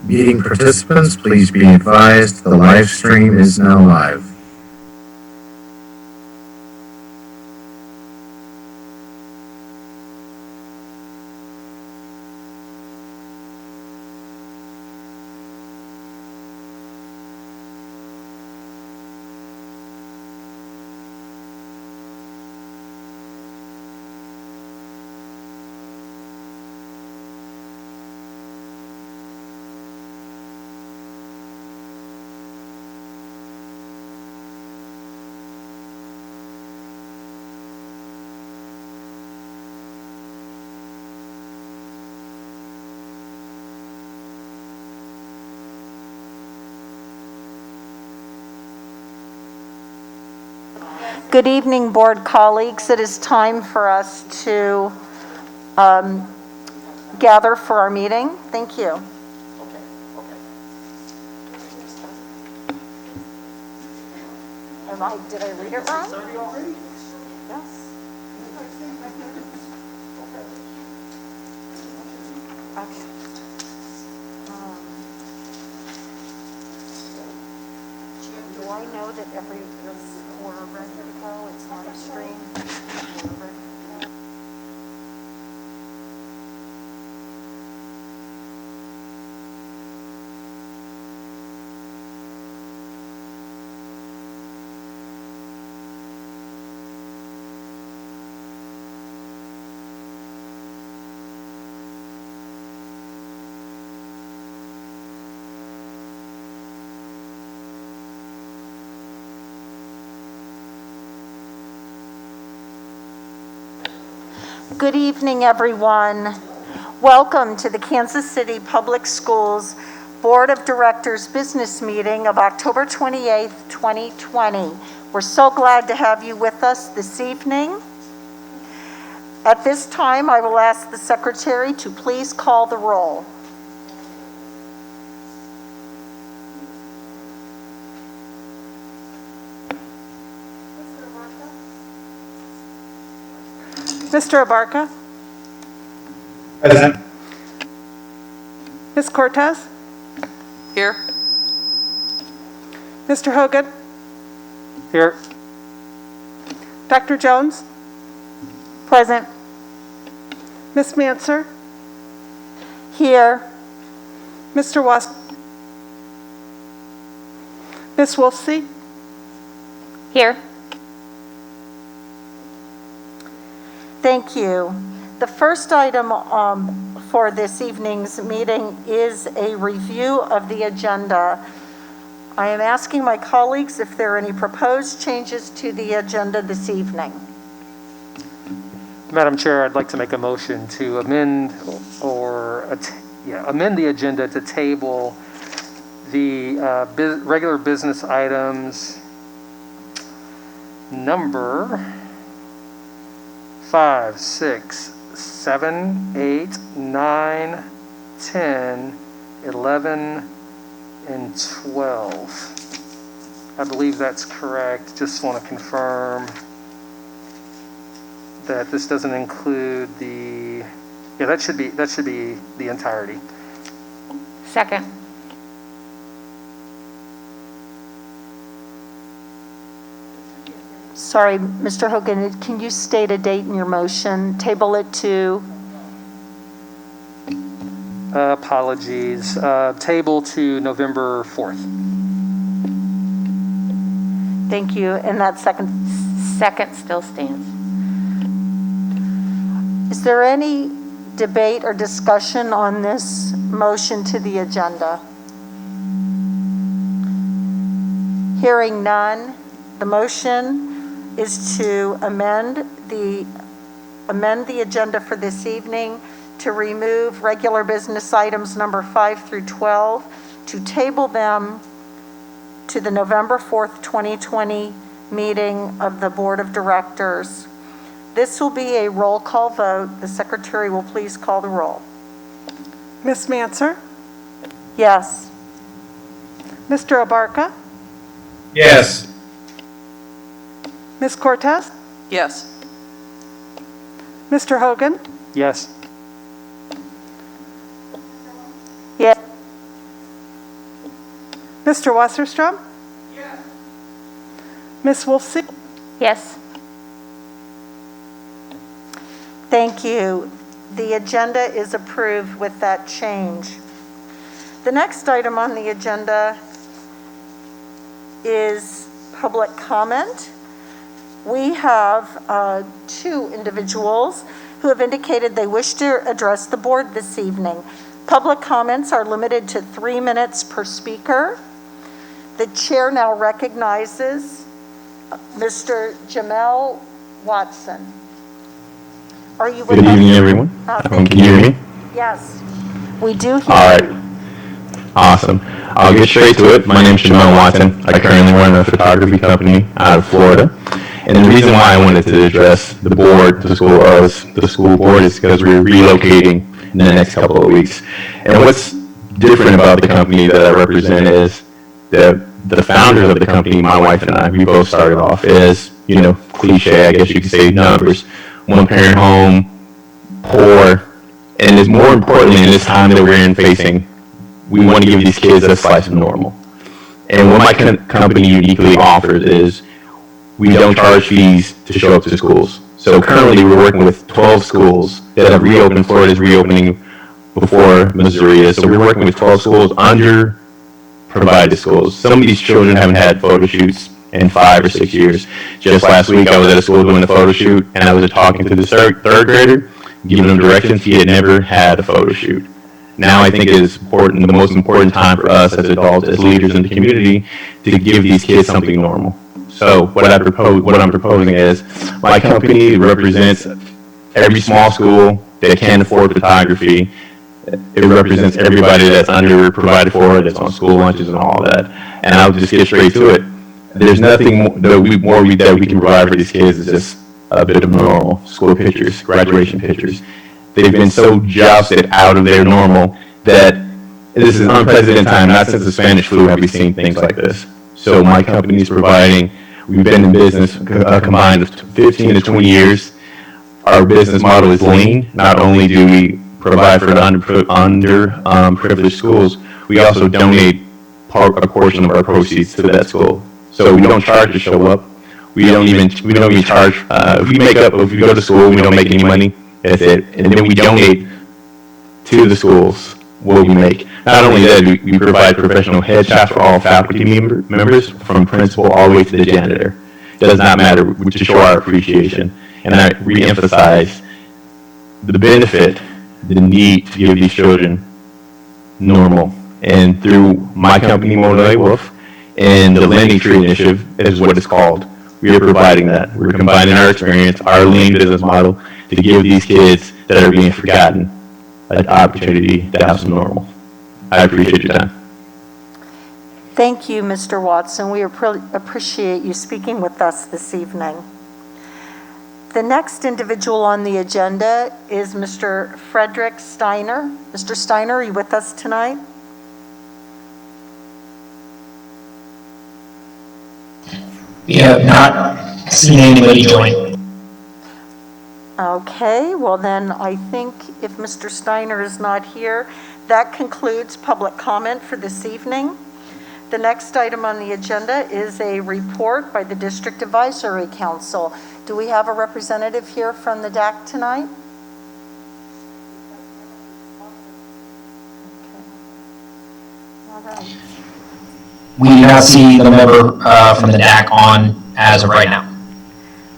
Meeting participants, please be advised the live stream is now live. Good evening, board colleagues. It is time for us to gather for our meeting. Thank you. Did I read it wrong? Yes. Okay. Do I know that we're ready to go? It's live stream. We're ready to go. Good evening, everyone. Welcome to the Kansas City Public Schools Board of Directors Business Meeting of October 28th, 2020. We're so glad to have you with us this evening. At this time, I will ask the Secretary to please call the roll. Mr. Abarca? Present. Ms. Cortez? Here. Mr. Hogan? Here. Dr. Jones? Present. Ms. Manser? Here. Mr. Wask? Ms. Wolfsey? Here. Thank you. The first item for this evening's meeting is a review of the agenda. I am asking my colleagues if there are any proposed changes to the agenda this evening. Madam Chair, I'd like to make a motion to amend the agenda to table the regular business items number 5, 6, 7, 8, 9, 10, 11, and 12. I believe that's correct. Just want to confirm that this doesn't include the, that should be the entirety. Second. Sorry, Mr. Hogan, can you state a date in your motion? Table it to? Apologies. Table to November 4th. Thank you. And that second Still stands. Is there any debate or discussion on this motion to the agenda? Hearing none, the motion is to amend the agenda for this evening to remove regular business items number 5 through 12, to table them to the November 4th, 2020 meeting of the Board of Directors. This will be a roll call vote. The Secretary will please call the roll. Ms. Manser? Yes. Mr. Abarca? Yes. Ms. Cortez? Yes. Mr. Hogan? Yes. Yes. Mr. Wasserstrom? Yes. Ms. Wolfsey? Yes. Thank you. The agenda is approved with that change. The next item on the agenda is public comment. We have two individuals who have indicated they wish to address the board this evening. Public comments are limited to 3 minutes per speaker. The chair now recognizes Mr. Jamel Watson. Are you with us? Good evening, everyone. Thank Can you hear me? Yes, we do hear All you. right. Awesome. I'll get straight to it. My name is Jamel Watson. I currently run a photography company out of Florida. And the reason why I wanted to address the board, the school board, is because we're relocating in the next couple of weeks. And what's different about the company that I represent is the founders of the company, my wife and I, we both started off as, cliche, I guess you could say, numbers. One parent home, poor, and is more importantly in this time that we're facing, we want to give these kids a slice of normal. And what my company uniquely offers is we don't charge fees to show up to schools. So currently we're working with 12 schools that have reopened. Florida's reopening before Missouri is. So we're working with 12 schools under provided schools. Some of these children haven't had photo shoots in 5 or 6 years. Just last week I was at a school doing a photo shoot and I was talking to the third grader, giving him directions. He had never had a photo shoot. Now I think it is important, the most important time for us as adults, as leaders in the community, to give these kids something normal. So what I'm proposing is my company represents every small school that can afford photography. It represents everybody that's under provided for, that's on school lunches and all that. And I'll just get straight to it. There's nothing that we can provide for these kids. It's just a bit of normal school pictures, graduation pictures. They've been so jousted out of their normal that this is an unprecedented time. Not since the Spanish flu have we seen things like this. So my company is providing, we've been in business a combined of 15 to 20 years. Our business model is lean. Not only do we provide for the underprivileged schools, we also donate a portion of our proceeds to that school. So we don't charge to show up. We don't even charge. If we go to school, we don't make any money. That's it. And then we donate to the schools what we make. Not only that, we provide professional headshots for all faculty members, from principal all the way to the janitor. It does not matter, to show our appreciation. And I re-emphasize the benefit, the need to give these children normal. And through my company, Mona Wolf, and the Lending Tree Initiative is what it's called. We are providing that. We're combining our experience, our lean business model, to give these kids that are being forgotten an opportunity to have some normal. I appreciate your time. Thank you, Mr. Watson. We appreciate you speaking with us this evening. The next individual on the agenda is Mr. Frederick Steiner. Mr. Steiner, are you with us tonight? We have not seen anybody join. Okay, well then I think if Mr. Steiner is not here, that concludes public comment for this evening. The next item on the agenda is a report by the District Advisory Council. Do we have a representative here from the DAC tonight? Okay. All right. We do not see the member from the DAC on as of right now.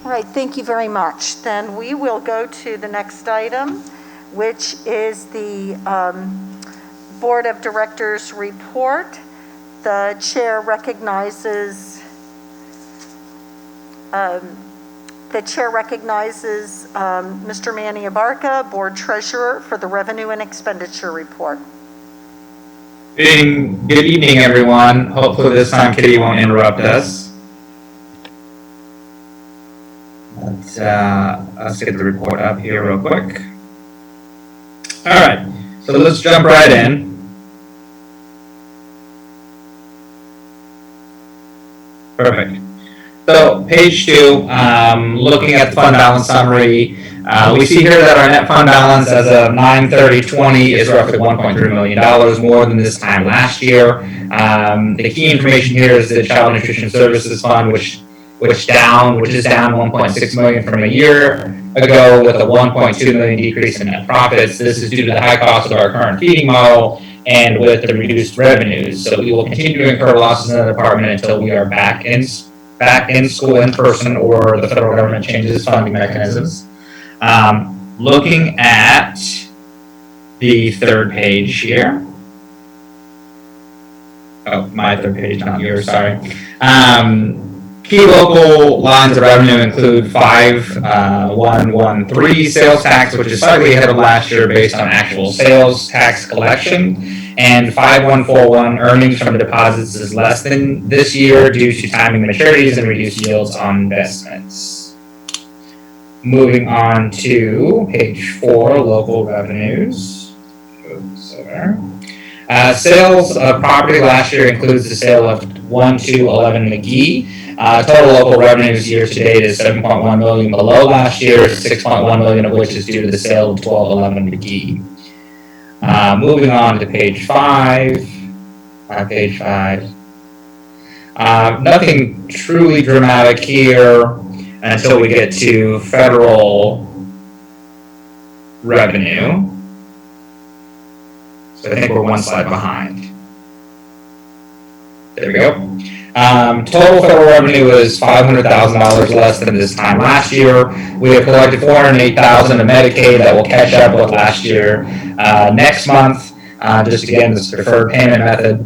All right, thank you very much. Then we will go to the next item, which is the Board of Directors report. The chair recognizes Mr. Manny Abarca, Board Treasurer, for the Revenue and Expenditure Report. Good evening, everyone. Hopefully this time Kitty won't interrupt us. Let's get the report up here real quick. All right, so let's jump right in. Perfect. So page 2, looking at the fund balance summary, We see here that our net fund balance as of 9/30/20 is roughly $1.3 million more than this time last year. The key information here is the Child Nutrition Services Fund, which is down 1.6 million from a year ago, with a 1.2 million decrease in net profits. This is due to the high cost of our current feeding model and with the reduced revenues. So we will continue to incur losses in the department until we are back in school in person, or the federal government changes funding mechanisms. Looking at the third page here. Oh, my third page, not yours, sorry. Key local lines of revenue include 5113 sales tax, which is slightly ahead of last year based on actual sales tax collection, and 5141 earnings from deposits is less than this year due to timing maturities and reduced yields on investments. Moving on to page 4, local revenues. Oops, there. Sales of property last year includes the sale of 1211 McGee. Total local revenues year to date is 7.1 million below last year, 6.1 million of which is due to the sale of 1211 McGee. Moving on to page 5. Nothing truly dramatic here until we get to federal revenue. So I think we're one slide behind. There we go. Total federal revenue is $500,000 less than this time last year. We have collected $408,000 of Medicaid that will catch up with last year. Next month, just again, this deferred payment method,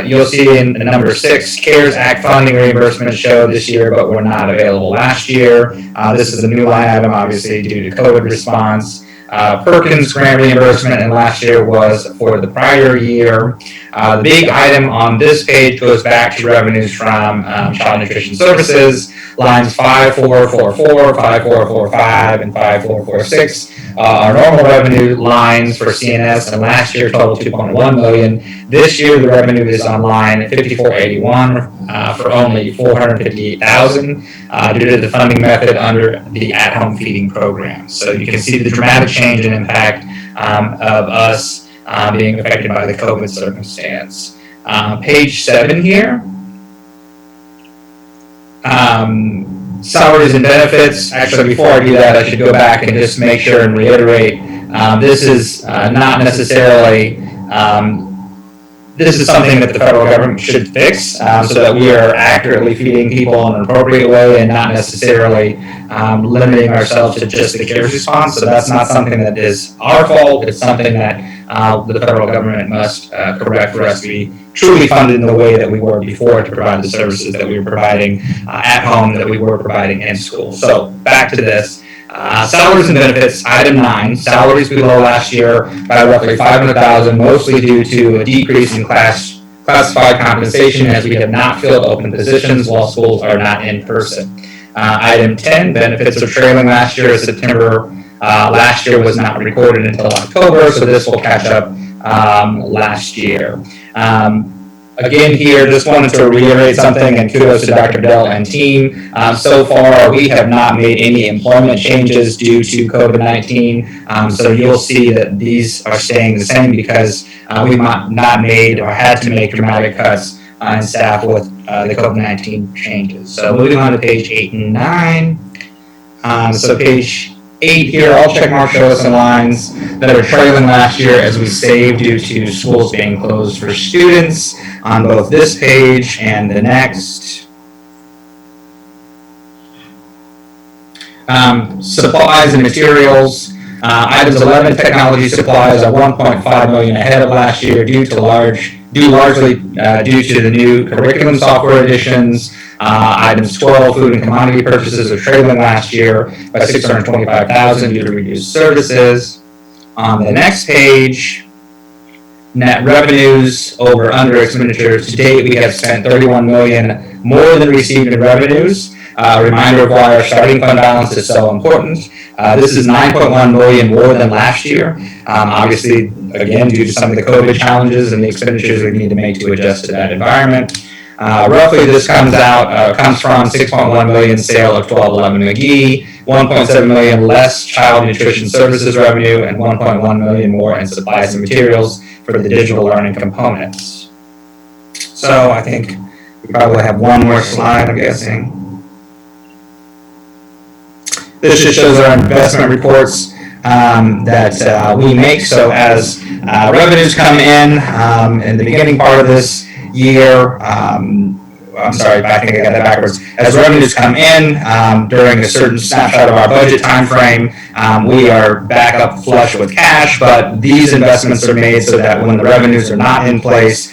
you'll see in number 6, CARES Act funding reimbursement showed this year, but were not available last year. This is a new line item, obviously, due to COVID response. Perkins grant reimbursement in last year was for the prior year. The big item on this page goes back to revenues from Child Nutrition Services. Lines 5444, 5445, and 5446 are normal revenue lines for CNS, and last year totaled 2.1 million. This year the revenue is on line 5481 for only 458,000 due to the funding method under the at-home feeding program. So you can see the dramatic change in impact of us being affected by the COVID circumstance. Page 7 here. Salaries and benefits. Actually, before I do that, I should go back and just make sure and reiterate, this is not necessarily, this is something that the federal government should fix so that we are accurately feeding people in an appropriate way and not necessarily limiting ourselves to just the CARES response. So that's not something that is our fault. It's something that the federal government must correct for us to be truly funded in the way that we were before to provide the services that we were providing at home, that we were providing in school. So back to this. Salaries and benefits, item 9, salaries below last year by roughly 500,000, mostly due to a decrease in classified compensation as we have not filled open positions while schools are not in person. Item 10, benefits are trailing last year. September last year was not recorded until October, so this will catch up last year. Again here, just wanted to reiterate something, and kudos to Dr. Dell and team. So far, we have not made any employment changes due to COVID-19, so you'll see that these are staying the same because we've not made or had to make dramatic cuts in staff with the COVID-19 changes. So moving on to page 8 and 9. So page 8 here, all check marks show us some lines that are trailing last year as we save due to schools being closed for students on both this page and the next. Supplies and materials. Items 11, technology supplies are 1.5 million ahead of last year due largely to the new curriculum software additions. Items 12, food and commodity purchases are trailing last year by 625,000 due to reduced services. On the next page, net revenues over under expenditures. To date, we have spent 31 million more than received in revenues. A reminder of why our starting fund balance is so important. This is 9.1 million more than last year. Obviously, again, due to some of the COVID challenges and the expenditures we need to make to adjust to that environment. Roughly, this comes from 6.1 million sale of 1211 McGee, 1.7 million less child nutrition services revenue, and 1.1 million more in supplies and materials for the digital learning components. So I think we probably have one more slide, I'm guessing. This just shows our investment reports that we make. So as revenues come in the beginning part of this year, I'm sorry, I think I got that backwards. As revenues come in during a certain snapshot of our budget time frame, we are back up flush with cash, but these investments are made so that when the revenues are not in place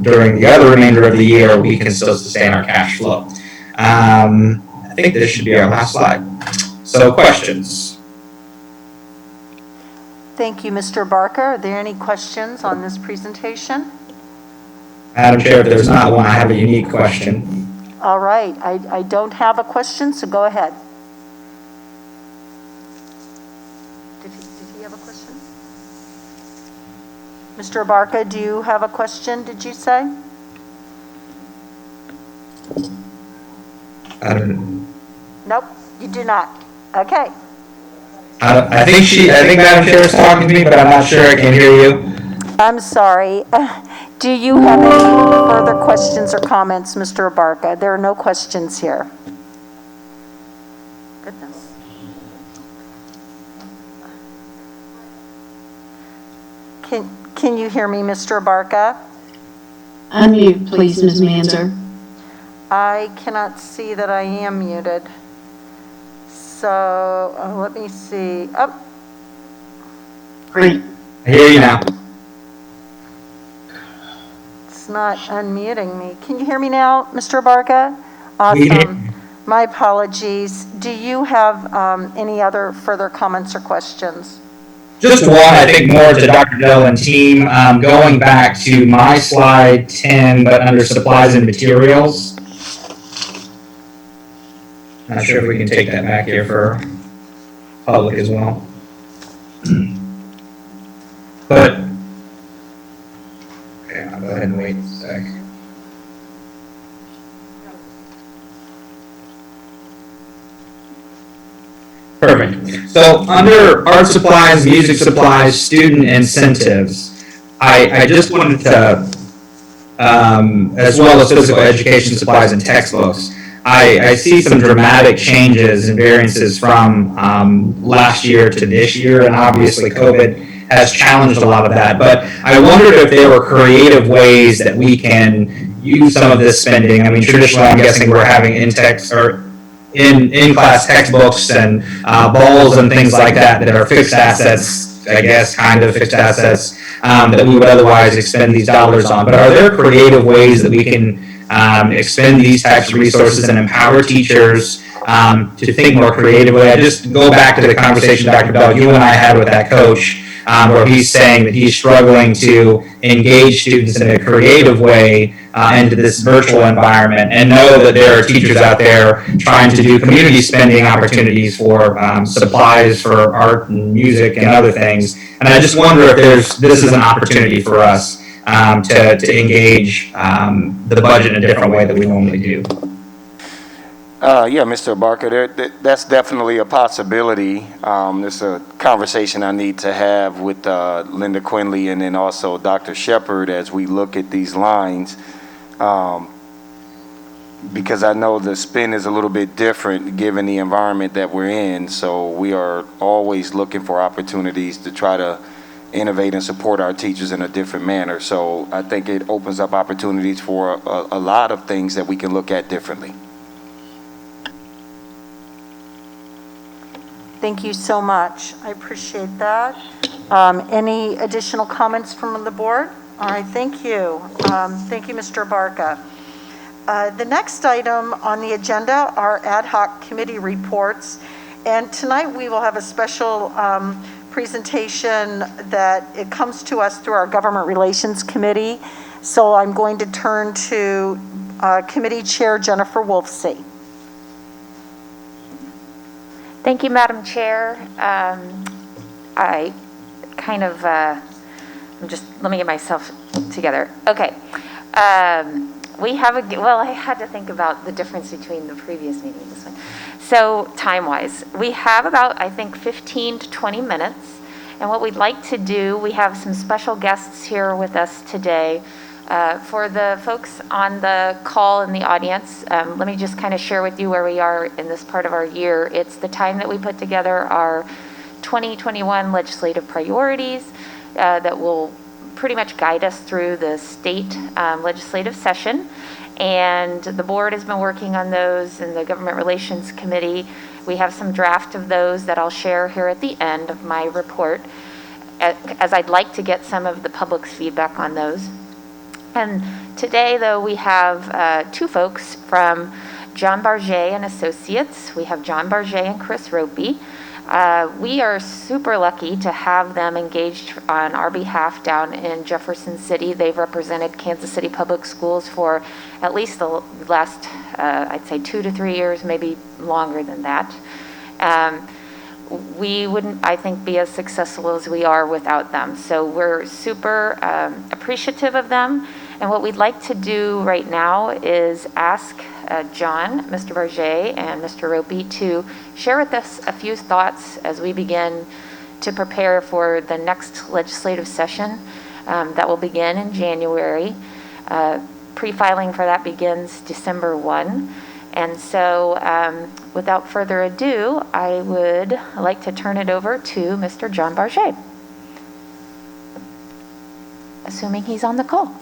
during the other remainder of the year, we can still sustain our cash flow. I think this should be our last slide. So questions? Thank you, Mr. Barker. Are there any questions on this presentation? Madam Chair, if there's not one, I have a unique question. All right, I don't have a question, so go ahead. Did he have a question? Mr. Barker, do you have a question, did you say? I don't. Nope, you do not. Okay. I think Madam Chair is talking to me, but I'm not sure. I can't hear you. I'm sorry. Do you have any further questions or comments, Mr. Abarca? There are no questions here. Goodness. Can you hear me, Mr. Abarca? Unmute, please, Ms. Manzer. I cannot see that I am muted. So let me see. Oh. Great. I hear you now. It's not unmuting me. Can you hear me now, Mr. Abarca? Awesome. My apologies. Do you have any other further comments or questions? Just one, I think more to Dr. Dell and team, going back to my slide 10, but under supplies and materials. Not sure if we can take that back here for public as well. But, okay, I'll go ahead and wait a sec. Perfect. So under art supplies, music supplies, student incentives, I just wanted to, as well as physical education supplies and textbooks, I see some dramatic changes and variances from last year to this year, and obviously COVID has challenged a lot of that. But I wondered if there were creative ways that we can use some of this spending. I mean, traditionally, I'm guessing we're having in-class textbooks and balls and things like that are fixed assets, I guess, kind of fixed assets that we would otherwise expend these dollars on. But are there creative ways that we can expend these types of resources and empower teachers to think more creatively? I just go back to the conversation, Dr. Bell, you and I had with that coach, where he's saying that he's struggling to engage students in a creative way into this virtual environment, and know that there are teachers out there trying to do community spending opportunities for supplies for art and music and other things. And I just wonder if this is an opportunity for us to engage the budget in a different way that we normally do. Yeah, Mr. Barker, that's definitely a possibility. It's a conversation I need to have with Linda Quinley and then also Dr. Shepard as we look at these lines, because I know the spin is a little bit different given the environment that we're in. So we are always looking for opportunities to try to innovate and support our teachers in a different manner. So I think it opens up opportunities for a lot of things that we can look at differently. Thank you so much. I appreciate that. Any additional comments from the board? All right, thank you. Thank you, Mr. Barca. The next item on the agenda are ad hoc committee reports. And tonight we will have a special presentation that it comes to us through our Government Relations Committee. So I'm going to turn to Committee Chair Jennifer Wolfsey. Thank you, Madam Chair. I kind of, let me get myself together. Okay. We have well, I had to think about the difference between the previous meeting and this one. So time-wise, we have about, I think, 15 to 20 minutes. And what we'd like to do, we have some special guests here with us today. For the folks on the call in the audience, let me just kind of share with you where we are in this part of our year. It's the time that we put together our 2021 legislative priorities that will pretty much guide us through the state legislative session. And the board has been working on those, and the Government Relations Committee. We have some draft of those that I'll share here at the end of my report, as I'd like to get some of the public's feedback on those. And today, though, we have two folks from John Barget and Associates. We have John Barget and Chris Ropey. We are super lucky to have them engaged on our behalf down in Jefferson City. They've represented Kansas City Public Schools for at least the last, I'd say 2 to 3 years, maybe longer than that. We wouldn't, I think, be as successful as we are without them. So we're super appreciative of them. And what we'd like to do right now is ask John, Mr. Barget, and Mr. Ropey to share with us a few thoughts as we begin to prepare for the next legislative session that will begin in January. Pre-filing for that begins December 1. And so without further ado, I would like to turn it over to Mr. John Barget, assuming he's on the call.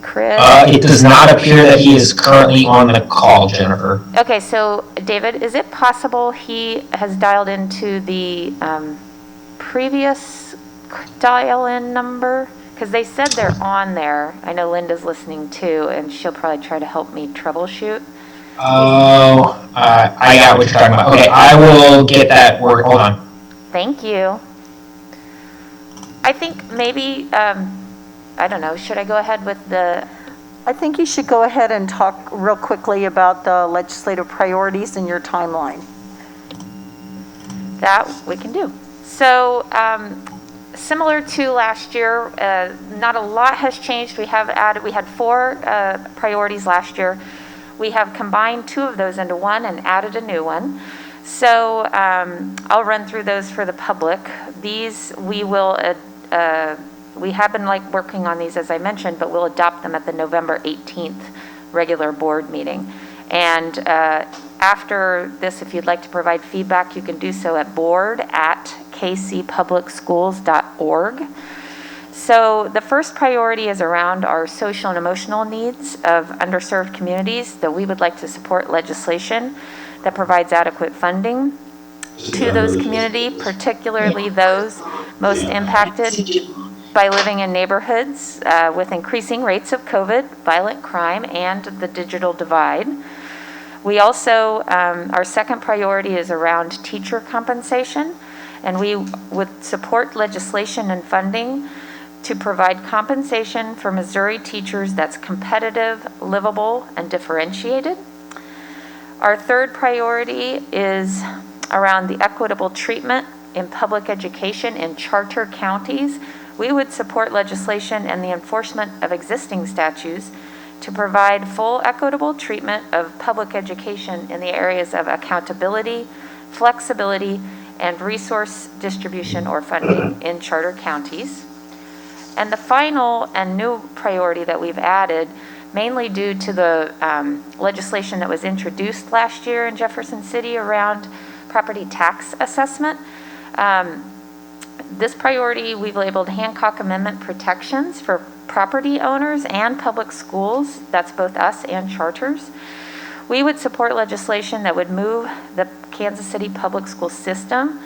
Chris? It does not appear that he is currently on the call, Jennifer. Okay, so David, is it possible he has dialed into the previous dial-in number? Because they said they're on there. I know Linda's listening too, and she'll probably try to help me troubleshoot. Oh, I got what you're talking about. Okay, I will get that word. Hold on. Thank you. I think maybe, I don't know, should I go ahead with the... I think you should go ahead and talk real quickly about the legislative priorities and your timeline. That we can do. So, similar to last year, not a lot has changed. We had 4 priorities last year. We have combined 2 of those into one and added a new one. So I'll run through those for the public. These we will, we have been working on these, as I mentioned, but we'll adopt them at the November 18th regular board meeting. And after this, if you'd like to provide feedback, you can do so at board@kcpublicschools.org. So the first priority is around our social and emotional needs of underserved communities, that we would like to support legislation that provides adequate funding to those communities, particularly those most impacted by living in neighborhoods with increasing rates of COVID, violent crime, and the digital divide. We also, our second priority is around teacher compensation, and we would support legislation and funding to provide compensation for Missouri teachers that's competitive, livable, and differentiated. Our third priority is around the equitable treatment in public education in charter counties. We would support legislation and the enforcement of existing statutes to provide full equitable treatment of public education in the areas of accountability, flexibility, and resource distribution or funding in charter counties. And the final and new priority that we've added, mainly due to the legislation that was introduced last year in Jefferson City around property tax assessment. This priority we've labeled Hancock Amendment protections for property owners and public schools. That's both us and charters. We would support legislation that would move the Kansas City public school system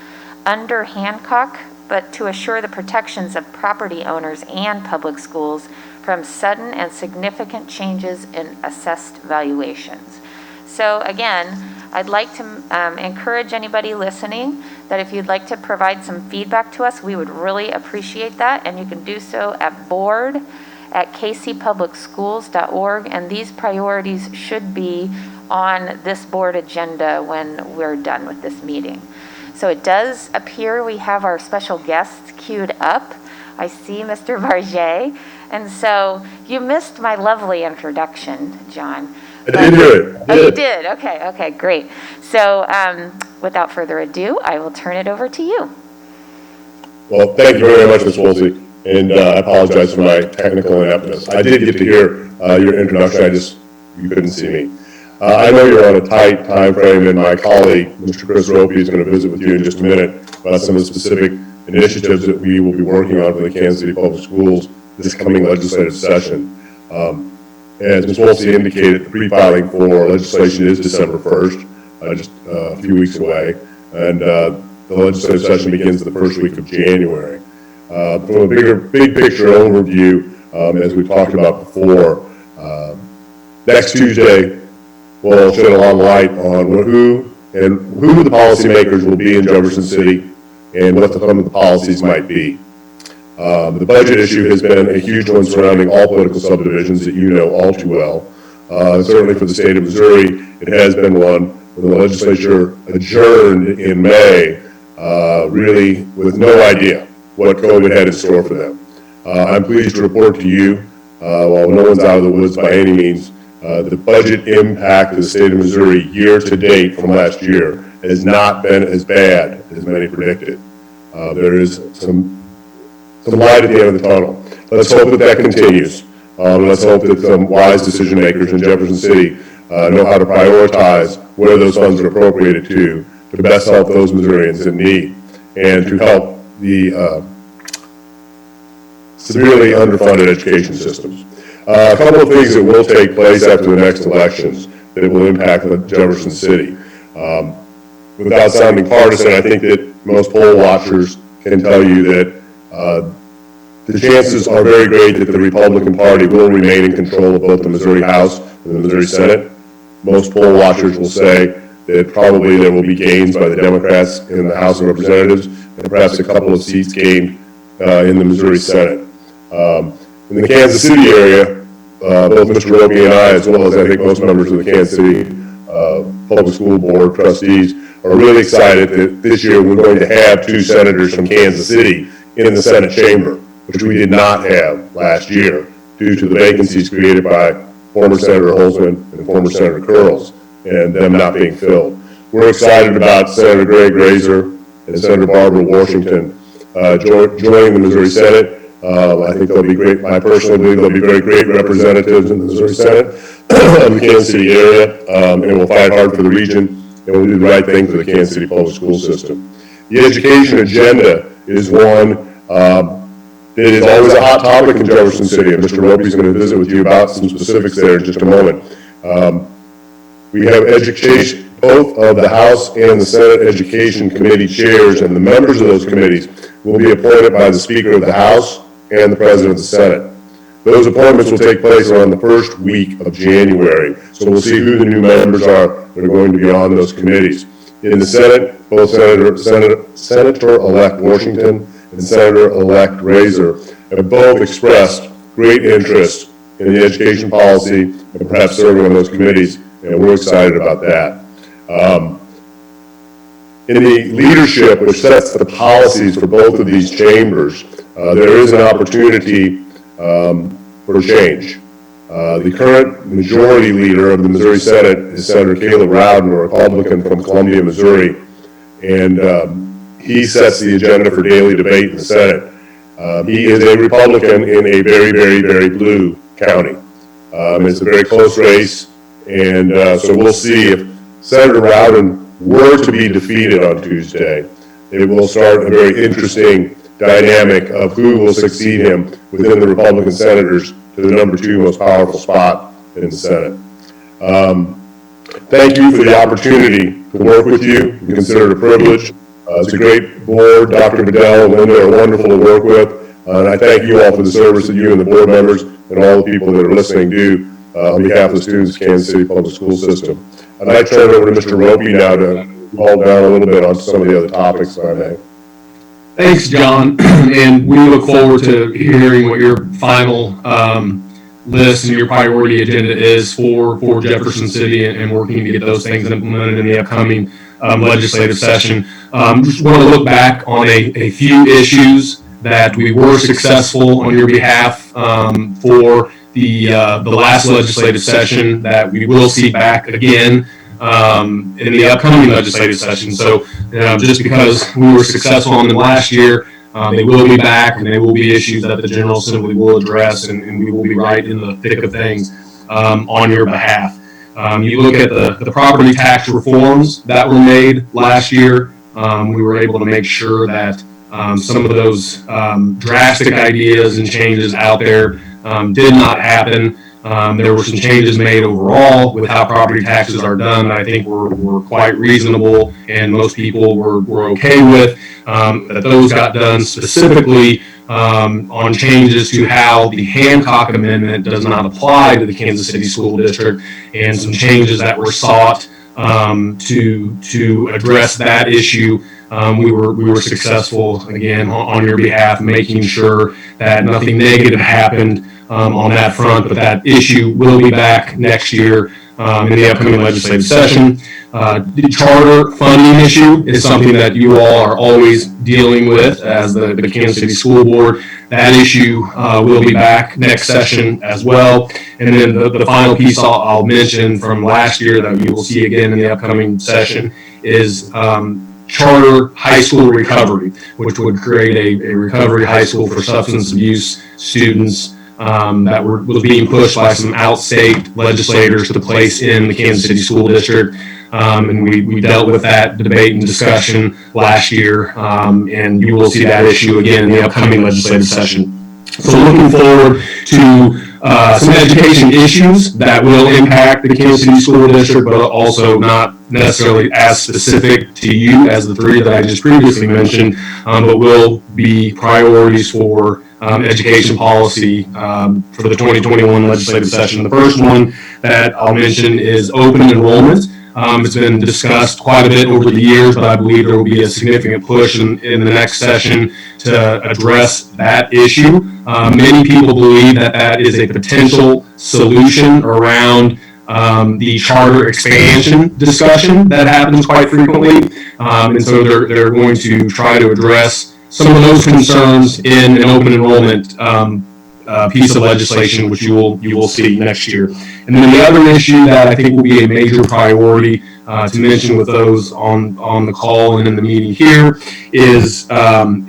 under Hancock, but to assure the protections of property owners and public schools from sudden and significant changes in assessed valuations. So again, I'd like to encourage anybody listening that if you'd like to provide some feedback to us, we would really appreciate that, and you can do so at board@kcpublicschools.org, and these priorities should be on this board agenda when we're done with this meeting. So it does appear we have our special guests queued up. I see Mr. Barget. And so you missed my lovely introduction, John. I did hear it. Oh, you did? Okay, great. So without further ado, I will turn it over to you. Well, thank you very much, Ms. Woolsey, and I apologize for my technical ineptness. I did get to hear your introduction, you couldn't see me. I know you're on a tight time frame, and my colleague, Mr. Chris Ropey, is going to visit with you in just a minute about some of the specific initiatives that we will be working on for the Kansas City Public Schools this coming legislative session. As Ms. Woolsey indicated, the pre-filing for legislation is December 1st, just a few weeks away, and the legislative session begins the first week of January. From a big picture overview, as we talked about before, next Tuesday we'll shed a lot of light on who the policymakers will be in Jefferson City and what some of the policies might be. The budget issue has been a huge one surrounding all political subdivisions that you know all too well. Certainly for the state of Missouri, it has been one when the legislature adjourned in May, really with no idea what COVID had in store for them. I'm pleased to report to you, while no one's out of the woods by any means, the budget impact of the state of Missouri year to date from last year has not been as bad as many predicted. There is some light at the end of the tunnel. Let's hope that continues. Let's hope that some wise decision makers in Jefferson City know how to prioritize where those funds are appropriated to best help those Missourians in need and to help the severely underfunded education systems. A couple of things that will take place after the next elections that will impact Jefferson City. Without sounding partisan, I think that most poll watchers can tell you that the chances are very great that the Republican Party will remain in control of both the Missouri House and the Missouri Senate. Most poll watchers will say that probably there will be gains by the Democrats in the House of Representatives and perhaps a couple of seats gained in the Missouri Senate. In the Kansas City area, both Mr. Roby and I, as well as I think most members of the Kansas City Public School Board trustees, are really excited that this year we're going to have 2 senators from Kansas City in the Senate chamber, which we did not have last year due to the vacancies created by former Senator Holzman and former Senator Curls and them not being filled. We're excited about Senator Greg Grazer and Senator Barbara Washington joining the Missouri Senate. I think they'll be great. I personally believe they'll be very great representatives in the Missouri Senate of the Kansas City area, and we'll fight hard for the region, and we'll do the right thing for the Kansas City public school system. The education agenda is one it is always a hot topic in Jefferson City, and Mr. Roby is going to visit with you about some specifics there in just a moment. We have education, both of the House and the Senate Education Committee chairs, and the members of those committees will be appointed by the Speaker of the House and the President of the Senate. Those appointments will take place around the first week of January, so we'll see who the new members are that are going to be on those committees. In the Senate, both Senator-elect Washington and Senator-elect Grazer have both expressed great interest in the education policy and perhaps serving on those committees, and we're excited about that. In the leadership which sets the policies for both of these chambers, there is an opportunity for change. The current majority leader of the Missouri Senate is Senator Caleb Rowden, a Republican from Columbia, Missouri, and he sets the agenda for daily debate in the Senate. He is a Republican in a very, very, very blue county. It's a very close race, and so we'll see if Senator Rowden were to be defeated on Tuesday. It will start a very interesting dynamic of who will succeed him within the Republican senators to the number 2 most powerful spot in the Senate. Thank you for the opportunity to work with you. We consider it a privilege. It's a great board. Dr. Bedell and Linda are wonderful to work with. And I thank you all for the service that you and the board members and all the people that are listening do on behalf of the students of the Kansas City Public School System. I'd like to turn it over to Mr. Ropey now to haul down a little bit on some of the other topics, if I may. Thanks, John. And we look forward to hearing what your final list and your priority agenda is for Jefferson City and working to get those things implemented in the upcoming legislative session. Just want to look back on a few issues that we were successful on your behalf for the last legislative session, that we will see back again in the upcoming legislative session. So just because we were successful on them last year, they will be back, and they will be issues that the General Assembly will address, and we will be right in the thick of things on your behalf. You look at the property tax reforms that were made last year, we were able to make sure that some of those drastic ideas and changes out there did not happen. There were some changes made overall with how property taxes are done that I think were quite reasonable, and most people were okay with, that those got done specifically on changes to how the Hancock Amendment does not apply to the Kansas City School District, and some changes that were sought to address that issue. We were successful, again, on your behalf, making sure that nothing negative happened on that front, but that issue will be back next year in the upcoming legislative session. The charter funding issue is something that you all are always dealing with as the Kansas City School Board. That issue will be back next session as well. And then the final piece I'll mention from last year that you will see again in the upcoming session is charter high school recovery, which would create a recovery high school for substance abuse students that was being pushed by some outstate legislators to place in the Kansas City School District. And we dealt with that debate and discussion last year, and you will see that issue again in the upcoming legislative session. So looking forward to some education issues that will impact the Kansas City School District, but also not necessarily as specific to you as the three that I just previously mentioned, but will be priorities for education policy for the 2021 legislative session. The first one that I'll mention is open enrollment. It's been discussed quite a bit over the years, but I believe there will be a significant push in the next session to address that issue. Many people believe that is a potential solution around the charter expansion discussion that happens quite frequently. And so they're going to try to address some of those concerns in an open enrollment piece of legislation, which you will see next year. And then the other issue that I think will be a major priority to mention with those on the call and in the meeting here is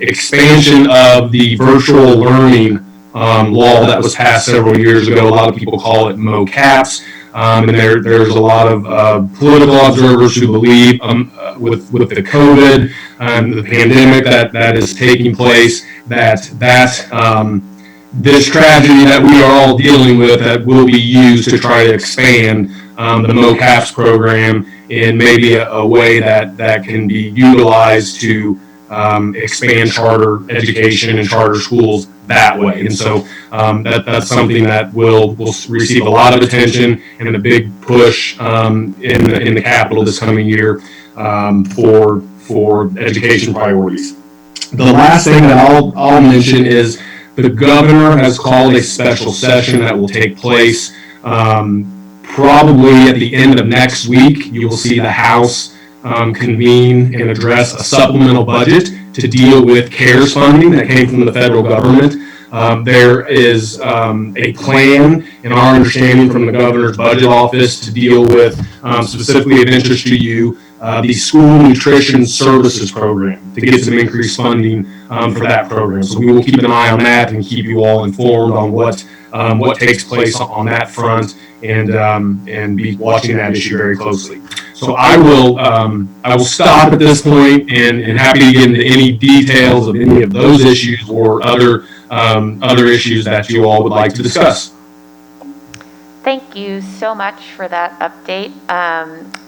expansion of the virtual learning law that was passed several years ago. A lot of people call it MOCAPS. And there's a lot of political observers who believe with the COVID and the pandemic that is taking place, that this tragedy that we are all dealing with that will be used to try to expand the MOCAPS program in maybe a way that can be utilized to expand charter education and charter schools that way. And so that's something that will receive a lot of attention and a big push in the Capitol this coming year for education priorities. The last thing that I'll mention is the governor has called a special session that will take place probably at the end of next week. You will see the House convene and address a supplemental budget to deal with CARES funding that came from the federal government. There is a plan, in our understanding from the governor's budget office, to deal with, specifically of interest to you, the school nutrition services program, to get some increased funding for that program. So we will keep an eye on that and keep you all informed on what takes place on that front, and be watching that issue very closely. So I will stop at this point, and happy to get into any details of any of those issues or other issues that you all would like to discuss. Thank you so much for that update.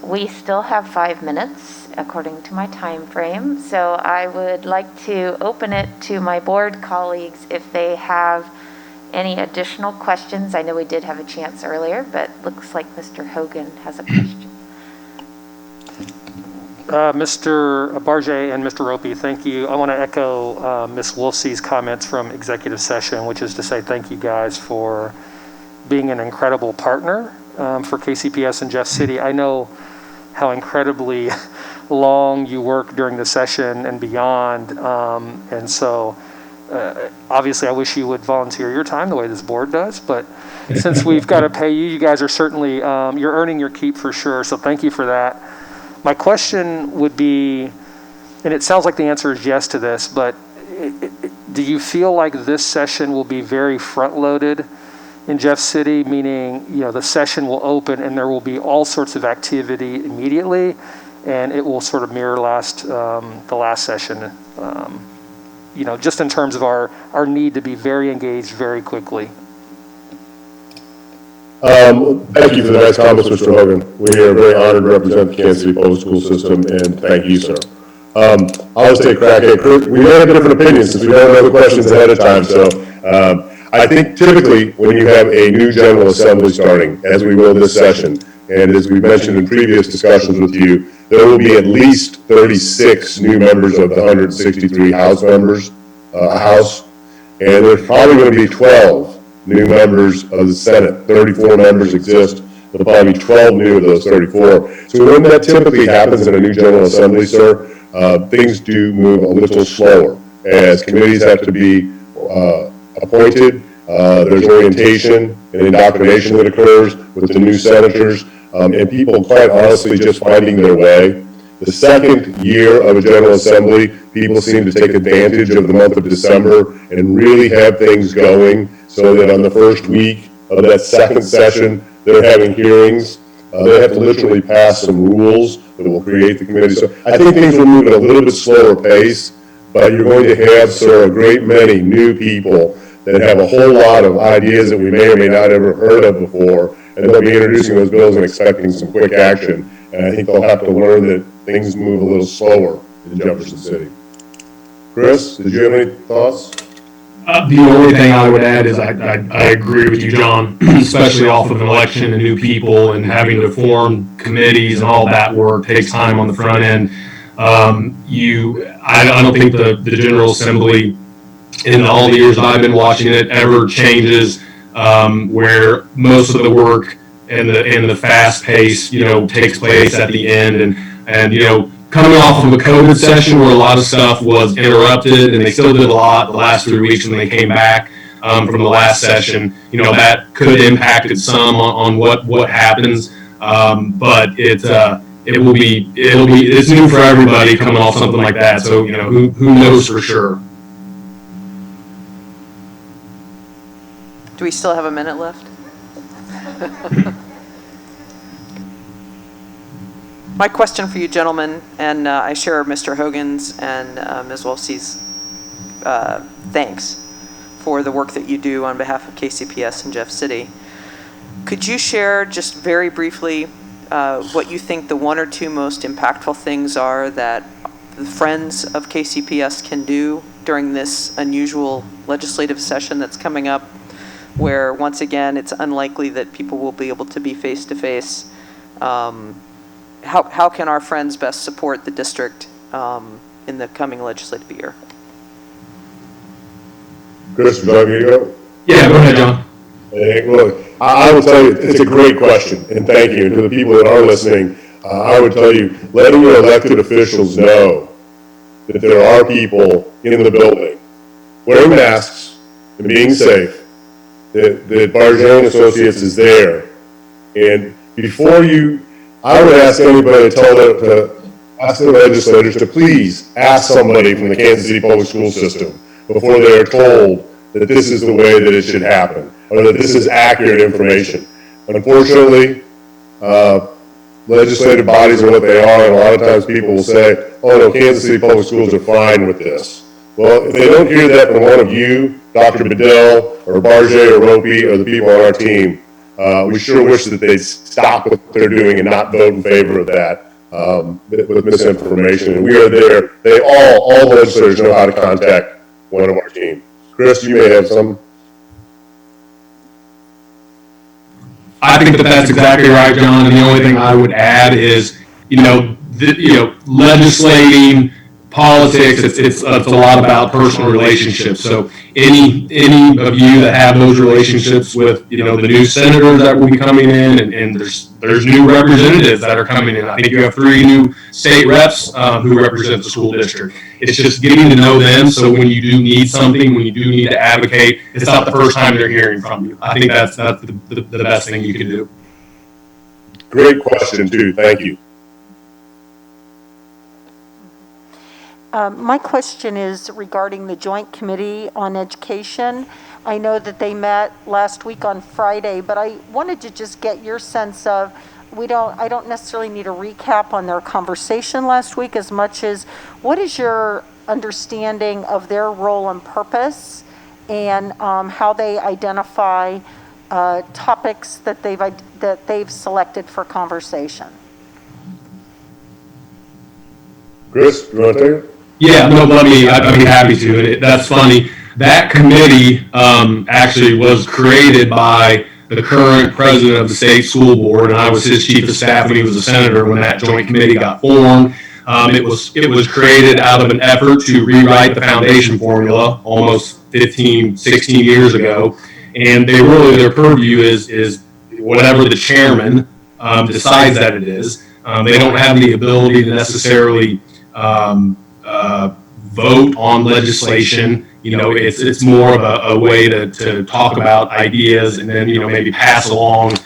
We still have 5 minutes according to my time frame, so I would like to open it to my board colleagues if they have any additional questions. I know we did have a chance earlier, but looks like Mr. Hogan has a question. Mr. Barjay and Mr. Ropey, thank you. I want to echo Ms. Wolfsey's comments from executive session, which is to say thank you guys for being an incredible partner for KCPS and Jeff City. I know how incredibly long you work during the session and beyond, and so obviously I wish you would volunteer your time the way this board does, but since we've got to pay you, you guys are certainly, you're earning your keep for sure, so thank you for that. My question would be, and it sounds like the answer is yes to this, but do you feel like this session will be very front-loaded in Jeff City, meaning, you know, the session will open and there will be all sorts of activity immediately, and it will sort of mirror the last session, you know, just in terms of our need to be very engaged very quickly? Thank you for the nice comments, Mr. Hogan. We are very honored to represent the Kansas City Public School System, and thank you, sir. I'll just take a crack at it. We may have different opinions since we don't know the questions ahead of time, so I think typically when you have a new General Assembly starting, as we will this session, and as we mentioned in previous discussions with you, there will be at least 36 new members of the 163 House members, House, and there's probably going to be 12 new members of the Senate. 34 members exist. There'll probably be 12 new of those 34. So when that typically happens in a new General Assembly, sir, things do move a little slower as committees have to be appointed. There's orientation and indoctrination that occurs with the new senators, and people quite honestly just finding their way. The second year of a General Assembly, people seem to take advantage of the month of December and really have things going so that on the first week of that second session, they're having hearings. They have to literally pass some rules that will create the committee. So I think things will move at a little bit slower pace, but you're going to have, sir, a great many new people that have a whole lot of ideas that we may or may not have ever heard of before, and they'll be introducing those bills and expecting some quick action. And I think they'll have to learn that things move a little slower in Jefferson City. Chris, did you have any thoughts? The only thing I would add is I agree with you, John, especially off of an election and new people and having to form committees and all that work takes time on the front end. I don't think the General Assembly in all the years I've been watching it ever changes where most of the work and the fast pace, you know, takes place at the end and you know, coming off of a COVID session where a lot of stuff was interrupted and they still did a lot the last 3 weeks when they came back from the last session, you know, that could have impacted some on what happens. But it's new for everybody coming off something like that. So, you know, who knows for sure. Do we still have a minute left? My question for you, gentlemen, and I share Mr. Hogan's and Ms. Wolfsey's thanks for the work that you do on behalf of KCPS and Jeff City. Could you share just very briefly what you think the one or two most impactful things are that the friends of KCPS can do during this unusual legislative session that's coming up, where once again it's unlikely that people will be able to be face-to-face? How can our friends best support the district in the coming legislative year? Chris, would you like me to go? Yeah, go ahead, John. Hey, look, I will tell you, it's a great question, and thank you. And to the people that are listening, I would tell you, letting your elected officials know that there are people in the building wearing masks and being safe, that Barjane Associates is there. And before I would ask anybody to ask the legislators to please ask somebody from the Kansas City Public School System before they are told that this is the way that it should happen, or that this is accurate information. Unfortunately, legislative bodies are what they are, and a lot of times people will say, oh no, Kansas City Public Schools are fine with this. Well, if they don't hear that from one of you, Dr. Bedell, or Barjay, or Ropey, or the people on our team, we sure wish that they'd stop what they're doing and not vote in favor of that with misinformation. And we are there. All legislators know how to contact one of our team. Chris, you may have some. I think that's exactly right, John. And the only thing I would add is, legislating, politics, it's a lot about personal relationships. So any of you that have those relationships with, the new senators that will be coming in, and there's new representatives that are coming in. I think you have 3 new state reps who represent the school district. It's just getting to know them, so when you do need something, when you do need to advocate, it's not the first time they're hearing from you. I think that's the best thing you can do. Great question, too. Thank you. My question is regarding the Joint Committee on Education. I know that they met last week on Friday, but I wanted to just get your sense of, I don't necessarily need a recap on their conversation last week as much as what is your understanding of their role and purpose and how they identify topics that they've selected for conversation. Chris, you want to take it? Yeah, no, I'd be happy to. That's funny. That committee actually was created by the current president of the state school board, and I was his chief of staff when he was a senator when that joint committee got formed. It was created out of an effort to rewrite the foundation formula almost 15, 16 years ago, and their purview is whatever the chairman decides that it is. They don't have the ability to necessarily vote on legislation. It's more of a way to talk about ideas and then, maybe pass along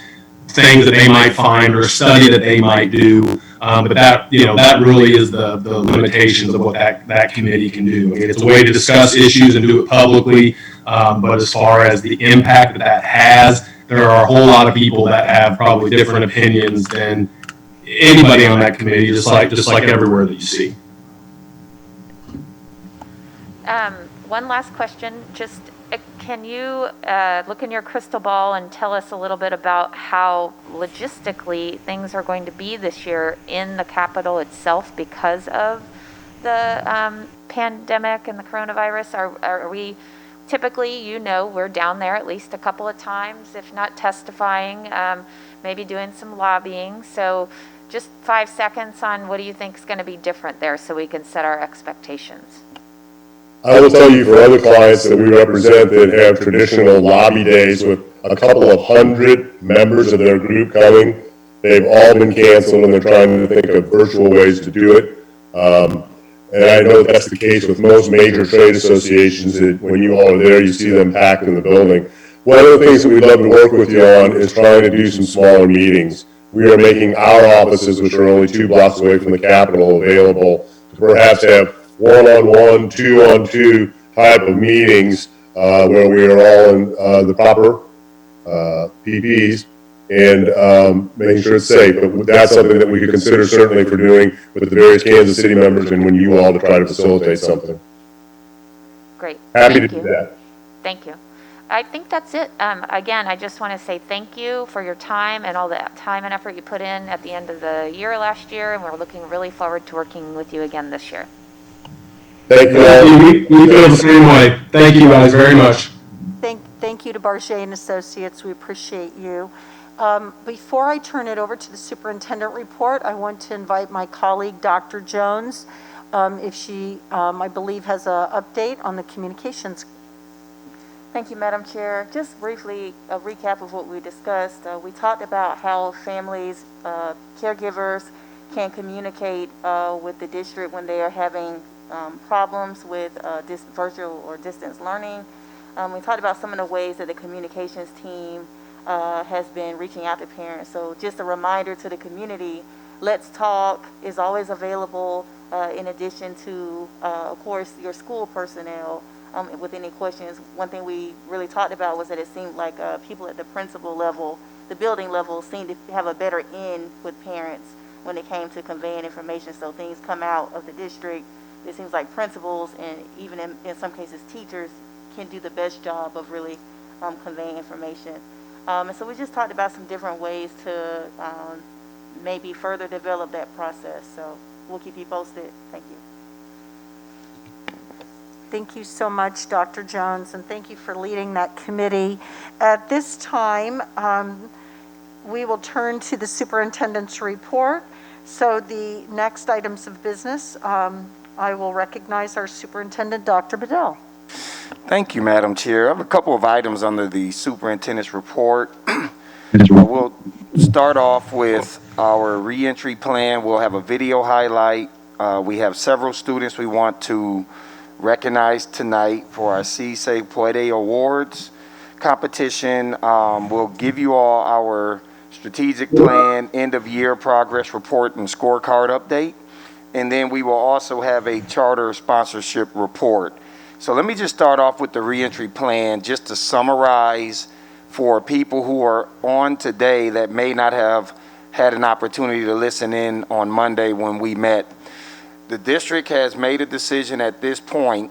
things that they might find or a study that they might do. But that really is the limitations of what that committee can do. I mean, it's a way to discuss issues and do it publicly. But as far as the impact that has, there are a whole lot of people that have probably different opinions than anybody on that committee, just like everywhere that you see. One last question. Just can you look in your crystal ball and tell us a little bit about how logistically things are going to be this year in the Capitol itself because of the pandemic and the coronavirus? Are we typically, we're down there at least a couple of times, if not testifying, maybe doing some lobbying. So just 5 seconds on what do you think is going to be different there so we can set our expectations. I will tell you for other clients that we represent that have traditional lobby days with a couple of hundred members of their group coming, they've all been canceled and they're trying to think of virtual ways to do it. And I know that's the case with most major trade associations, that when you all are there, you see them packed in the building. One of the things that we'd love to work with you on is trying to do some smaller meetings. We are making our offices, which are only 2 blocks away from the Capitol, available to perhaps have one-on-one, two-on-two type of meetings where we are all in the proper PPEs and making sure it's safe. But that's something that we could consider certainly for doing with the various Kansas City members and when you all to try to facilitate something. Great. Happy to do that. Thank you. I think that's it. Again, I just want to say thank you for your time and all the time and effort you put in at the end of the year last year, and we're looking really forward to working with you again this year. Thank you all. We feel the same way. Thank you guys very much. Thank you to Barget and Associates. We appreciate you. Before I turn it over to the superintendent report, I want to invite my colleague, Dr. Jones, if she, I believe, has an update on the communications. Thank you, Madam Chair. Just briefly, a recap of what we discussed. We talked about how families, caregivers can communicate with the district when they are having problems with virtual or distance learning. We talked about some of the ways that the communications team has been reaching out to parents. So just a reminder to the community, Let's Talk is always available in addition to, of course, your school personnel with any questions. One thing we really talked about was that it seemed like people at the principal level, the building level, seemed to have a better in with parents when it came to conveying information. So things come out of the district. It seems like principals and even in some cases teachers can do the best job of really conveying information. And so we just talked about some different ways to maybe further develop that process. So we'll keep you posted. Thank you. Thank you so much, Dr. Jones, and thank you for leading that committee. At this time, we will turn to the superintendent's report. So the next items of business, I will recognize our superintendent, Dr. Bedell. Thank you, Madam Chair. I have a couple of items under the superintendent's report. We'll start off with our reentry plan. We'll have a video highlight We have several students we want to recognize tonight for our Si Se Puede Awards competition. We'll give you all our strategic plan, end of year progress report and scorecard update. And then we will also have a charter sponsorship report. So let me just start off with the reentry plan, just to summarize for people who are on today that may not have had an opportunity to listen in on Monday when we met. The district has made a decision at this point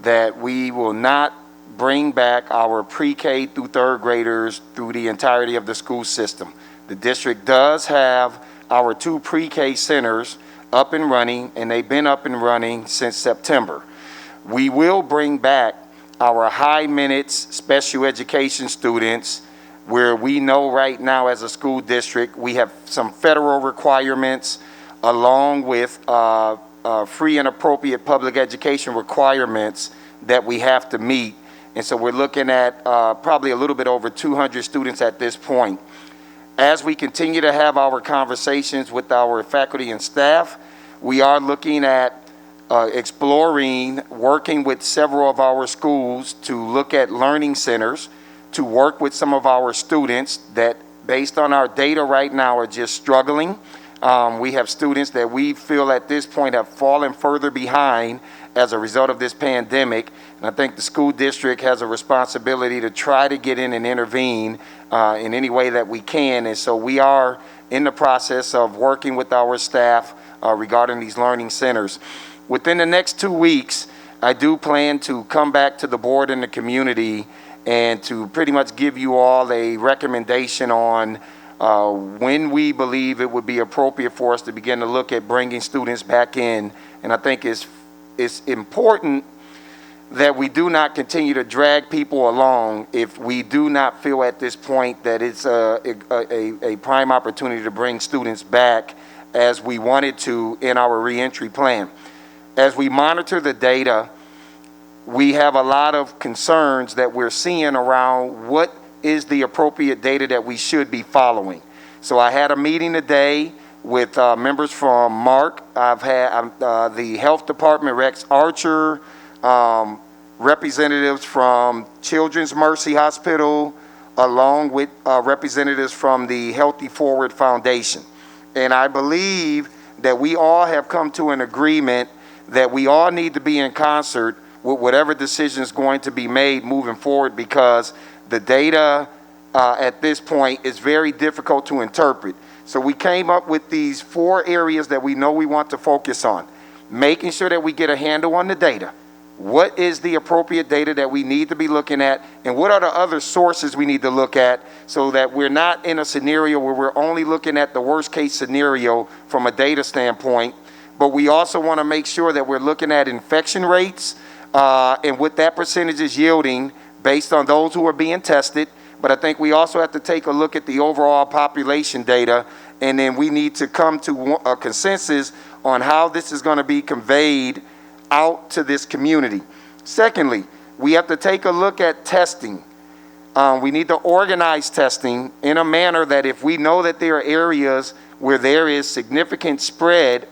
that we will not bring back our pre-K through third graders through the entirety of the school system. The district does have our 2 pre-K centers up and running, and they've been up and running since September. We will bring back our high minutes special education students, where we know right now as a school district, we have some federal requirements along with free and appropriate public education requirements that we have to meet. And so we're looking at probably a little bit over 200 students at this point. As we continue to have our conversations with our faculty and staff, we are looking at exploring working with several of our schools to look at learning centers, to work with some of our students that, based on our data right now, are just struggling. We have students that we feel at this point have fallen further behind as a result of this pandemic. And I think the school district has a responsibility to try to get in and intervene in any way that we can. And so we are in the process of working with our staff regarding these learning centers. Within the next 2 weeks, I do plan to come back to the board and the community and to pretty much give you all a recommendation on when we believe it would be appropriate for us to begin to look at bringing students back in. And I think it's important that we do not continue to drag people along if we do not feel at this point that it's a prime opportunity to bring students back as we wanted to in our reentry plan. As we monitor the data, we have a lot of concerns that we're seeing around what is the appropriate data that we should be following. So I had a meeting today with members from MARC. I've had the health department, Rex Archer, representatives from Children's Mercy Hospital, along with representatives from the Healthy Forward Foundation. And I believe that we all have come to an agreement that we all need to be in concert with whatever decision is going to be made moving forward, because the data at this point is very difficult to interpret. So we came up with these 4 areas that we know we want to focus on. Making sure that we get a handle on the data. What is the appropriate data that we need to be looking at, and what are the other sources we need to look at, so that we're not in a scenario where we're only looking at the worst case scenario from a data standpoint. But we also want to make sure that we're looking at infection rates and what that percentage is yielding based on those who are being tested. But I think we also have to take a look at the overall population data, and then we need to come to a consensus on how this is going to be conveyed out to this community. Secondly, we have to take a look at testing. We need to organize testing in a manner that if we know that there are areas where there is significant spread,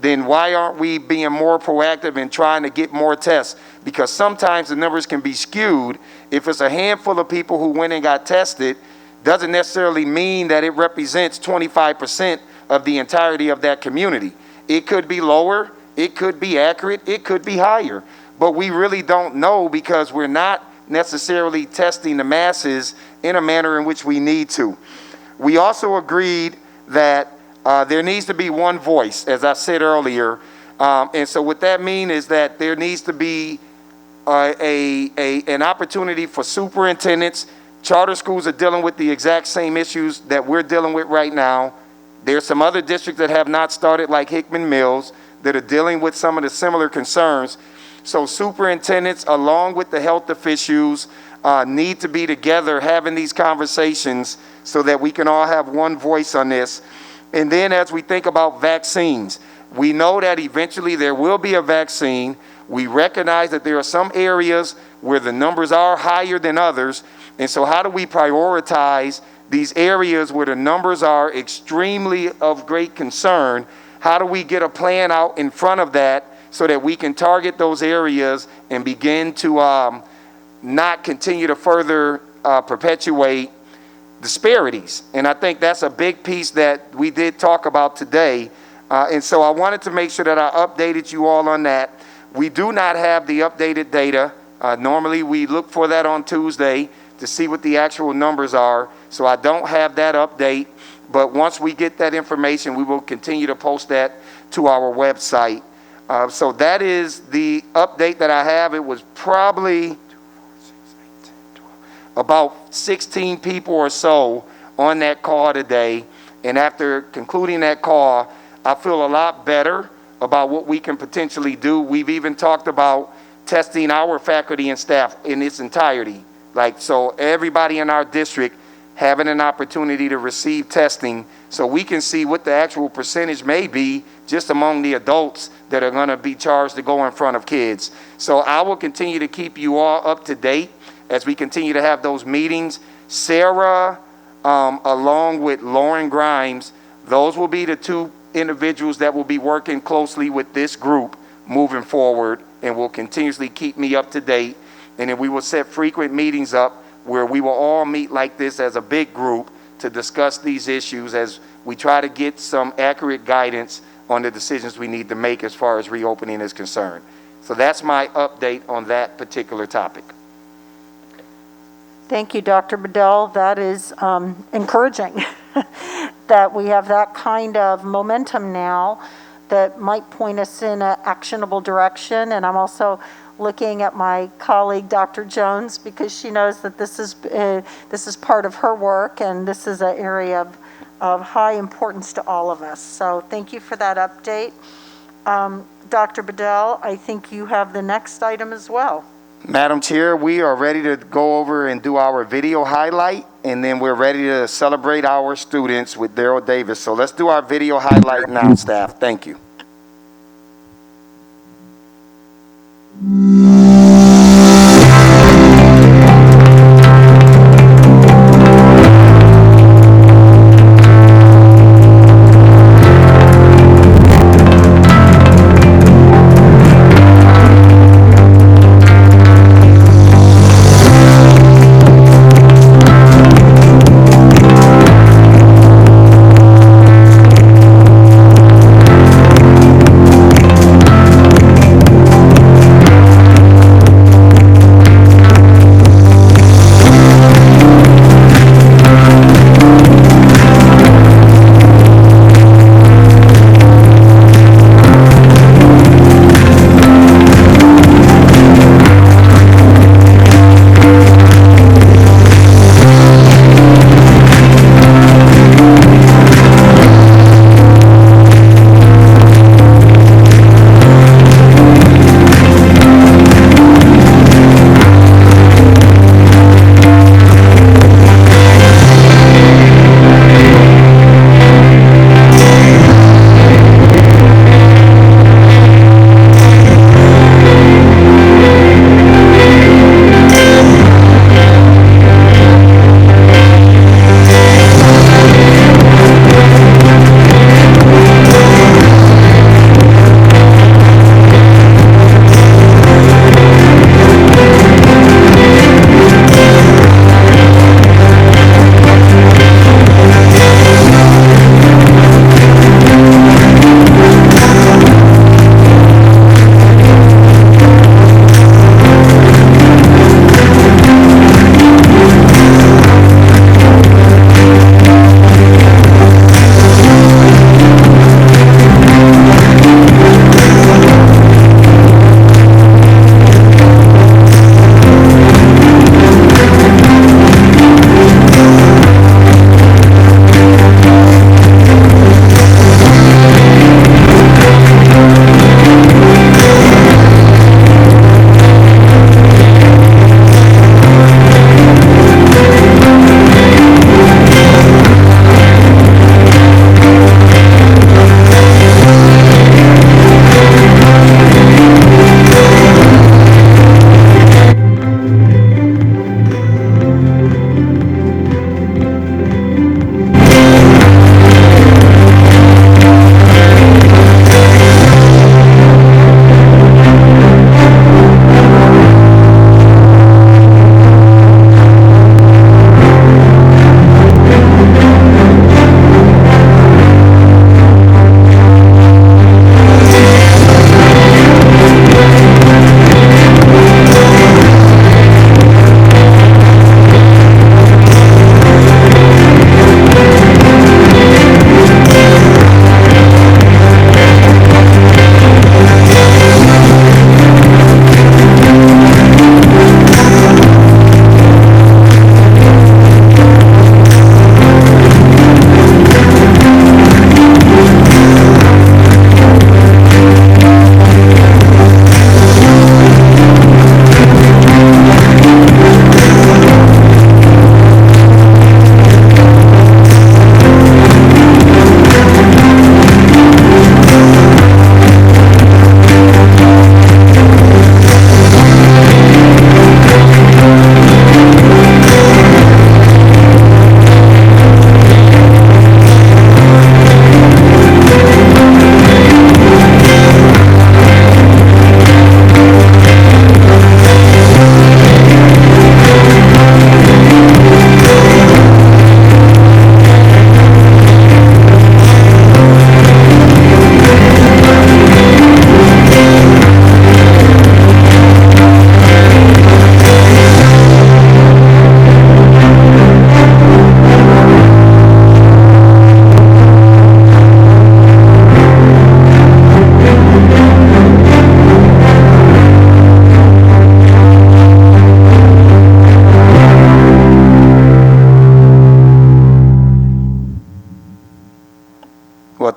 then why aren't we being more proactive in trying to get more tests? Because sometimes the numbers can be skewed. If it's a handful of people who went and got tested, doesn't necessarily mean that it represents 25% of the entirety of that community. It could be lower, it could be accurate, it could be higher. But we really don't know, because we're not necessarily testing the masses in a manner in which we need to. We also agreed that there needs to be one voice, as I said earlier. And so what that means is that there needs to be an opportunity for superintendents. Charter schools are dealing with the exact same issues that we're dealing with right now. There's some other districts that have not started, like Hickman Mills, that are dealing with some of the similar concerns. So superintendents, along with the health officials, need to be together having these conversations so that we can all have one voice on this. And then as we think about vaccines, we know that eventually there will be a vaccine. We recognize that there are some areas where the numbers are higher than others. And so how do we prioritize these areas where the numbers are extremely of great concern? how do we get a plan out in front of that so that we can target those areas and begin to not continue to further perpetuate disparities. And I think that's a big piece that we did talk about today. And so I wanted to make sure that I updated you all on that. We do not have the updated data. Normally we look for that on Tuesday to see what the actual numbers are. So I don't have that update, but once we get that information, we will continue to post that to our website. So that is the update that I have. It was probably about 16 people or so on that call today. And after concluding that call, I feel a lot better about what we can potentially do. We've even talked about testing our faculty and staff in its entirety. So everybody in our district having an opportunity to receive testing so we can see what the actual percentage may be just among the adults that are going to be charged to go in front of kids. So I will continue to keep you all up to date as we continue to have those meetings. Sarah, along with Lauren Grimes, those will be the two individuals that will be working closely with this group moving forward and will continuously keep me up to date. And then we will set frequent meetings up where we will all meet like this as a big group to discuss these issues as we try to get some accurate guidance on the decisions we need to make as far as reopening is concerned. So that's my update on that particular topic. Thank you, Dr. Bedell. That is encouraging that we have that kind of momentum now that might point us in an actionable direction. And I'm also looking at my colleague, Dr. Jones, because she knows that this is part of her work, and this is an area of high importance to all of us. So thank you for that update. Dr. Bedell, I think you have the next item as well. Madam Chair, we are ready to go over and do our video highlight, and then we're ready to celebrate our students with Daryl Davis. So let's do our video highlight now, staff. Thank you.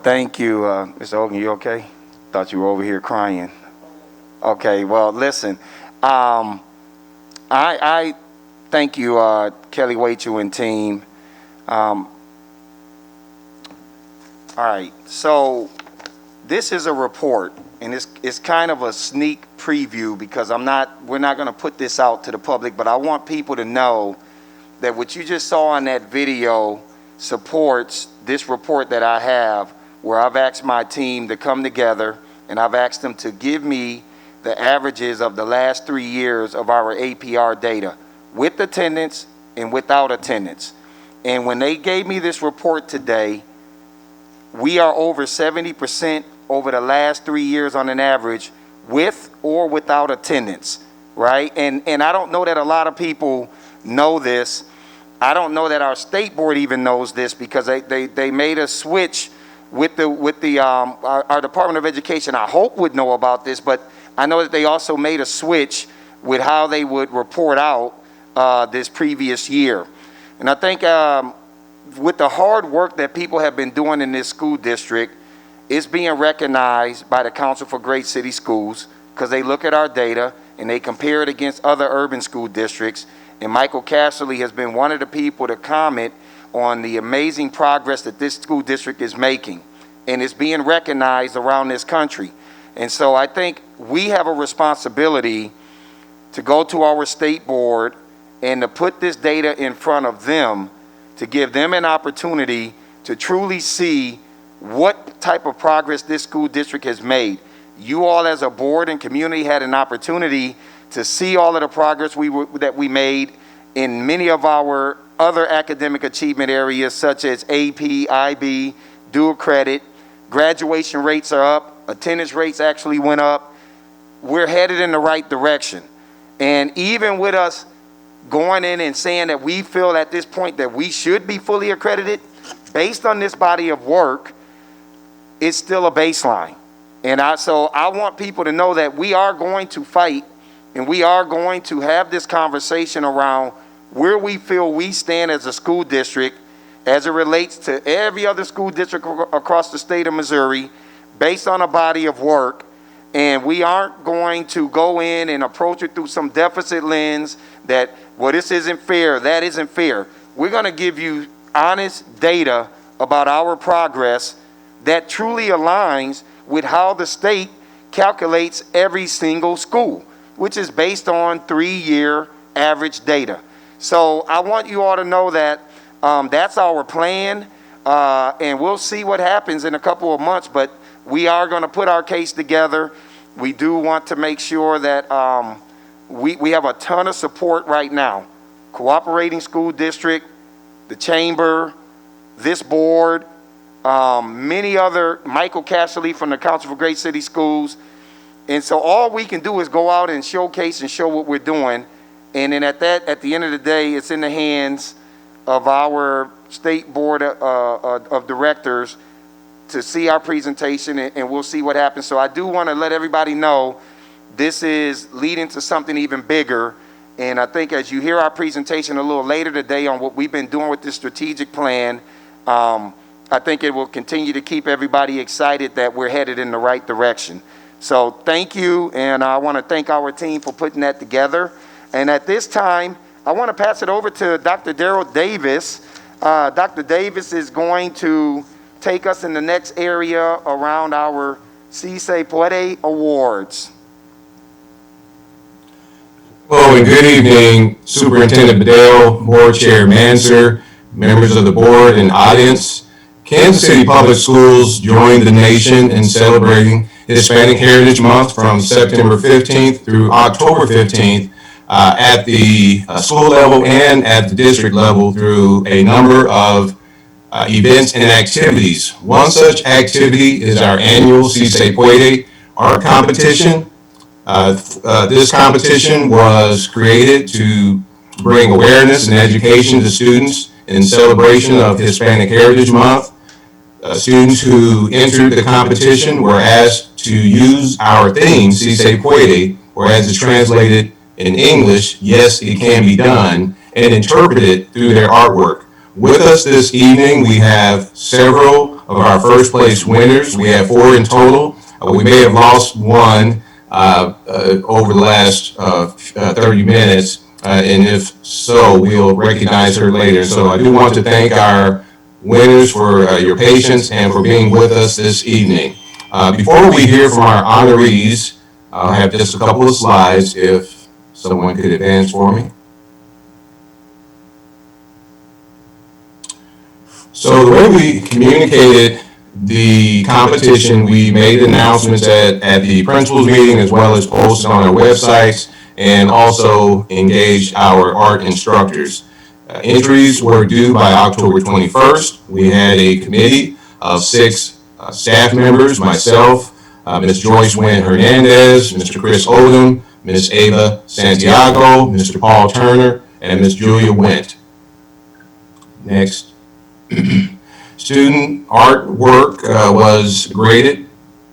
Thank you, Mr. Hogan. You okay? Thought you were over here crying. Okay. Well, listen. I thank you, Kelly Wachu and team. All right. So this is a report, and it's kind of a sneak preview because we're not going to put this out to the public, but I want people to know that what you just saw on that video supports this report that I have, where I've asked my team to come together and I've asked them to give me the averages of the last 3 years of our APR data with attendance and without attendance. And when they gave me this report today, we are over 70% over the last 3 years on an average with or without attendance, right? And I don't know that a lot of people know this. I don't know that our state board even knows this because they made a switch with our Department of Education. I hope would know about this, but I know that they also made a switch with how they would report out this previous year. And I think with the hard work that people have been doing in this school district, it's being recognized by the Council for Great City Schools because they look at our data and they compare it against other urban school districts. And Michael Casserly has been one of the people to comment on the amazing progress that this school district is making. And it's being recognized around this country. And so I think we have a responsibility to go to our state board and to put this data in front of them to give them an opportunity to truly see what type of progress this school district has made. You all as a board and community had an opportunity to see all of the progress that we made in many of our other academic achievement areas such as AP, IB, dual credit. Graduation rates are up. Attendance rates actually went up. We're headed in the right direction. And even with us going in and saying that we feel at this point that we should be fully accredited, based on this body of work, it's still a baseline. And so I want people to know that we are going to fight and we are going to have this conversation around where we feel we stand as a school district as it relates to every other school district across the state of Missouri based on a body of work. And we aren't going to go in and approach it through some deficit lens that, well, this isn't fair, that isn't fair. We're going to give you honest data about our progress that truly aligns with how the state calculates every single school, which is based on 3-year average data. So I want you all to know that that's our plan, and we'll see what happens in a couple of months, but we are going to put our case together. We do want to make sure that we have a ton of support right now. Cooperating School District, the Chamber, this board, many other, Michael Casserly from the Council for Great City Schools. And so all we can do is go out and showcase and show what we're doing. And then at the end of the day, it's in the hands of our state board of directors to see our presentation, and we'll see what happens. So I do want to let everybody know this is leading to something even bigger. And I think as you hear our presentation a little later today on what we've been doing with this strategic plan, I think it will continue to keep everybody excited that we're headed in the right direction. So thank you, and I want to thank our team for putting that together. And at this time, I want to pass it over to Dr. Darrell Davis. Dr. Davis is going to take us in the next area around our Si Se Puede Awards. Hello and good evening, Superintendent Bedell, Board Chair Manser, members of the board and audience. Kansas City Public Schools joined the nation in celebrating Hispanic Heritage Month from September 15th through October 15th at the school level and at the district level through a number of events and activities. One such activity is our annual Si Se Puede art competition. This competition was created to bring awareness and education to students in celebration of Hispanic Heritage Month. Students who entered the competition were asked to use our theme, Si Se Puede, or as it's translated in English, yes, it can be done, and interpret it through their artwork. With us this evening, we have several of our first place winners. We have 4 in total. We may have lost one over the last 30 minutes, and if so, we'll recognize her later. So I do want to thank our winners for your patience and for being with us this evening. Before we hear from our honorees, I'll have just a couple of slides if someone could advance for me. So the way we communicated the competition, we made announcements at the principals meeting as well as posted on our websites, and also engaged our art instructors. Entries were due by October 21st. We had a committee of 6 staff members, myself, Ms. Joyce Wynn Hernandez, Mr. Chris Odom, Ms. Ava Santiago, Mr. Paul Turner, and Ms. Julia Went. Next. Student artwork was graded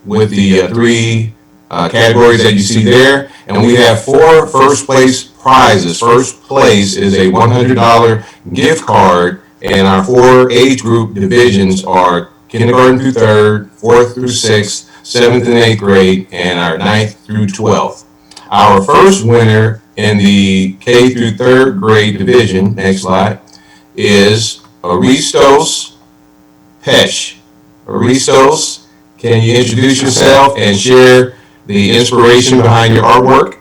with the 3 categories that you see there, and we have 4 first place prizes. First place is a $100 gift card, and our 4 age group divisions are kindergarten through 3rd, 4th through 6th, 7th and 8th grade, and our 9th through 12th. Our first winner in the K through 3rd grade division, next slide, is Aristos Pesh. Aristos, can you introduce yourself and share the inspiration behind your artwork?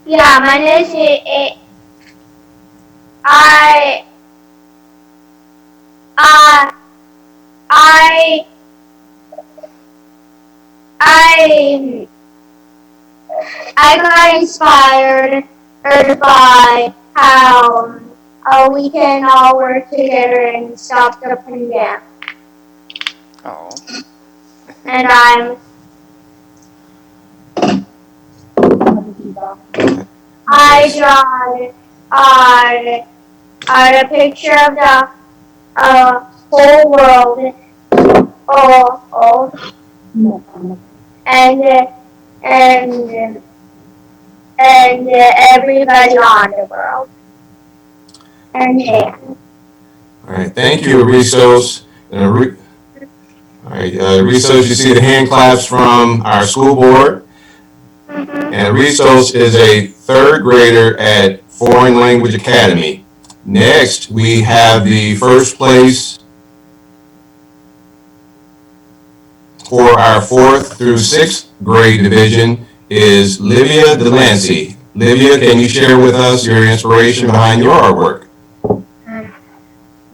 Yeah, my name is I got inspired by how we can all work together and stop the pandemic. Oh. And I draw a picture of the whole world, and everybody on the world. And all right, thank you, Aristos. All right, Aristos, you see the hand claps from our school board. And Aristos is a 3rd grader at Foreign Language Academy. Next, we have the first place for our 4th through 6th grade division is Livia Delancey. Livia, can you share with us your inspiration behind your artwork?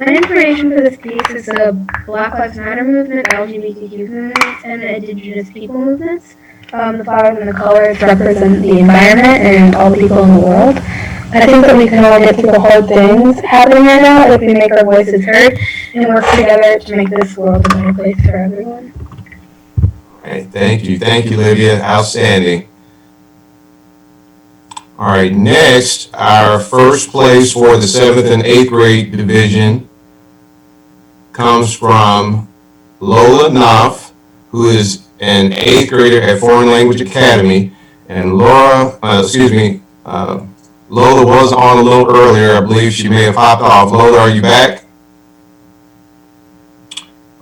My inspiration for this piece is the Black Lives Matter movement, LGBTQ movements, and the Indigenous people movements. The flowers and the colors represent the environment and all people in the world. I think that we can all get through the hard things happening right now if we make our voices heard and work together to make this world a better place for everyone. All right, thank you. Thank you, Livia. Outstanding. All right, next, our first place for the 7th and 8th grade division comes from Lola Knopf, who is an 8th grader at Foreign Language Academy. And Lola was on a little earlier. I believe she may have hopped off. Lola, are you back?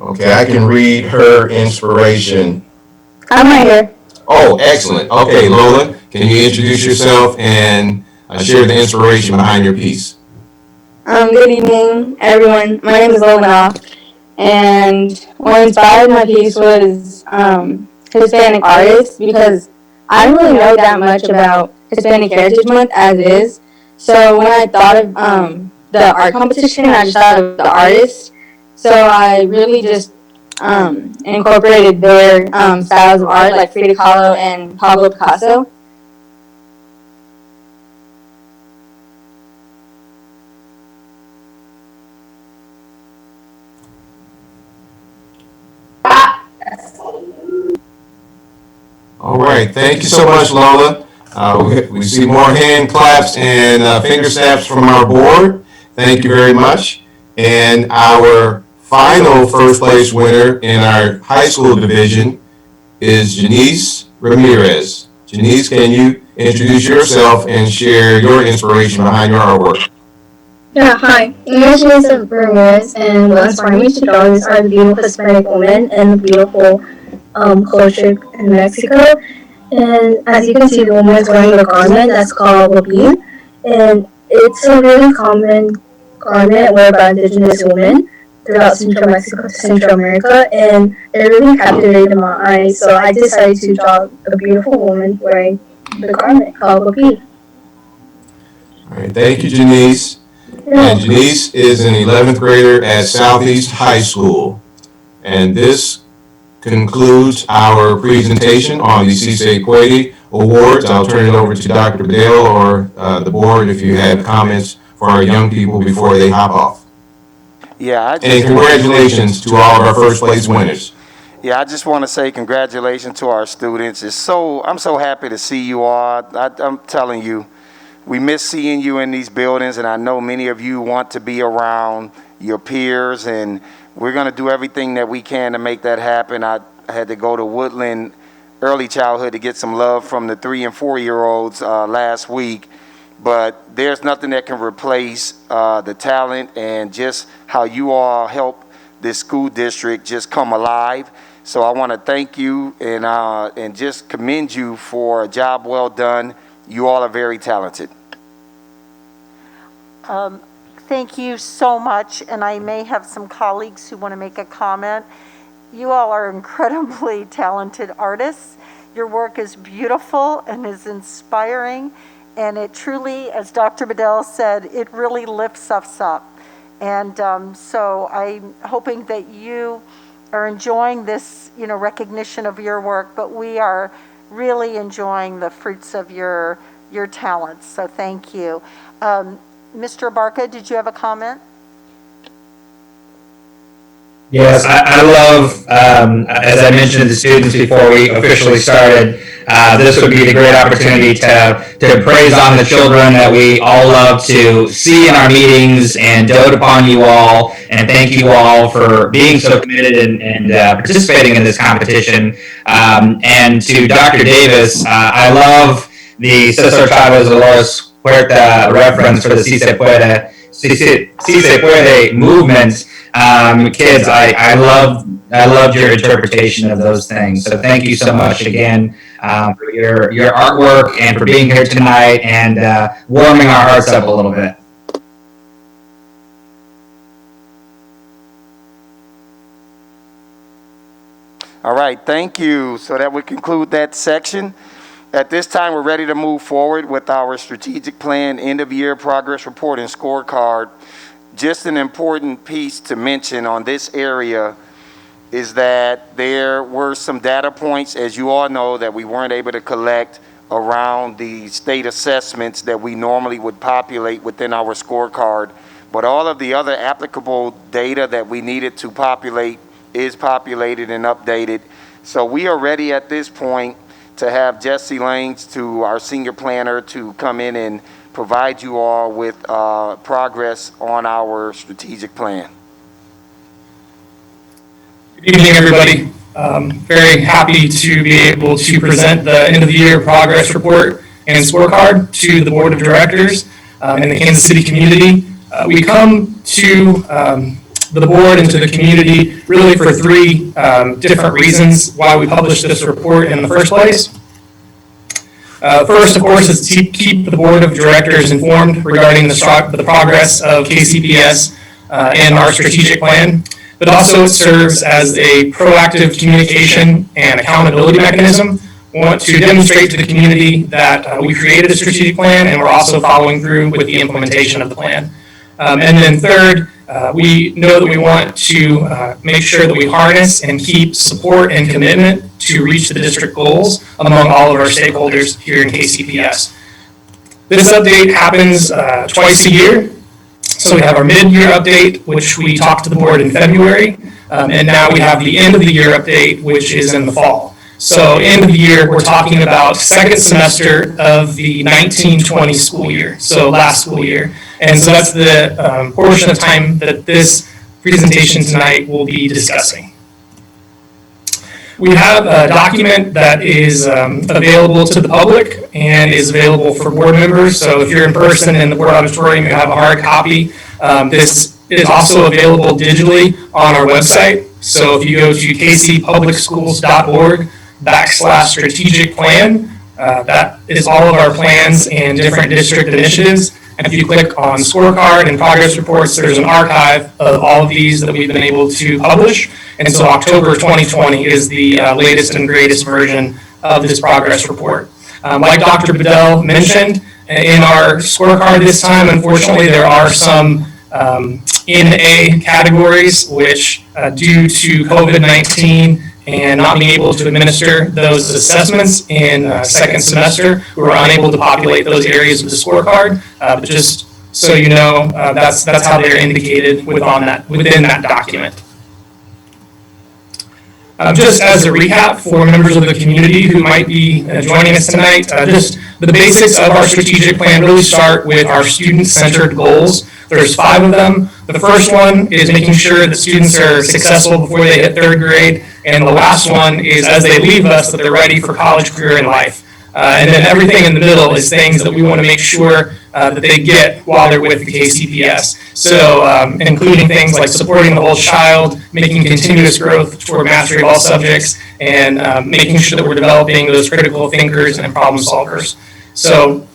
Okay, I can read her inspiration. I'm right here. Oh, excellent. Okay, Lola, can you introduce yourself and share the inspiration behind your piece? Good evening, everyone. My name is Lola Knopf, and what inspired my piece was Hispanic artists, because I don't really know that much about Hispanic Heritage Month as it is. So when I thought of the art competition, I just thought of the artists. So I really just incorporated their styles of art, like Frida Kahlo and Pablo Picasso. All right, thank you so much, Lola. We see more hand claps and finger snaps from our board. Thank you very much. And our final first place winner in our high school division is Janice Ramirez. Janice, can you introduce yourself and share your inspiration behind your artwork? Yeah, hi. My name is Ramirez, and what inspired me to draw this are the beautiful Hispanic women and the beautiful culture in Mexico. And as you can see, the woman is wearing a garment that's called wapin, and it's a really common garment worn by indigenous women throughout Central Mexico to Central America, and it really captivated my eyes. So I decided to draw a beautiful woman wearing the garment called wapin. All right, thank you, Janice. And Janice is an 11th grader at Southeast High School. And this concludes our presentation on the CISA Equity Awards. I'll turn it over to Dr. Bedell or the board if you have comments for our young people before they hop off. Yeah, And congratulations to all of our first place winners. Yeah, I just want to say congratulations to our students. I'm so happy to see you all. I'm telling you, we miss seeing you in these buildings, and I know many of you want to be around your peers, and we're going to do everything that we can to make that happen. I had to go to Woodland Early Childhood to get some love from the 3- and 4-year-olds last week, but there's nothing that can replace the talent and just how you all help this school district just come alive. So I want to thank you and just commend you for a job well done. You all are very talented. Thank you so much, and I may have some colleagues who want to make a comment. You all are incredibly talented artists. Your work is beautiful and is inspiring, and it truly, as Dr. Bedell said, it really lifts us up. And so I'm hoping that you are enjoying this, recognition of your work, but we are really enjoying the fruits of your talents. So thank you. Mr. Barca, did you have a comment? Yes, I love, as I mentioned to the students before we officially started, this would be the great opportunity to praise on the children that we all love to see in our meetings and dote upon you all. And thank you all for being so committed and participating in this competition. And to Dr. Davis, I love the Cesar Chavez Dolores Huerta reference for the Si Se Puede movement. Kids, I loved your interpretation of those things. So thank you so much again for your artwork and for being here tonight and warming our hearts up a little bit. All right, thank you. So that would conclude that section. At this time, we're ready to move forward with our strategic plan, end-of-year progress report, and scorecard. Just an important piece to mention on this area is that there were some data points, as you all know, that we weren't able to collect around the state assessments that we normally would populate within our scorecard. But all of the other applicable data that we needed to populate is populated and updated. So we are ready at this point to have Jesse Lanes, to our senior planner, to come in and provide you all with progress on our strategic plan. Good evening, everybody. Very happy to be able to present the end of the year progress report and scorecard to the board of directors and the Kansas City community. We come to the board and to the community really for three different reasons why we published this report in the first place. First, of course, is to keep the board of directors informed regarding the progress of KCPS and our strategic plan, but also it serves as a proactive communication and accountability mechanism. We want to demonstrate to the community that we created a strategic plan and we're also following through with the implementation of the plan. And then third, we know that we want to make sure that we harness and keep support and commitment to reach the district goals among all of our stakeholders here in KCPS. This update happens twice a year. So we have our mid-year update, which we talked to the board in February, and now we have the end of the year update, which is in the fall. So end of the year, we're talking about second semester of the 19-20 school year, so last school year. And so that's the portion of time that this presentation tonight will be discussing. We have a document that is available to the public and is available for board members. So if you're in person in the board auditorium, you have a hard copy. This is also available digitally on our website. So if you go to kcpublicschools.org/strategic plan, that is all of our plans and different district initiatives. And if you click on scorecard and progress reports, there's an archive of all of these that we've been able to publish. And so October 2020 is the latest and greatest version of this progress report. Like Dr. Bedell mentioned, in our scorecard this time, unfortunately, there are some NA categories which, due to COVID-19 and not being able to administer those assessments in second semester, we were unable to populate those areas with the scorecard. But just so you know, that's how they're indicated within that document. Just as a recap for members of the community who might be joining us tonight, just the basics of our strategic plan really start with our student-centered goals. There's 5 of them. The first one is making sure that students are successful before they hit 3rd grade. And the last one is as they leave us, that they're ready for college, career, and life. And then everything in the middle is things that we want to make sure that they get while they're with the KCPS. So including things like supporting the whole child, making continuous growth toward mastery of all subjects, and making sure that we're developing those critical thinkers and problem solvers. So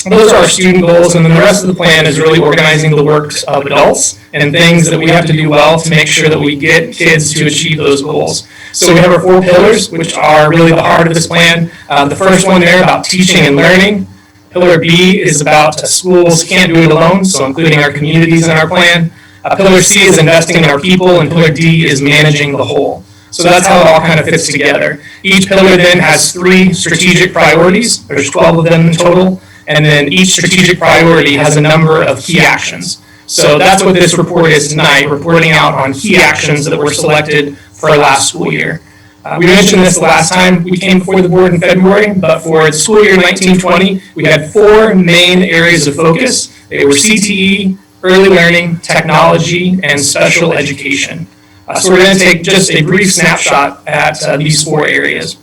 those are our student goals, and then the rest of the plan is really organizing the works of adults and things that we have to do well to make sure that we get kids to achieve those goals. So we have our 4 pillars, which are really the heart of this plan. The first one there about teaching and learning. Pillar B is about schools can't do it alone, so including our communities in our plan. Pillar C is investing in our people, and Pillar D is managing the whole. So that's how it all kind of fits together. Each pillar then has 3 strategic priorities. There's 12 of them in total. And then each strategic priority has a number of key actions. So that's what this report is tonight, reporting out on key actions that were selected for our last school year. We mentioned this the last time we came before the board in February, but for school year 1920, we had 4 main areas of focus. They were CTE, early learning, technology, and special education. So we're going to take just a brief snapshot at these 4 areas.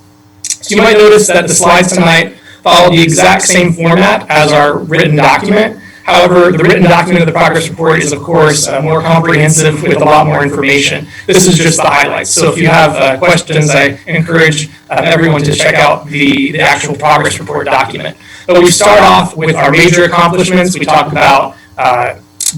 So you might notice that the slides tonight follow the exact same format as our written document. However, the written document of the progress report is, of course, more comprehensive with a lot more information. This is just the highlights. So if you have questions, I encourage everyone to check out the actual progress report document. But we start off with our major accomplishments. We talk about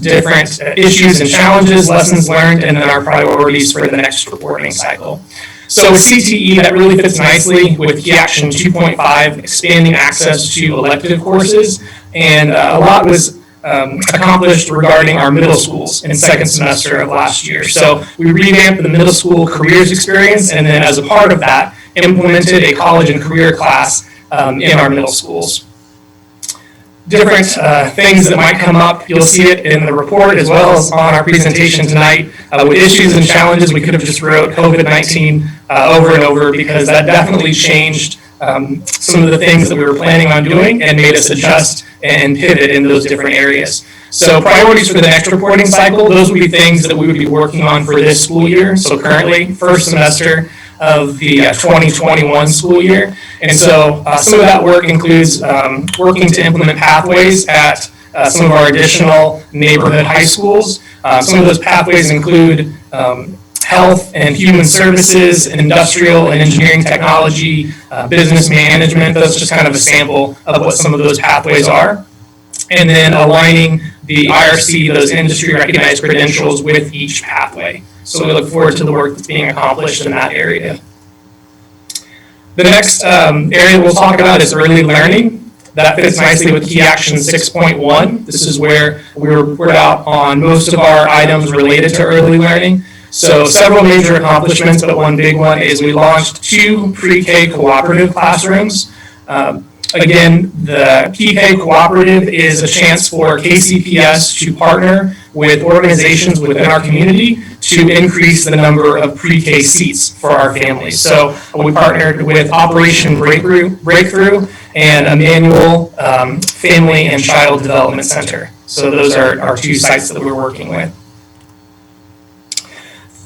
different issues and challenges, lessons learned, and then our priorities for the next reporting cycle. So with CTE, that really fits nicely with Key Action 2.5, expanding access to elective courses, and a lot was accomplished regarding our middle schools in second semester of last year. So we revamped the middle school careers experience, and then as a part of that, implemented a college and career class in our middle schools. Different things that might come up, you'll see it in the report as well as on our presentation tonight. With issues and challenges, we could have just wrote COVID-19 over and over because that definitely changed some of the things that we were planning on doing and made us adjust and pivot in those different areas. So priorities for the next reporting cycle, those would be things that we would be working on for this school year. So currently, first semester of the 2021 school year. And so some of that work includes working to implement pathways at some of our additional neighborhood high schools. Some of those pathways include health and human services, industrial and engineering technology, business management. That's just kind of a sample of what some of those pathways are. And then aligning the IRC, those industry recognized credentials, with each pathway. So we look forward to the work that's being accomplished in that area. The next area we'll talk about is early learning. That fits nicely with Key Action 6.1. This is where we report out on most of our items related to early learning. So several major accomplishments, but one big one is we launched 2 pre-K cooperative classrooms. Again, the PK Cooperative is a chance for KCPS to partner with organizations within our community to increase the number of pre-K seats for our families. So we partnered with Operation Breakthrough and Emmanuel Family and Child Development Center. So those are our 2 sites that we're working with.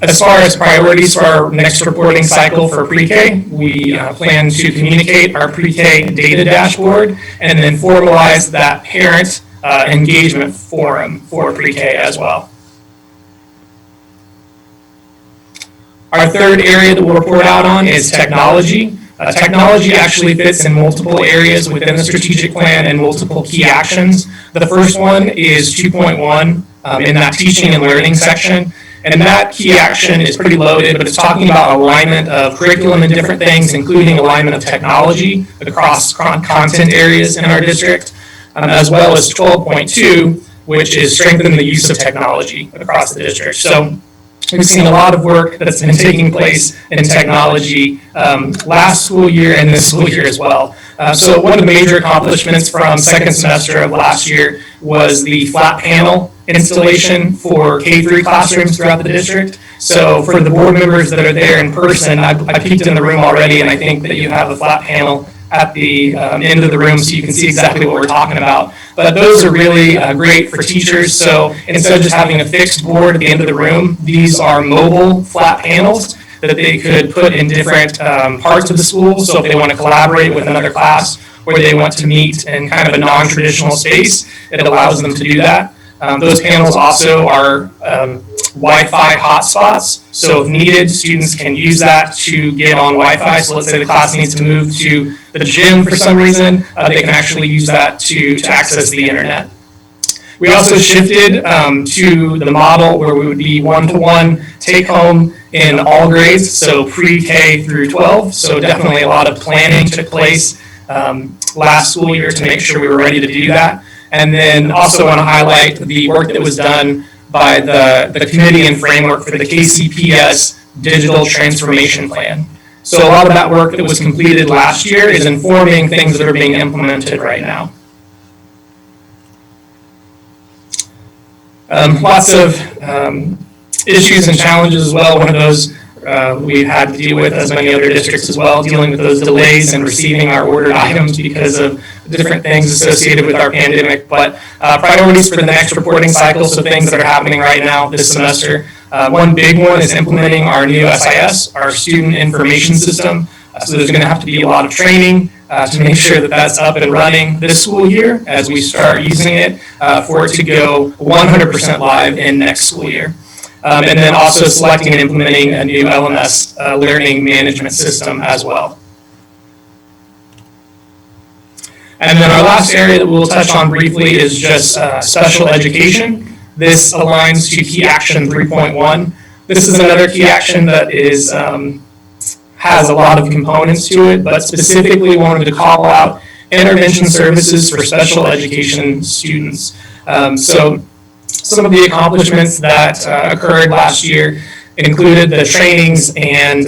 As far as priorities for our next reporting cycle for pre-K, we plan to communicate our pre-K data dashboard and then formalize that parent engagement forum for pre-K as well. Our third area that we'll report out on is technology. Technology actually fits in multiple areas within the strategic plan and multiple key actions. The first one is 2.1 in that teaching and learning section. And that key action is pretty loaded, but it's talking about alignment of curriculum and different things, including alignment of technology across content areas in our district, as well as 12.2, which is strengthen the use of technology across the district. So we've seen a lot of work that's been taking place in technology last school year and this school year as well. So one of the major accomplishments from second semester of last year was the flat panel installation for K-3 classrooms throughout the district. So for the board members that are there in person, I peeked in the room already, and I think that you have a flat panel at the end of the room so you can see exactly what we're talking about. But those are really great for teachers. So instead of just having a fixed board at the end of the room, these are mobile flat panels that they could put in different parts of the school. So if they want to collaborate with another class or they want to meet in kind of a non-traditional space, it allows them to do that. Those panels also are Wi-Fi hotspots. So if needed, students can use that to get on Wi-Fi. So let's say the class needs to move to the gym for some reason, they can actually use that to access the internet. We also shifted to the model where we would be one-to-one take-home in all grades, so pre-K through 12. So definitely a lot of planning took place last school year to make sure we were ready to do that. And then also want to highlight the work that was done by the committee and framework for the KCPS Digital Transformation Plan. So a lot of that work that was completed last year is informing things that are being implemented right now. Lots of issues and challenges as well. One of those we've had to deal with, as many other districts as well, dealing with those delays and receiving our ordered items because of different things associated with our pandemic. But priorities for the next reporting cycle, so things that are happening right now this semester. One big one is implementing our new SIS, our Student Information System. So there's going to have to be a lot of training to make sure that that's up and running this school year as we start using it for it to go 100% live in next school year. And then also selecting and implementing a new LMS learning management system as well. And then our last area that we'll touch on briefly is just special education. This aligns to key action 3.1. This is another key action that is has a lot of components to it, but specifically wanted to call out intervention services for special education students. So some of the accomplishments that occurred last year included the trainings and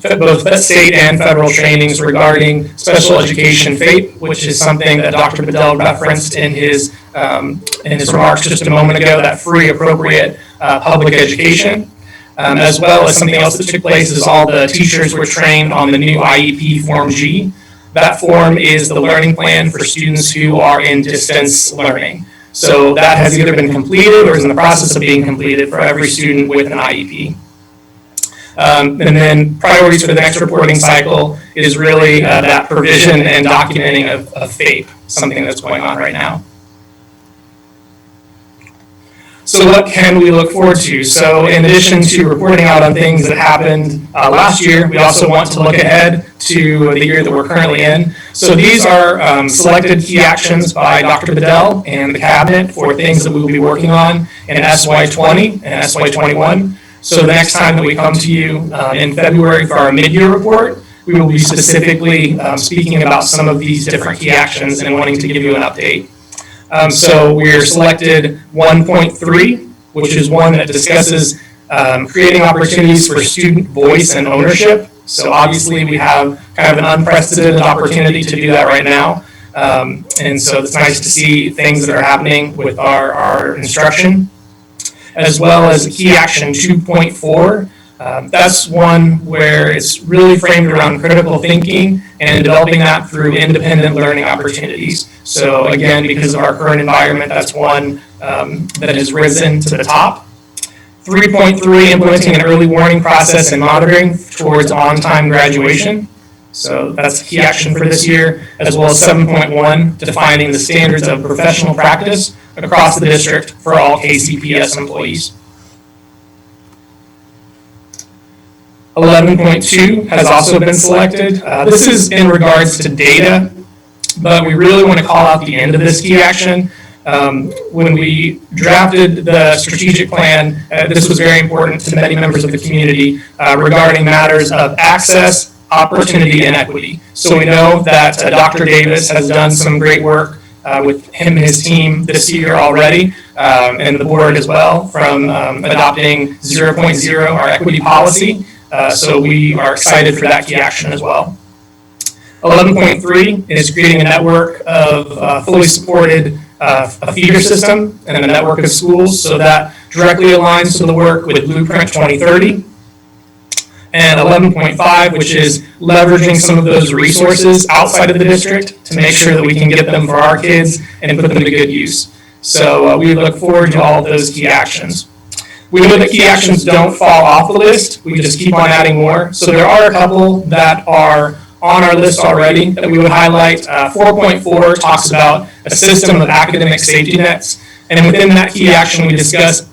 both state and federal trainings regarding special education FAPE, which is something that Dr. Bedell referenced in his remarks just a moment ago, that free, appropriate public education. As well as something else that took place is all the teachers were trained on the new IEP Form G. That form is the learning plan for students who are in distance learning. So that has either been completed or is in the process of being completed for every student with an IEP. And then priorities for the next reporting cycle is really that provision and documenting of FAPE, something that's going on right now. So what can we look forward to? So in addition to reporting out on things that happened last year, we also want to look ahead to the year that we're currently in. So these are selected key actions by Dr. Bedell and the cabinet for things that we will be working on in SY20 and SY21. So the next time that we come to you in February for our mid-year report, we will be specifically speaking about some of these different key actions and wanting to give you an update. So we're selected 1.3, which is one that discusses creating opportunities for student voice and ownership. So obviously we have kind of an unprecedented opportunity to do that right now. And so it's nice to see things that are happening with our instruction. As well as key action 2.4. That's one where it's really framed around critical thinking and developing that through independent learning opportunities. So again, because of our current environment, that's one that has risen to the top. 3.3, implementing an early warning process and monitoring towards on-time graduation. So that's the key action for this year, as well as 7.1, defining the standards of professional practice across the district for all KCPS employees. 11.2 has also been selected. This is in regards to data, but we really want to call out the end of this key action. When we drafted the strategic plan, this was very important to many members of the community regarding matters of access, opportunity, and equity. So we know that Dr. Davis has done some great work with him and his team this year already, and the board as well, from adopting 0.0, our equity policy. So we are excited for that key action as well. 11.3 is creating a network of fully supported a feeder system and a network of schools, so that directly aligns to the work with Blueprint 2030. And 11.5, which is leveraging some of those resources outside of the district to make sure that we can get them for our kids and put them to good use. So we look forward to all of those key actions. We know that key actions don't fall off the list. We just keep on adding more. So there are a couple that are on our list already that we would highlight. 4.4 talks about a system of academic safety nets. And within that key action, we discuss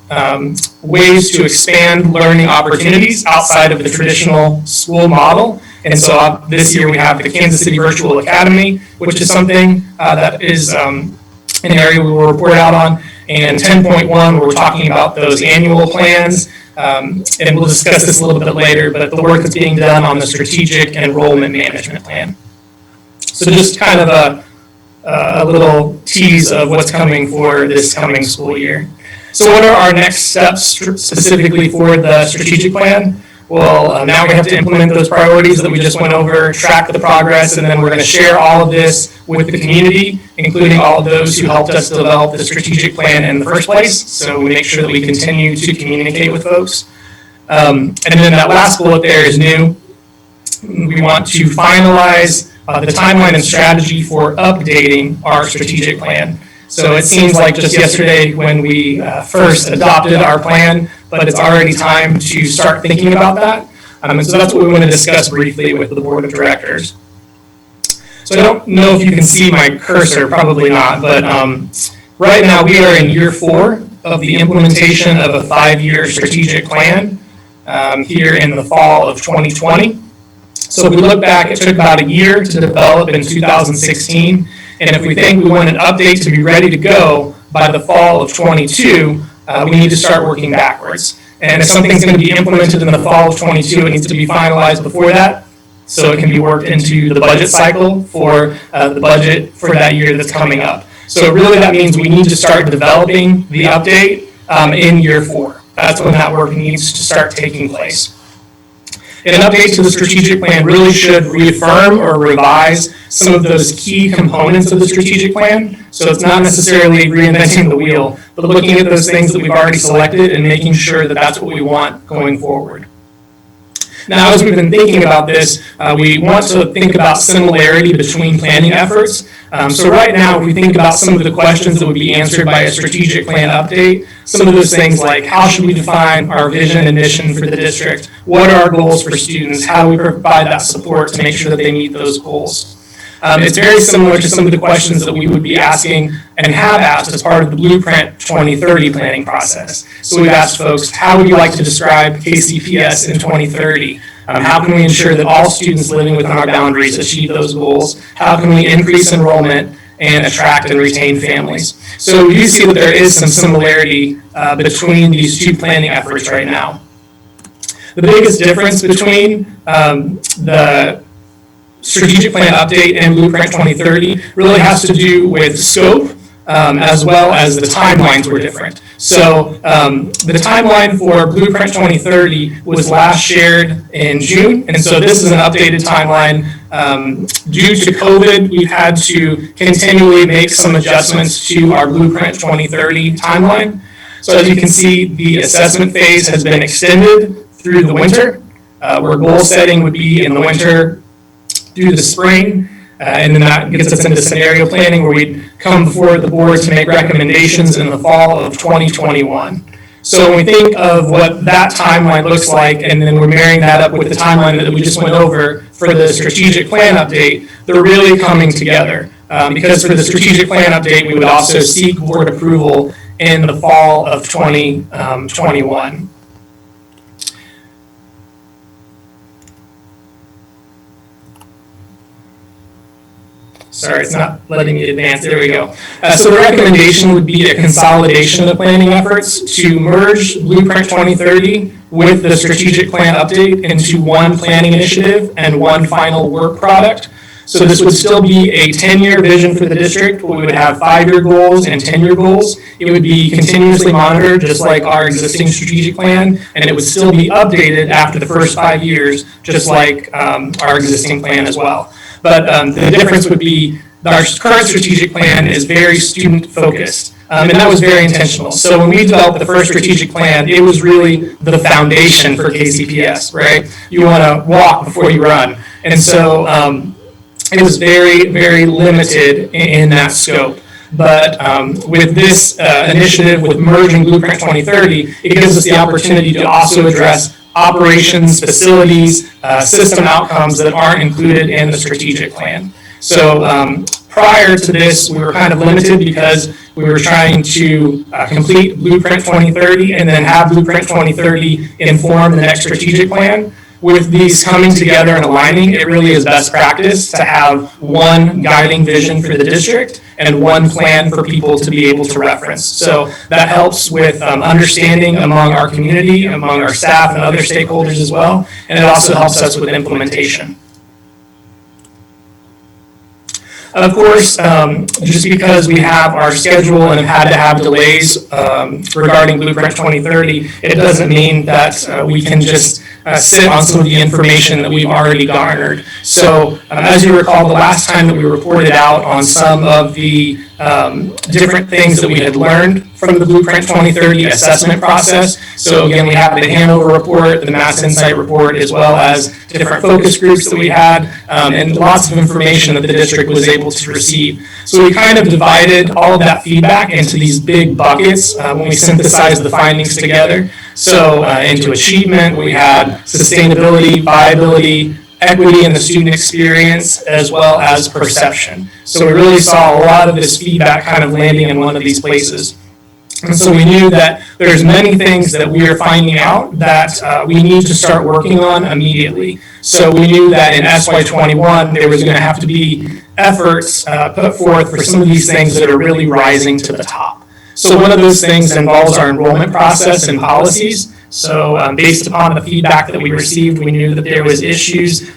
ways to expand learning opportunities outside of the traditional school model. And so this year we have the Kansas City Virtual Academy, which is something that is an area we will report out on. And 10.1, we're talking about those annual plans. And we'll discuss this a little bit later, but the work that's being done on the strategic enrollment management plan. So just kind of a little tease of what's coming for this coming school year. So what are our next steps specifically for the strategic plan? Well, now we have to implement those priorities that we just went over, track the progress, and then we're going to share all of this with the community, including all of those who helped us develop the strategic plan in the first place. So we make sure that we continue to communicate with folks. And then that last bullet there is new. We want to finalize the timeline and strategy for updating our strategic plan. So it seems like just yesterday when we first adopted our plan, but it's already time to start thinking about that. And so that's what we want to discuss briefly with the board of directors. So I don't know if you can see my cursor, probably not, but right now we are in year 4 of the implementation of a 5-year strategic plan here in the fall of 2020. So if we look back, it took about a year to develop in 2016. And if we think we want an update to be ready to go by the fall of 22, we need to start working backwards. And if something's going to be implemented in the fall of 22, it needs to be finalized before that, so it can be worked into the budget cycle for the budget for that year that's coming up. So really that means we need to start developing the update in year 4. That's when that work needs to start taking place. And an update to the strategic plan really should reaffirm or revise some of those key components of the strategic plan. So it's not necessarily reinventing the wheel, but looking at those things that we've already selected and making sure that that's what we want going forward. Now, as we've been thinking about this, we want to think about similarity between planning efforts. So right now, if we think about some of the questions that would be answered by a strategic plan update, some of those things like how should we define our vision and mission for the district? What are our goals for students? How do we provide that support to make sure that they meet those goals? It's very similar to some of the questions that we would be asking and have asked as part of the Blueprint 2030 planning process. So we've asked folks, how would you like to describe KCPS in 2030? How can we ensure that all students living within our boundaries achieve those goals? How can we increase enrollment and attract and retain families? So we do see that there is some similarity between these two planning efforts right now. The biggest difference between the strategic plan update and Blueprint 2030 really has to do with scope, as well as the timelines were different. So the timeline for Blueprint 2030 was last shared in June, and so this is an updated timeline. Due to COVID, we've had to continually make some adjustments to our Blueprint 2030 timeline. So as you can see, the assessment phase has been extended through the winter, where goal setting would be in the winter through the spring, and then that gets us into scenario planning where we'd come before the board to make recommendations in the fall of 2021. So when we think of what that timeline looks like, and then we're marrying that up with the timeline that we just went over for the strategic plan update, they're really coming together. Because for the strategic plan update, we would also seek board approval in the fall of 2021. Sorry, it's not letting me advance. There we go. So the recommendation would be a consolidation of the planning efforts to merge Blueprint 2030 with the strategic plan update into one planning initiative and one final work product. So this would still be a 10-year vision for the district. We would have 5-year goals and 10-year goals. It would be continuously monitored, just like our existing strategic plan, and it would still be updated after the first 5 years, just like our existing plan as well. But the difference would be our current strategic plan is very student-focused. And that was very intentional. So when we developed the first strategic plan, it was really the foundation for KCPS, right? You want to walk before you run. And so it was very, very limited in that scope. But with this initiative, with merging Blueprint 2030, it gives us the opportunity to also address operations, facilities, system outcomes that aren't included in the strategic plan. So prior to this, we were kind of limited because we were trying to complete Blueprint 2030 and then have Blueprint 2030 inform the next strategic plan. With these coming together and aligning, it really is best practice to have one guiding vision for the district and one plan for people to be able to reference. So that helps with understanding among our community, among our staff and other stakeholders as well, and it also helps us with implementation. Of course, just because we have our schedule and have had to have delays regarding Blueprint 2030, it doesn't mean that we can just sit on some of the information that we've already garnered. So as you recall, the last time that we reported out on some of the different things that we had learned from the Blueprint 2030 assessment process. So again, we have the Hanover report, the Mass Insight report, as well as different focus groups that we had, and lots of information that the district was able to receive. So we kind of divided all of that feedback into these big buckets when we synthesized the findings together. So into achievement, we had sustainability, viability, equity in the student experience, as well as perception. So we really saw a lot of this feedback kind of landing in one of these places. And so we knew that there's many things that we are finding out that we need to start working on immediately. So we knew that in SY21, there was going to have to be efforts put forth for some of these things that are really rising to the top. So one of those things involves our enrollment process and policies. So based upon the feedback that we received, we knew that there was issues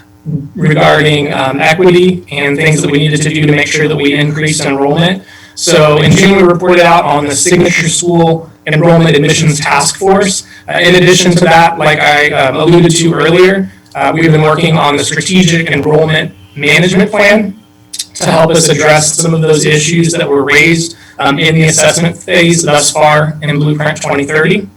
regarding equity and things that we needed to do to make sure that we increased enrollment. So in June, we reported out on the Signature School Enrollment Admissions Task Force. In addition to that, like I alluded to earlier, we've been working on the Strategic Enrollment Management Plan to help us address some of those issues that were raised in the assessment phase thus far in Blueprint 2030.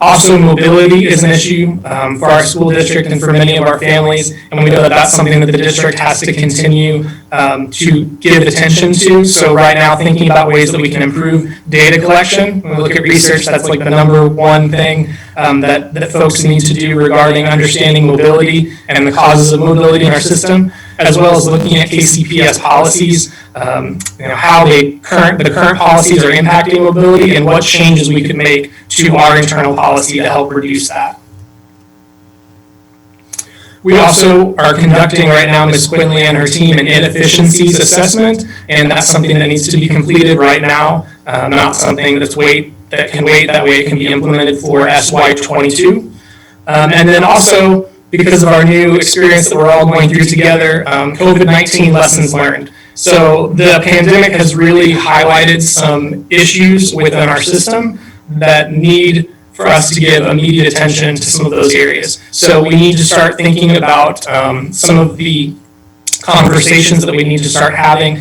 Also, mobility is an issue for our school district and for many of our families, and we know that that's something that the district has to continue to give attention to. So right now, thinking about ways that we can improve data collection. When we look at research, that's like the number one thing that folks need to do regarding understanding mobility and the causes of mobility in our system, as well as looking at KCPS policies, how the current policies are impacting mobility and what changes we could make to our internal policy to help reduce that. We also are conducting right now, Ms. Quinley and her team, an inefficiencies assessment, and that's something that needs to be completed right now, not something that can wait, that way it can be implemented for SY22. And then also, because of our new experience that we're all going through together, COVID-19 lessons learned. So the pandemic has really highlighted some issues within our system that need for us to give immediate attention to some of those areas. So we need to start thinking about some of the conversations that we need to start having,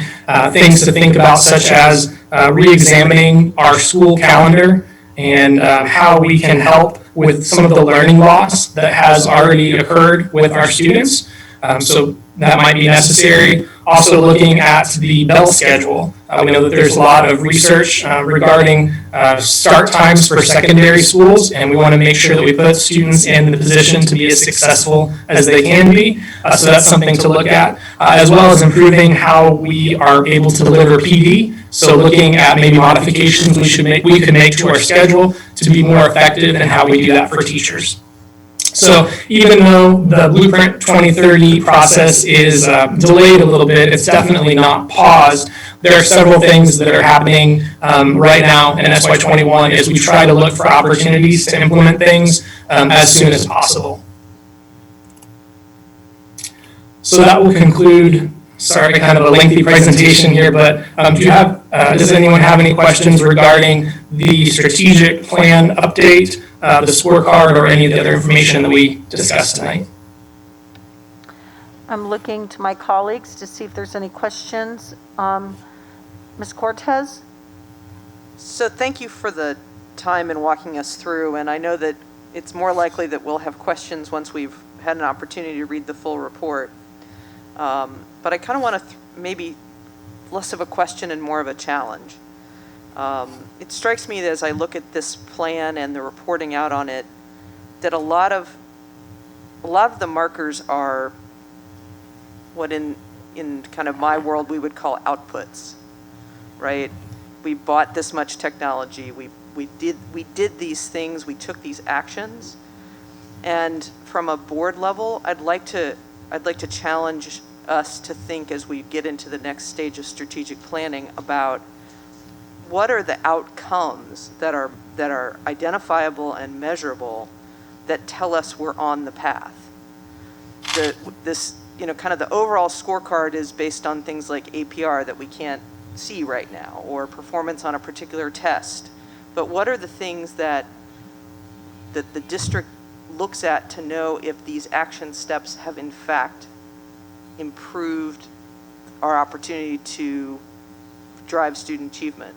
things to think about, such as re-examining our school calendar and how we can help with some of the learning loss that has already occurred with our students. So that might be necessary. Also looking at the bell schedule. We know that there's a lot of research regarding start times for secondary schools, and we want to make sure that we put students in the position to be as successful as they can be. So that's something to look at, as well as improving how we are able to deliver PD. So looking at maybe modifications we could make to our schedule to be more effective in how we do that for teachers. So even though the Blueprint 2030 process is delayed a little bit, it's definitely not paused. There are several things that are happening right now in SY21 as we try to look for opportunities to implement things as soon as possible. So that will conclude, sorry, kind of a lengthy presentation here, but does anyone have any questions regarding the strategic plan update, the scorecard, or any of the other information that we discussed tonight? I'm looking to my colleagues to see if there's any questions. Ms. Cortez? So thank you for the time in walking us through, and I know that it's more likely that we'll have questions once we've had an opportunity to read the full report. But I kind of want to maybe less of a question and more of a challenge. It strikes me that as I look at this plan and the reporting out on it, that a lot of the markers are what in kind of my world we would call outputs, right? We bought this much technology, we did these things, we took these actions, and from a board level, I'd like to challenge us to think as we get into the next stage of strategic planning about what are the outcomes that are identifiable and measurable that tell us we're on the path. This kind of the overall scorecard is based on things like APR that we can't see right now, or performance on a particular test. But what are the things that the district looks at to know if these action steps have in fact improved our opportunity to drive student achievement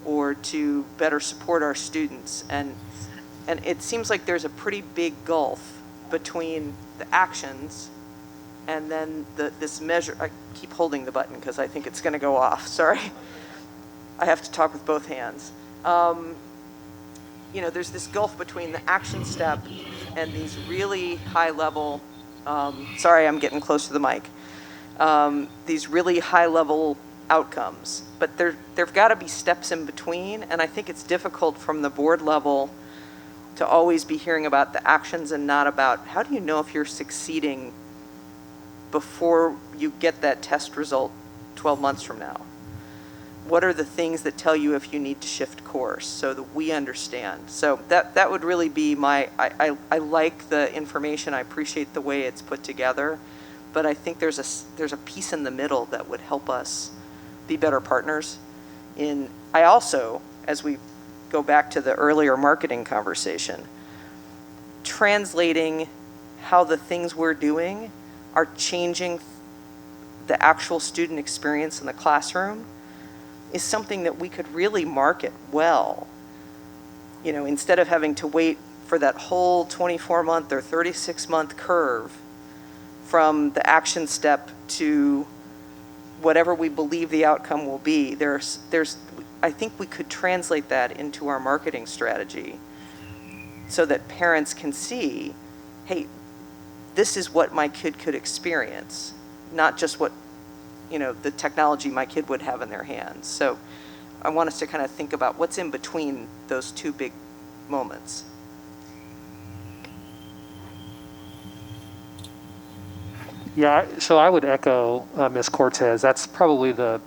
or to better support our students? And it seems like there's a pretty big gulf between the actions and then this measure. I keep holding the button because I think it's going to go off. Sorry. I have to talk with both hands. There's this gulf between the action step and these really high level, sorry, I'm getting close to the mic, these really high level outcomes. But there've got to be steps in between, and I think it's difficult from the board level to always be hearing about the actions and not about how do you know if you're succeeding before you get that test result 12 months from now? What are the things that tell you if you need to shift course so that we understand? So that would really be I like the information. I appreciate the way it's put together, but I think there's a piece in the middle that would help us be better partners. I also, as we go back to the earlier marketing conversation, translating how the things we're doing are changing the actual student experience in the classroom is something that we could really market well. Instead of having to wait for that whole 24-month or 36-month curve from the action step to whatever we believe the outcome will be, I think we could translate that into our marketing strategy so that parents can see, hey, this is what my kid could experience, not just what the technology my kid would have in their hands. So I want us to kind of think about what's in between those two big moments. Yeah, so I would echo Ms. Cortez. That's probably the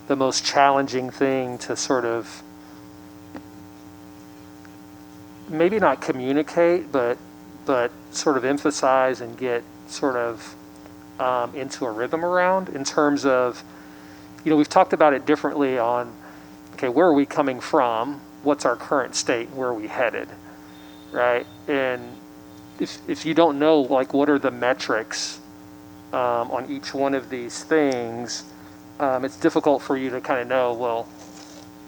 most challenging thing to sort of maybe not communicate, but sort of emphasize and get sort of into a rhythm around, in terms of, we've talked about it differently on, okay, where are we coming from? What's our current state? Where are we headed? Right? And if you don't know, like, what are the metrics on each one of these things, it's difficult for you to kind of know, well,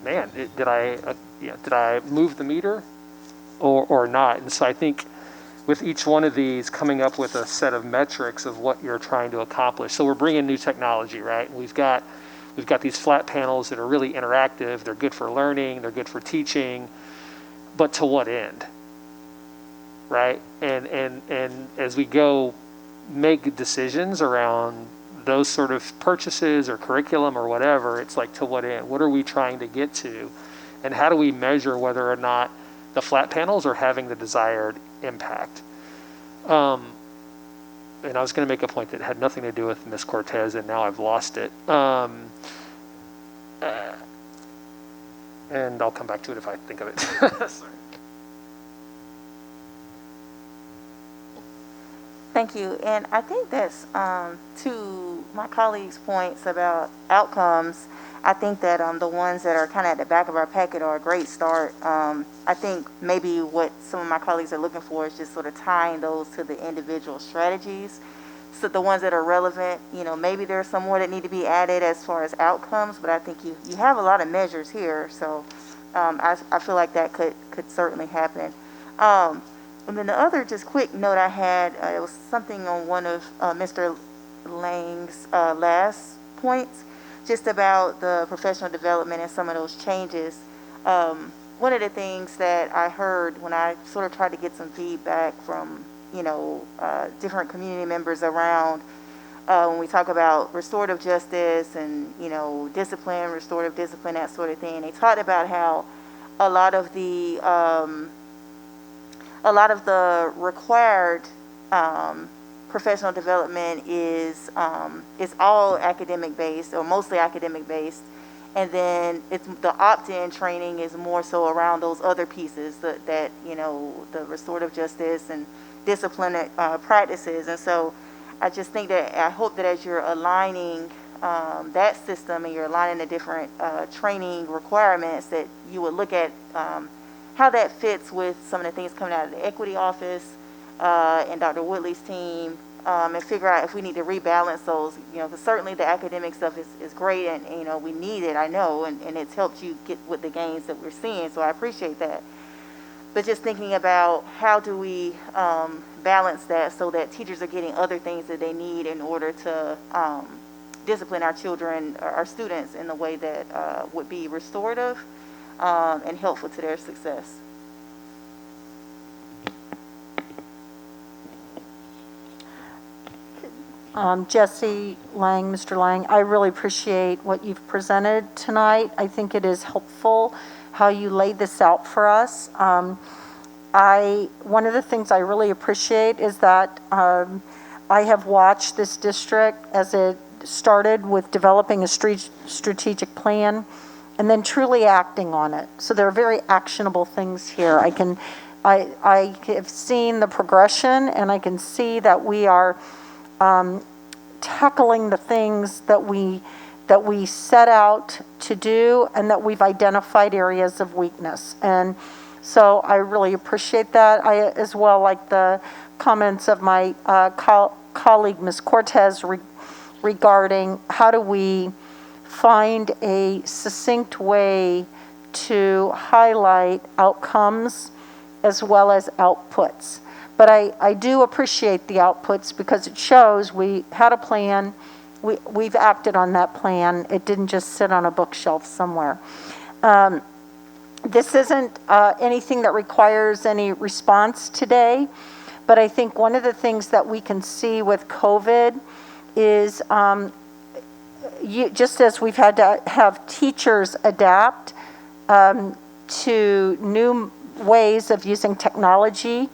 man, did I move the meter or not? And so I think with each one of these coming up with a set of metrics of what you're trying to accomplish. So we're bringing new technology, right? We've got these flat panels that are really interactive. They're good for learning. They're good for teaching. But to what end, right? And as we go make decisions around those sort of purchases or curriculum or whatever, it's like, to what end? What are we trying to get to? And how do we measure whether or not the flat panels are having the desired impact? And I was going to make a point that had nothing to do with Ms. Cortez, and now I've lost it. And I'll come back to it if I think of it. Sorry. Thank you. And I think that's to my colleagues' points about outcomes. I think that the ones that are kind of at the back of our packet are a great start. I think maybe what some of my colleagues are looking for is just sort of tying those to the individual strategies. So the ones that are relevant, maybe there's some more that need to be added as far as outcomes, but I think you have a lot of measures here. So I feel like that could certainly happen. And then the other just quick note I had, it was something on one of Mr. Lang's last points, just about the professional development and some of those changes. One of the things that I heard when I sort of tried to get some feedback from, different community members around when we talk about restorative justice and, discipline, restorative discipline, that sort of thing, they talked about how a lot of the required professional development is all academic based, or mostly academic based, and then it's the opt-in training is more so around those other pieces that the restorative justice and discipline practices. And so I just think that I hope that as you're aligning that system and you're aligning the different training requirements, that you would look at how that fits with some of the things coming out of the equity office and Dr. Woodley's team, and figure out if we need to rebalance those, because certainly the academic stuff is great, and we need it, I know, and it's helped you get with the gains that we're seeing, so I appreciate that. But just thinking about how do we balance that so that teachers are getting other things that they need in order to discipline our children, our students, in the way that would be restorative and helpful to their success. Jesse Lang, Mr. Lang, I really appreciate what you've presented tonight. I think it is helpful how you laid this out for us. One of the things I really appreciate is that I have watched this district as it started with developing a strategic plan and then truly acting on it. So there are very actionable things here. I have seen the progression, and I can see that we are tackling the things that we set out to do, and that we've identified areas of weakness. And so I really appreciate that. I as well like the comments of my colleague, Ms. Cortez, regarding how do we find a succinct way to highlight outcomes as well as outputs. But I do appreciate the outputs, because it shows we had a plan, we've acted on that plan. It didn't just sit on a bookshelf somewhere. This isn't anything that requires any response today, but I think one of the things that we can see with COVID is just as we've had to have teachers adapt to new ways of using technology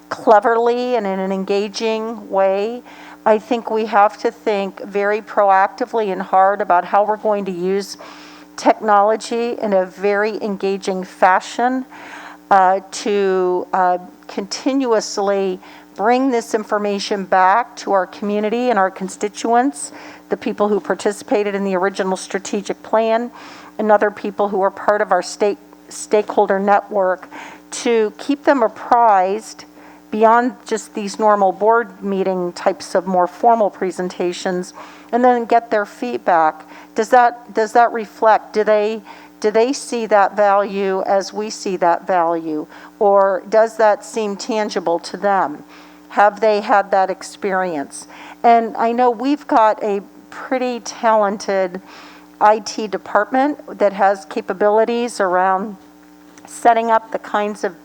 cleverly and in an engaging way, I think we have to think very proactively and hard about how we're going to use technology in a very engaging fashion to continuously bring this information back to our community and our constituents, the people who participated in the original strategic plan, and other people who are part of our stakeholder network, to keep them apprised beyond just these normal board meeting types of more formal presentations and then get their feedback. Does that reflect, do they see that value as we see that value? Or does that seem tangible to them? Have they had that experience? And I know we've got a pretty talented IT department that has capabilities around setting up the kinds of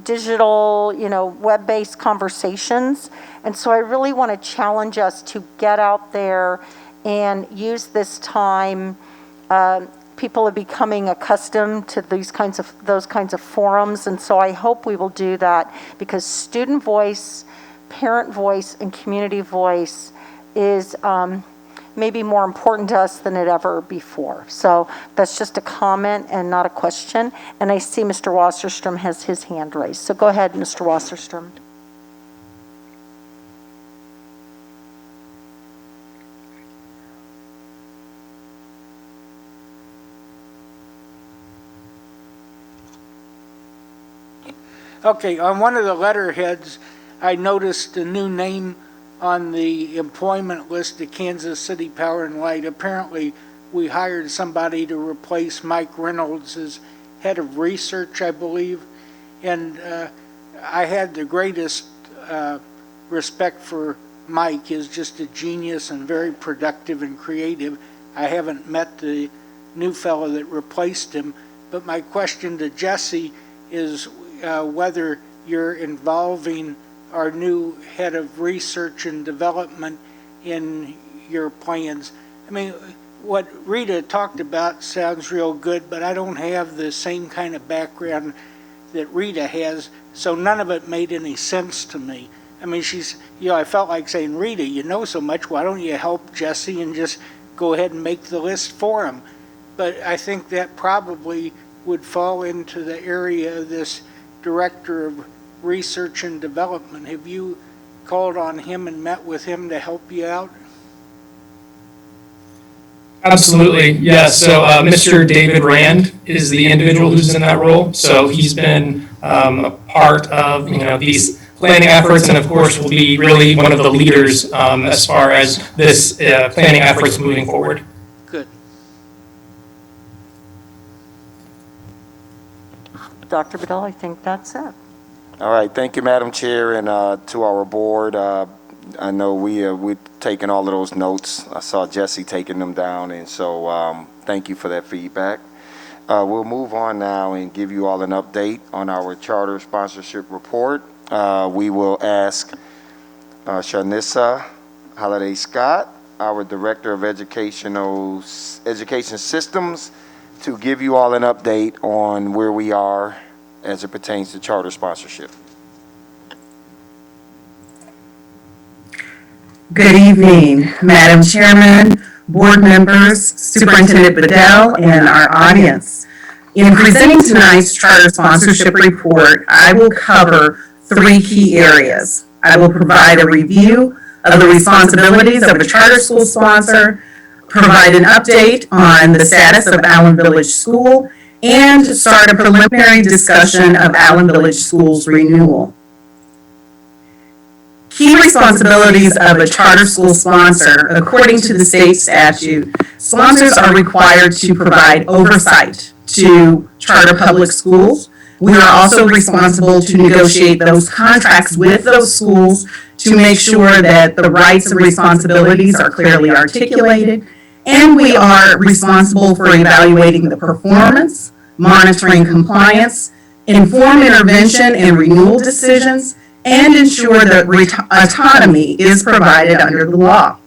digital, web-based conversations. And so I really want to challenge us to get out there and use this time. People are becoming accustomed to those kinds of forums, and so I hope we will do that, because student voice, parent voice, and community voice is maybe more important to us than it ever before. So that's just a comment and not a question. And I see Mr. Wasserstrom has his hand raised. So go ahead, Mr. Wasserstrom. Okay, on one of the letterheads, I noticed a new name on the employment list at Kansas City Power and Light. Apparently, we hired somebody to replace Mike Reynolds as head of research, I believe. And I had the greatest respect for Mike. He's just a genius and very productive and creative. I haven't met the new fellow that replaced him, but my question to Jesse is whether you're involving our new head of research and development in your plans. I mean, what Rita talked about sounds real good, but I don't have the same kind of background that Rita has, so none of it made any sense to me. I mean, I felt like saying, Rita, you know so much, why don't you help Jesse and just go ahead and make the list for him? But I think that probably would fall into the area of this director of research and development. Have you called on him and met with him to help you out? Absolutely, yes. So Mr. David Rand is the individual who's in that role. So he's been a part of these planning efforts, and of course will be really one of the leaders as far as this planning efforts moving forward. Good. Dr. Bedell, I think that's it. All right, thank you, Madam Chair, and to our board. I know we're taking all of those notes. I saw Jesse taking them down, and so thank you for that feedback. We'll move on now and give you all an update on our charter sponsorship report. We will ask Shanissa Halliday Scott, our Director of Education Systems, to give you all an update on where we are as it pertains to charter sponsorship. Good evening, Madam Chairman, board members, Superintendent Bedell, and our audience. In presenting tonight's charter sponsorship report, I will cover 3 key areas. I will provide a review of the responsibilities of a charter school sponsor, provide an update on the status of Allen Village School, and start a preliminary discussion of Allen Village School's renewal. Key responsibilities of a charter school sponsor. According to the state statute, sponsors are required to provide oversight to charter public schools. We are also responsible to negotiate those contracts with those schools to make sure that the rights and responsibilities are clearly articulated. And we are responsible for evaluating the performance, monitoring compliance, informed intervention and renewal decisions, and ensure that autonomy is provided under the law.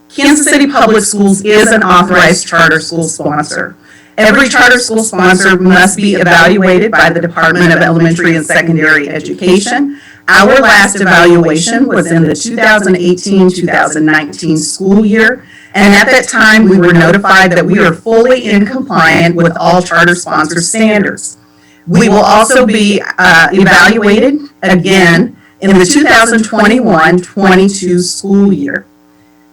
Kansas City Public Schools is an authorized charter school sponsor. Every charter school sponsor must be evaluated by the Department of Elementary and Secondary Education. Our last evaluation was in the 2018-2019 school year, and at that time we were notified that we are fully in compliance with all charter sponsor standards. We will also be evaluated again in the 2021-22 school year.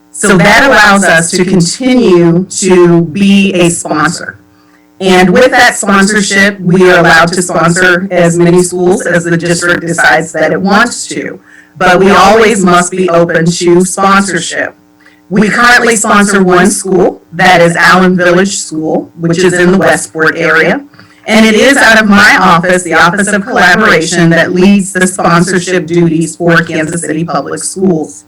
So that allows us to continue to be a sponsor. And with that sponsorship, we are allowed to sponsor as many schools as the district decides that it wants to. but we always must be open to sponsorship. We currently sponsor one school, that is Allen Village School, which is in the Westport area. And it is out of my office, the Office of Collaboration, that leads the sponsorship duties for Kansas City Public Schools.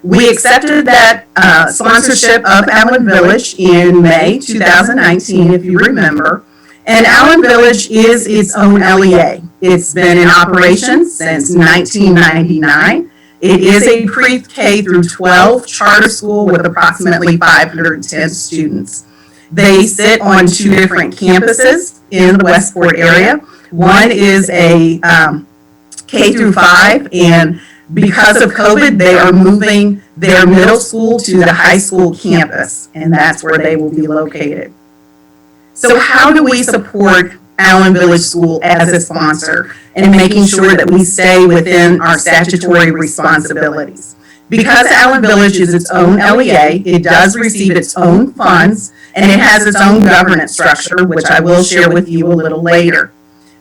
We accepted that sponsorship of Allen Village in May 2019, if you remember. And Allen Village is its own LEA. It's been in operation since 1999. It is a pre-K through 12 charter school with approximately 510 students. They sit on two different campuses in the Westport area. One is a K through 5, and because of COVID, they are moving their middle school to the high school campus, and that's where they will be located. So how do we support Allen Village School as a sponsor and making sure that we stay within our statutory responsibilities? Because Allen Village is its own LEA, it does receive its own funds, and it has its own governance structure, which I will share with you a little later.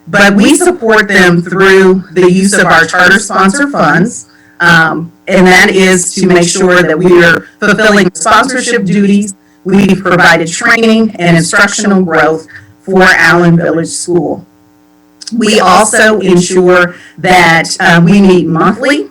But we support them through the use of our charter sponsor funds, and that is to make sure that we are fulfilling sponsorship duties. We've provided training and instructional growth for Allen Village School. We also ensure that we meet monthly,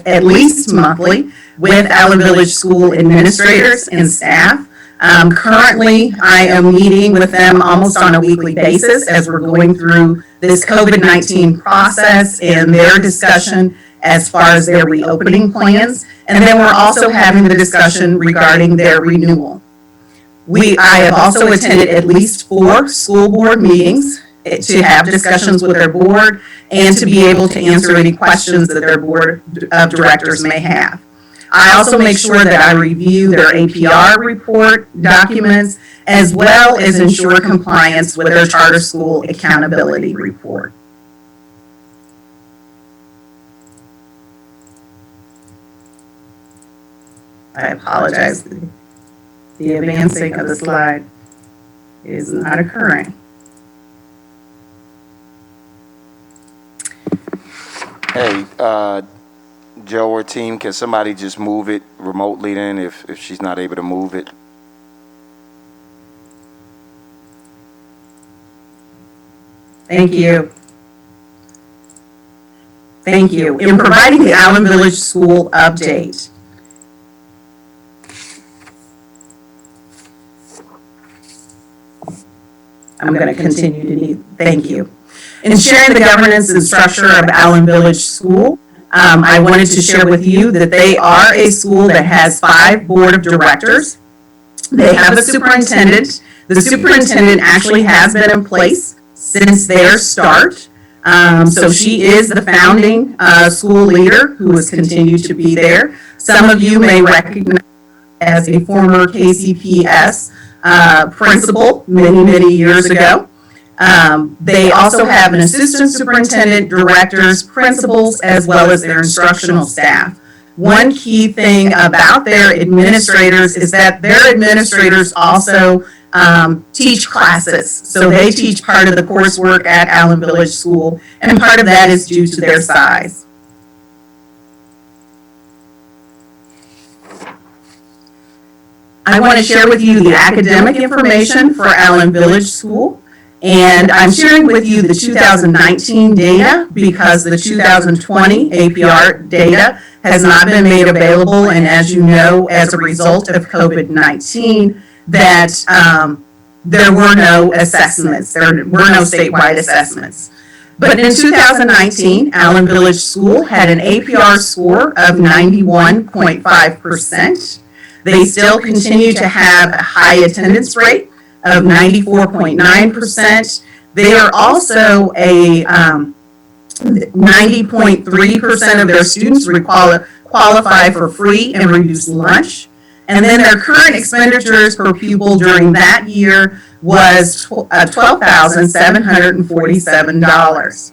at least monthly, with Allen Village School administrators and staff. Currently, I am meeting with them almost on a weekly basis as we're going through this COVID-19 process and their discussion as far as their reopening plans. And then we're also having the discussion regarding their renewal. I have also attended at least 4 school board meetings to have discussions with their board and to be able to answer any questions that their board of directors may have. I also make sure that I review their APR report documents as well as ensure compliance with their charter school accountability report. I apologize. The advancing of the slide is not occurring. Hey, Joe or team, can somebody just move it remotely then if she's not able to move it? Thank you. Thank you. In providing the Allen Village School update, I'm going to continue to need, thank you. In sharing the governance and structure of Allen Village School, I wanted to share with you that they are a school that has 5 board of directors. They have a superintendent. The superintendent actually has been in place since their start. So she is the founding school leader who has continued to be there. Some of you may recognize her as a former KCPS principal many years ago. They also have an assistant superintendent, directors, principals, as well as their instructional staff. One key thing about their administrators is that their administrators also teach classes. So they teach part of the coursework at Allen Village School, and part of that is due to their size. I want to share with you the academic information for Allen Village School. And I'm sharing with you the 2019 data because the 2020 APR data has not been made available. And as you know, as a result of COVID-19, that there were no assessments. There were no statewide assessments. But in 2019, Allen Village School had an APR score of 91.5%. They still continue to have a high attendance rate of 94.9%. They are also a 90.3% of their students qualify for free and reduced lunch. And then their current expenditures per pupil during that year was $12,747.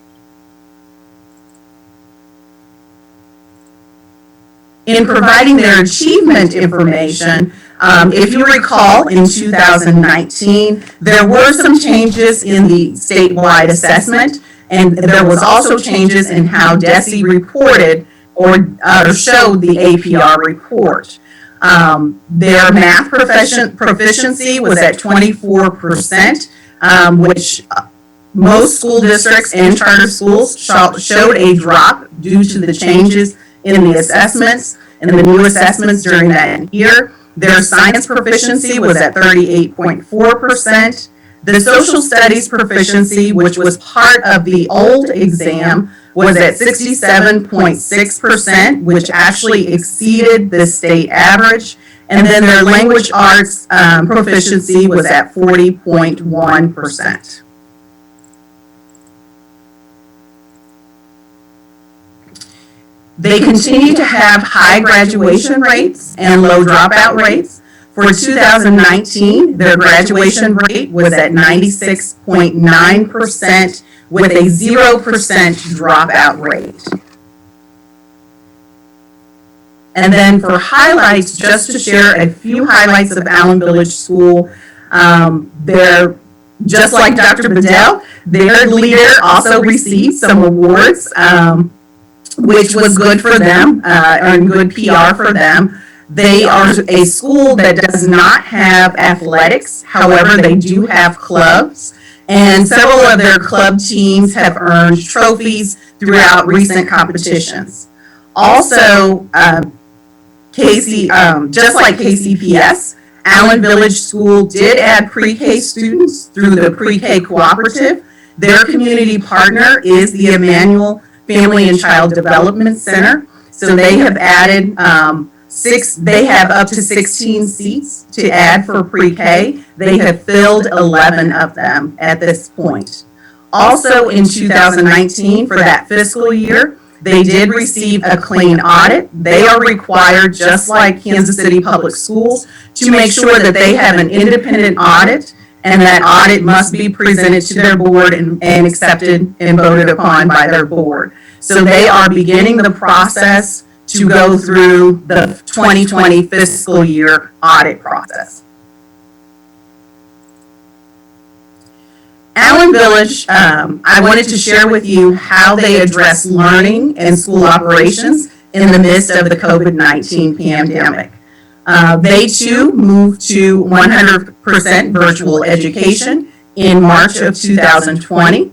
In providing their achievement information, if you recall, in 2019, there were some changes in the statewide assessment, and there was also changes in how DESE reported or showed the APR report. Their math proficiency was at 24%, which most school districts and charter schools showed a drop due to the changes in the assessments and the new assessments during that year. Their science proficiency was at 38.4%. The social studies proficiency, which was part of the old exam, was at 67.6%, which actually exceeded the state average. And then their language arts proficiency was at 40.1%. They continue to have high graduation rates and low dropout rates. For 2019, their graduation rate was at 96.9% with a 0% dropout rate. And then for highlights, just to share a few highlights of Allen Village School, they're just like Dr. Bedell, their leader also received some awards, which was good for them, and good PR for them. They are a school that does not have athletics. However, they do have clubs, and several of their club teams have earned trophies throughout recent competitions. Also, just like KCPS, Allen Village School did add pre-K students through the Pre-K Cooperative. Their community partner is the Emmanuel Family and Child Development Center. So they have added they have up to 16 seats to add for pre-K. They have filled 11 of them at this point. Also in 2019, for that fiscal year, they did receive a clean audit. They are required, just like Kansas City Public Schools, to make sure that they have an independent audit, and that audit must be presented to their board and accepted and voted upon by their board. So they are beginning the process to go through the 2020 fiscal year audit process. Allen Village, I wanted to share with you how they address learning and school operations in the midst of the COVID-19 pandemic. They too moved to 100% virtual education in March of 2020.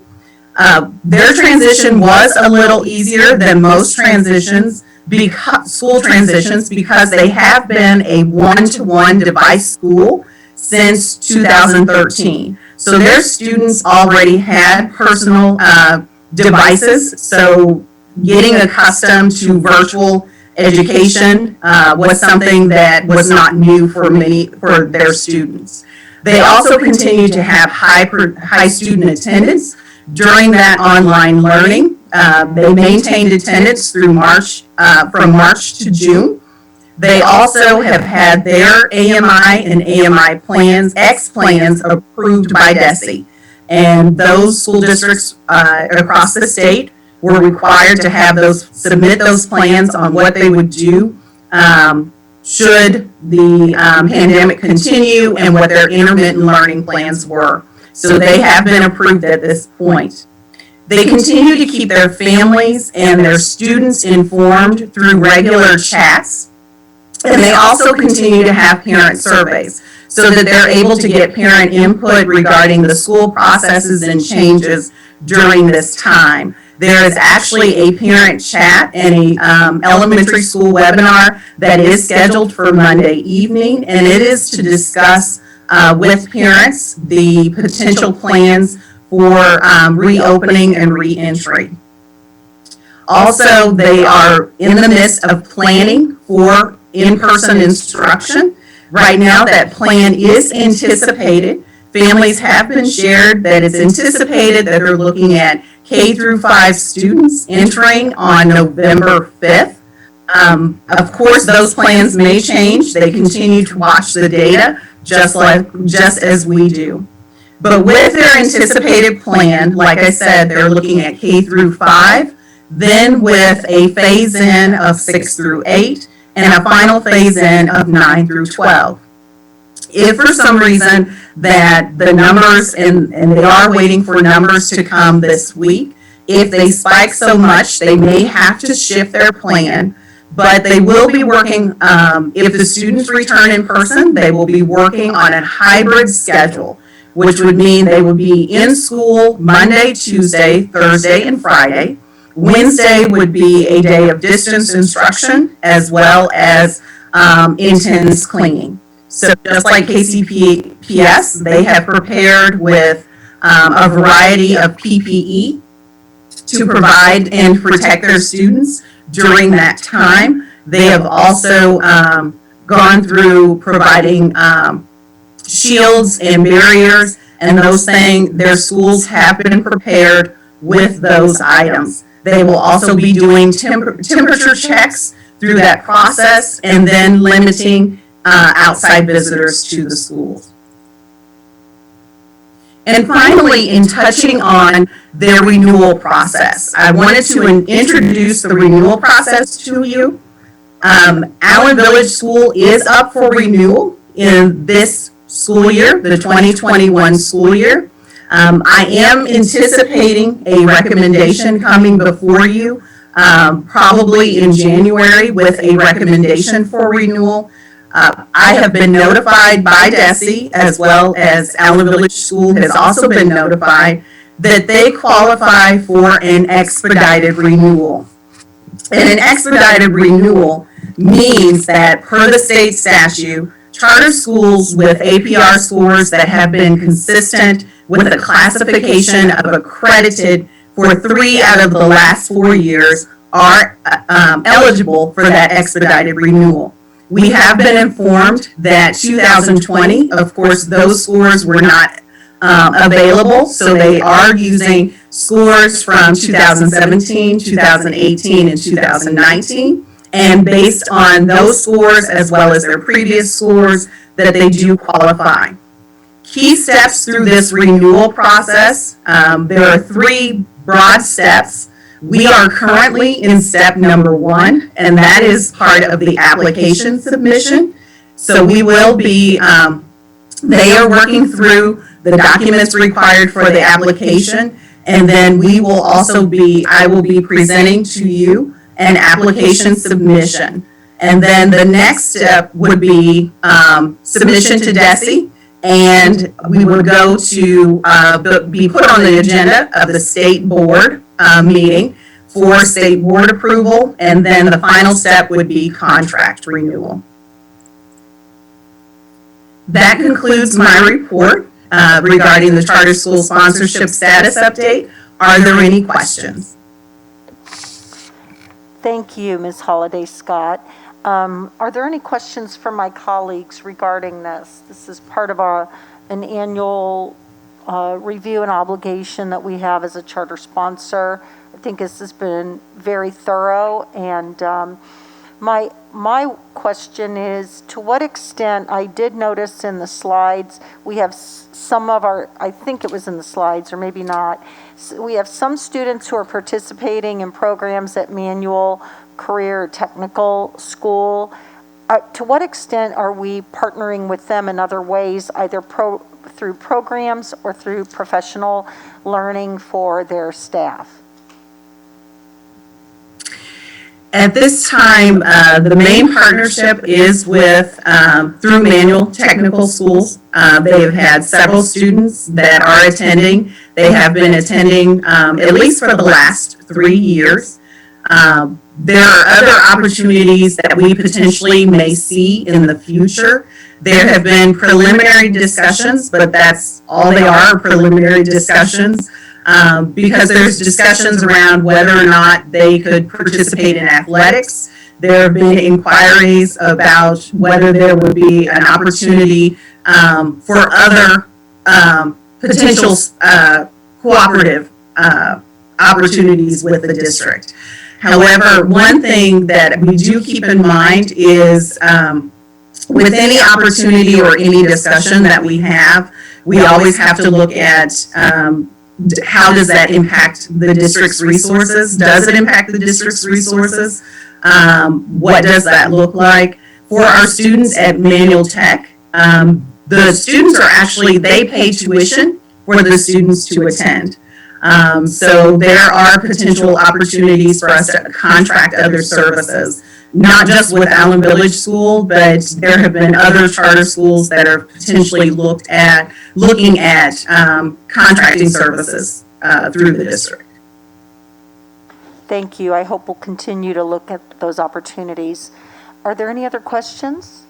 Their transition was a little easier than most school transitions because they have been a one-to-one device school since 2013. So their students already had personal devices, so getting accustomed to virtual education was something that was not new for their students. They also continue to have high student attendance during that online learning. They maintained attendance through from March to June. They also have had their AMI and AMI plans, X plans, approved by DESE. And those school districts across the state were required to have submit those plans on what they would do should the pandemic continue and what their intermittent learning plans were. So they have been approved at this point. They continue to keep their families and their students informed through regular chats. And they also continue to have parent surveys so that they're able to get parent input regarding the school processes and changes during this time. There is actually a parent chat and a elementary school webinar that is scheduled for Monday evening, and it is to discuss with parents the potential plans for reopening and re-entry. Also, they are in the midst of planning for in-person instruction. Right now, that plan is anticipated. Families have been shared that it's anticipated that they're looking at K through 5 students entering on November 5th. Of course, those plans may change. They continue to watch the data just as we do. But with their anticipated plan, like I said, they're looking at K through 5, then with a phase-in of 6 through 8, and a final phase-in of 9 through 12. If for some reason that the numbers, and they are waiting for numbers to come this week, If they spike so much, they may have to shift their plan, but they will be working, if the students return in person, they will be working on a hybrid schedule, which would mean they would be in school Monday, Tuesday, Thursday, and Friday. Wednesday would be a day of distance instruction as well as intense cleaning. So just like KCPS, they have prepared with a variety of PPE to provide and protect their students during that time. They have also gone through providing shields and barriers and those things. Their schools have been prepared with those items. They will also be doing temperature checks through that process and then limiting outside visitors to the schools. And finally, in touching on their renewal process, I wanted to introduce the renewal process to you. Allen Village School is up for renewal in this school year, the 2021 school year. I am anticipating a recommendation coming before you, probably in January, with a recommendation for renewal. I have been notified by DESE, as well as Allen Village School has also been notified, that they qualify for an expedited renewal. And an expedited renewal means that per the state statute, charter schools with APR scores that have been consistent with a classification of accredited for 3 out of the last 4 years are eligible for that expedited renewal. We have been informed that 2020, of course, those scores were not available, so they are using scores from 2017, 2018, and 2019, and based on those scores as well as their previous scores, that they do qualify. Key steps through this renewal process, there are 3 broad steps. We are currently in step number 1, and that is part of the application submission. So we will be, they are working through the documents required for the application, and then we will also be, I will be presenting to you an application submission. And then the next step would be submission to DESE, and we would go to be put on the agenda of the state board meeting for state board approval, and then the final step would be contract renewal. That concludes my report regarding the charter school sponsorship status update. Are there any questions? Thank you, Ms. Holliday Scott. Are there any questions from my colleagues regarding this? This is part of an annual review and obligation that we have as a charter sponsor. I think this has been very thorough, and my question is, to what extent, I did notice in the slides, we have some of our, I think it was in the slides or maybe not, we have some students who are participating in programs at Manual Career Technical School. To what extent are we partnering with them in other ways, either through programs or through professional learning for their staff? At this time, the main partnership is with, through Manual Technical Schools. They have had several students that are attending. They have been attending at least for the last 3 years. There are other opportunities that we potentially may see in the future. There have been preliminary discussions, but that's all they are, preliminary discussions. Because there's discussions around whether or not they could participate in athletics. There have been inquiries about whether there would be an opportunity for other potential cooperative opportunities with the district. However, one thing that we do keep in mind is with any opportunity or any discussion that we have, we always have to look at how does that impact the district's resources? Does it impact the district's resources? What does that look like? For our students at Manual Tech, the students are actually, they pay tuition for the students to attend. So there are potential opportunities for us to contract other services, not just with Allen Village School, but there have been other charter schools that are potentially looking at contracting services through the district. Thank you. I hope we'll continue to look at those opportunities. Are there any other questions?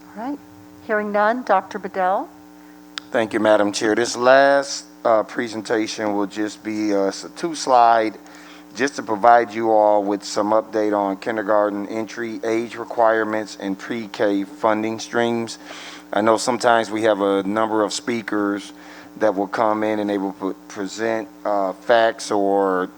All right. Hearing none, Dr. Bedell. Thank you, Madam Chair. This last presentation will just be a 2-slide just to provide you all with some update on kindergarten entry age requirements and pre-K funding streams. I know sometimes we have a number of speakers that will come in and they will present facts or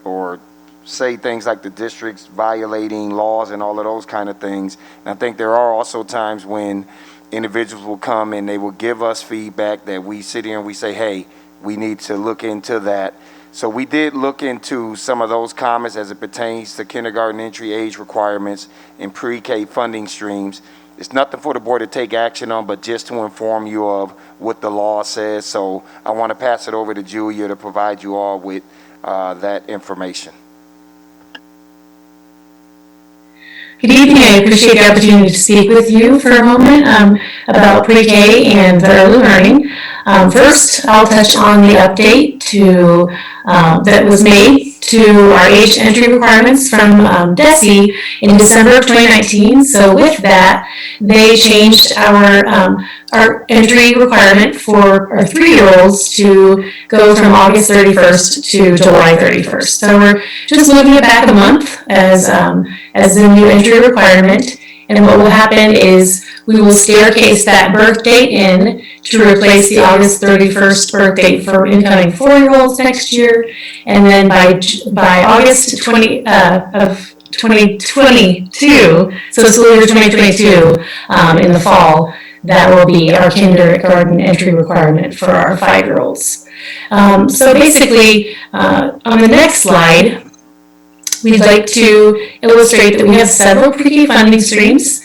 say things like the district's violating laws and all of those kind of things. And I think there are also times when individuals will come and they will give us feedback that we sit here and we say, hey, we need to look into that. So we did look into some of those comments as it pertains to kindergarten entry age requirements and pre-K funding streams. It's nothing for the board to take action on, but just to inform you of what the law says. So I want to pass it over to Julia to provide you all with that information. Good evening. I appreciate the opportunity to speak with you for a moment about pre-K and the early learning. First, I'll touch on the update that was made to our age entry requirements from DESE in December of 2019. So with that, they changed our entry requirement for our 3-year-olds to go from August 31st to July 31st. So we're just moving it back a month as the new entry requirement. And what will happen is we will staircase that birth date in to replace the August 31st birth date for incoming 4-year-olds next year. And then by August of 2022, so school year 2022, in the fall, that will be our kindergarten entry requirement for our 5-year-olds. So basically, on the next slide, we'd like to illustrate that we have several pre-K funding streams.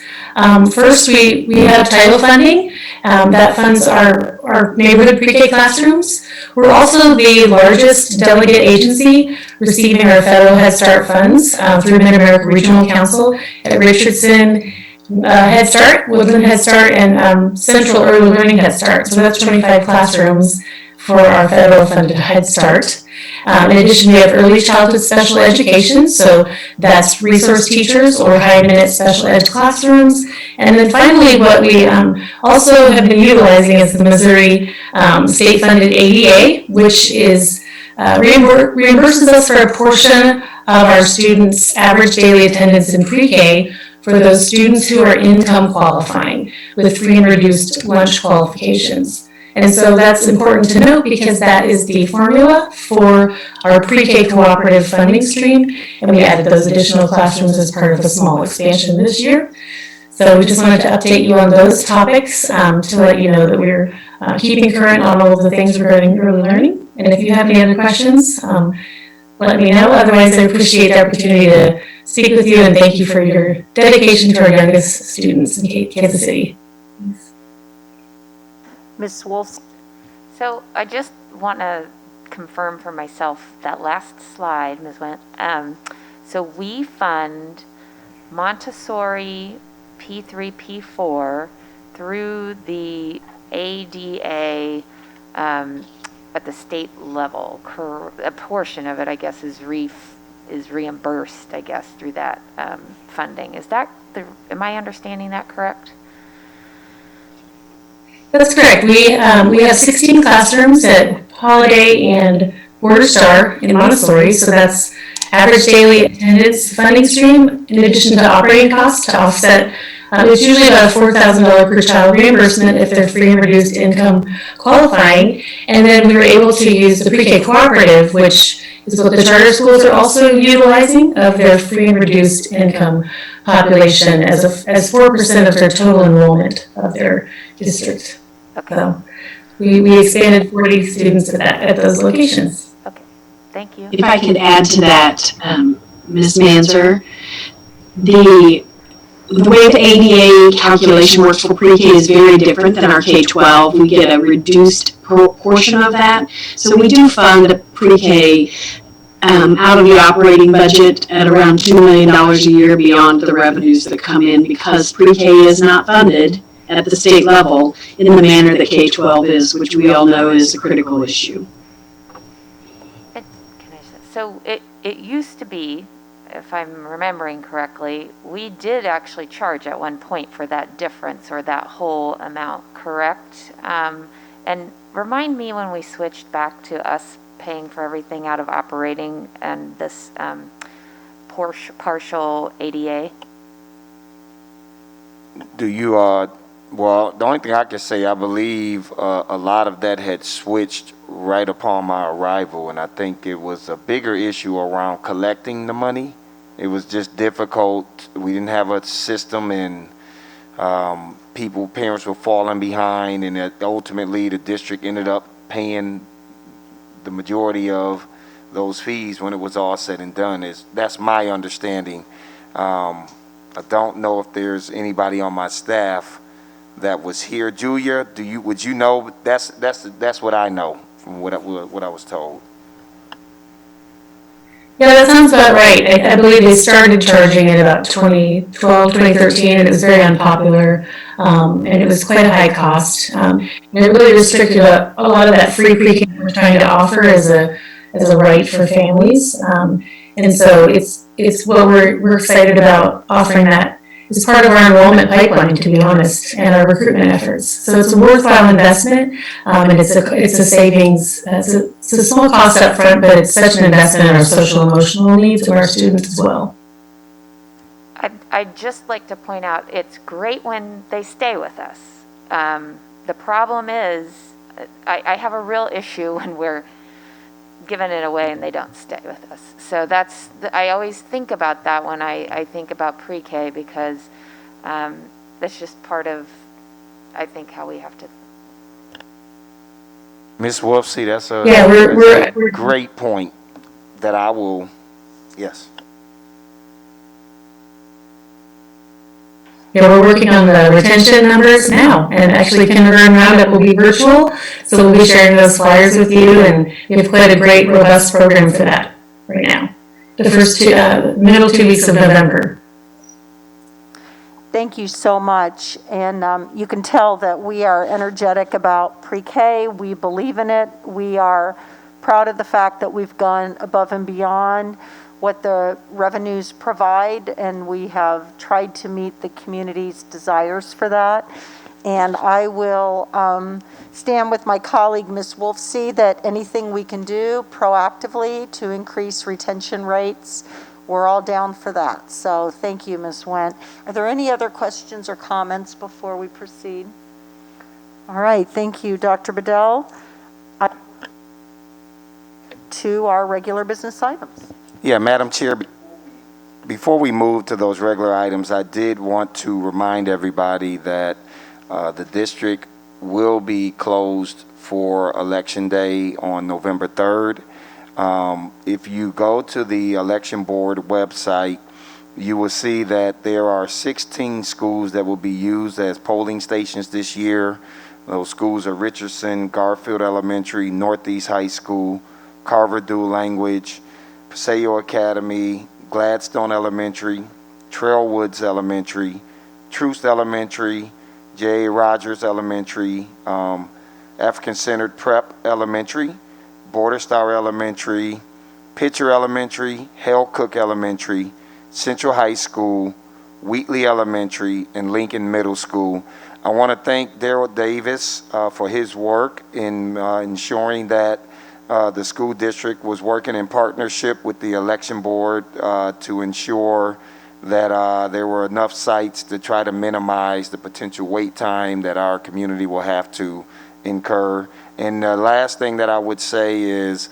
First, we have title funding that funds our neighborhood pre-K classrooms. We're also the largest delegate agency receiving our federal Head Start funds through Mid-America Regional Council at Richardson Head Start, Woodland Head Start, and Central Early Learning Head Start. So that's 25 classrooms for our federal funded Head Start. In addition, we have early childhood special education, so that's resource teachers or high-minute special ed classrooms. And then finally, what we also have been utilizing is the Missouri state-funded ADA, which is reimburses us for a portion of our students' average daily attendance in pre-K for those students who are income qualifying with free and reduced lunch qualifications. And so that's important to note because that is the formula for our pre-K cooperative funding stream, and we added those additional classrooms as part of a small expansion this year. So we just wanted to update you on those topics to let you know that we're keeping current on all of the things regarding early learning. And if you have any other questions, let me know. Otherwise, I appreciate the opportunity to speak with you and thank you for your dedication to our youngest students in Kansas City. Ms. Wolf. So I just want to confirm for myself that last slide, Ms. Went. So we fund Montessori P3, P4 through the ADA at the state level. A portion of it, I guess, is reimbursed, I guess, through that funding. Is that am I understanding that correct? That's correct. We have 16 classrooms at Holiday and Border Star in Montessori, so that's average daily attendance funding stream in addition to operating costs to offset. It's usually about a $4,000 per child reimbursement if they're free and reduced income qualifying. And then we were able to use the pre-K cooperative, which is what the charter schools are also utilizing of their free and reduced income population as 4% of their total enrollment of their district. Okay. So we expanded 40 students at those locations. Okay, thank you. If I could add to that, Ms. Manzer, the the way the ADA calculation works for pre-K is very different than our K-12. We get a reduced portion of that. So we do fund pre-K out of the operating budget at around $2 million a year beyond the revenues that come in, because pre-K is not funded at the state level in the manner that K-12 is, which we all know is a critical issue. So it used to be, if I'm remembering correctly, we did actually charge at one point for that difference or that whole amount, correct? And remind me when we switched back to us paying for everything out of operating and this partial ADA? Do you, well, the only thing I can say, I believe a lot of that had switched right upon my arrival, and I think it was a bigger issue around collecting the money. It was just difficult. We didn't have a system, and parents were falling behind, and ultimately the district ended up paying the majority of those fees when it was all said and done. That's my understanding. I don't know if there's anybody on my staff that was here. Julia, would you know? That's what I know from what I was told. Yeah, that sounds about right. I believe they started charging it about 2012, 2013, and it was very unpopular, and it was quite a high cost. And it really restricted a lot of that free pre-K we're trying to offer as a right for families. And so it's what we're excited about offering that as part of our enrollment pipeline, to be honest, and our recruitment efforts. So it's a worthwhile investment, and it's a savings. It's a small cost up front, but it's such an investment in our social emotional needs of our students as well. I'd just like to point out, it's great when they stay with us. The problem is, I have a real issue when we're giving it away and they don't stay with us. So I always think about that when I think about pre-K, because that's just part of, I think, how we have to. Ms. Wolfsey, that's a we're great point that I will, yes. Yeah, we're working on the retention numbers now, and actually kindergarten roundup will be virtual, so we'll be sharing those flyers with you, and we have quite a great, robust program for that right now. The first middle 2 weeks of November. Thank you so much, and you can tell that we are energetic about pre-K. We believe in it. We are proud of the fact that we've gone above and beyond what the revenues provide, and we have tried to meet the community's desires for that. And I will stand with my colleague, Ms. Wolfsey, that anything we can do proactively to increase retention rates, we're all down for that. So thank you, Ms. Wendt. Are there any other questions or comments before we proceed? All right, thank you, Dr. Bedell. To our regular business items. Yeah, Madam Chair, before we move to those regular items, I did want to remind everybody that the district will be closed for Election Day on November 3rd. If you go to the Election Board website, you will see that there are 16 schools that will be used as polling stations this year. Those schools are Richardson, Garfield Elementary, Northeast High School, Carver Dual Language, Paseo Academy, Gladstone Elementary, Trailwoods Elementary, Truce Elementary, J. Rogers Elementary, African Centered Prep Elementary, Border Star Elementary, Pitcher Elementary, Hale Cook Elementary, Central High School, Wheatley Elementary, and Lincoln Middle School. I want to thank Darrell Davis for his work in ensuring that the school district was working in partnership with the election board to ensure that there were enough sites to try to minimize the potential wait time that our community will have to incur. And the last thing that I would say is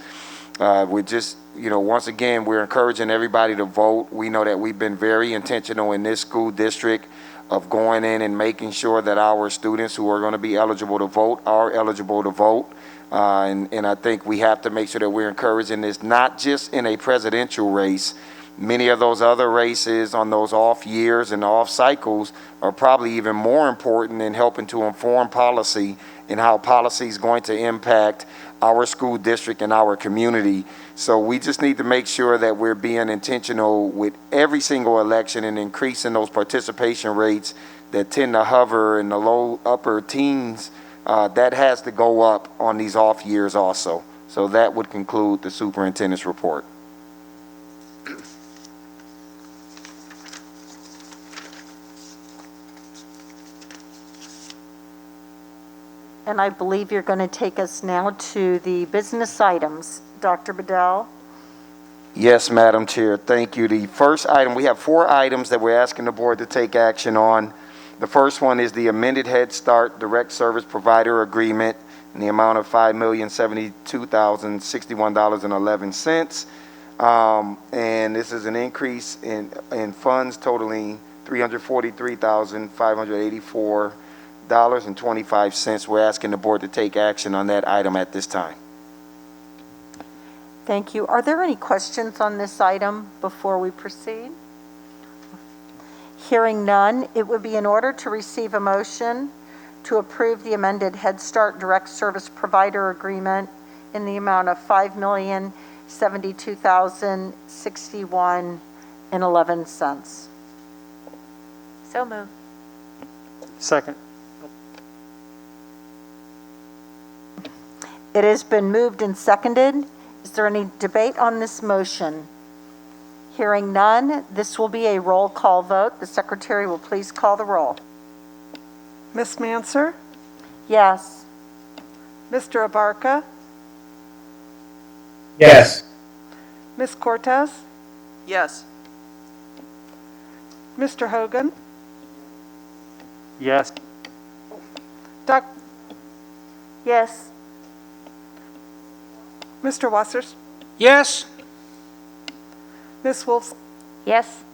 we just, once again, we're encouraging everybody to vote. We know that we've been very intentional in this school district of going in and making sure that our students who are going to be eligible to vote are eligible to vote. And I think we have to make sure that we're encouraging this, not just in a presidential race, many of those other races on those off years and off cycles are probably even more important in helping to inform policy and how policy is going to impact our school district and our community. So we just need to make sure that we're being intentional with every single election and increasing those participation rates that tend to hover in the low upper teens. That has to go up on these off years also. So that would conclude the superintendent's report. And I believe you're going to take us now to the business items. Dr. Bedell? Yes, Madam Chair, thank you. The first item, we have 4 items that we're asking the board to take action on. The first one is the amended Head Start Direct Service Provider Agreement in the amount of $5,072,061.11. And this is an increase in funds totaling $343,584.25. We're asking the board to take action on that item at this time. Thank you. Are there any questions on this item before we proceed? Hearing none, it would be in order to receive a motion to approve the amended Head Start Direct Service Provider Agreement in the amount of $5,072,061.11. So moved. Second. It has been moved and seconded. Is there any debate on this motion? Hearing none, this will be a roll call vote. The secretary will please call the roll. Ms. Manser? Yes. Mr. Abarca? Yes. Ms. Cortez? Yes. Mr. Hogan? Yes. Yes. Mr. Wassers? Yes. Ms. Wolf? Yes.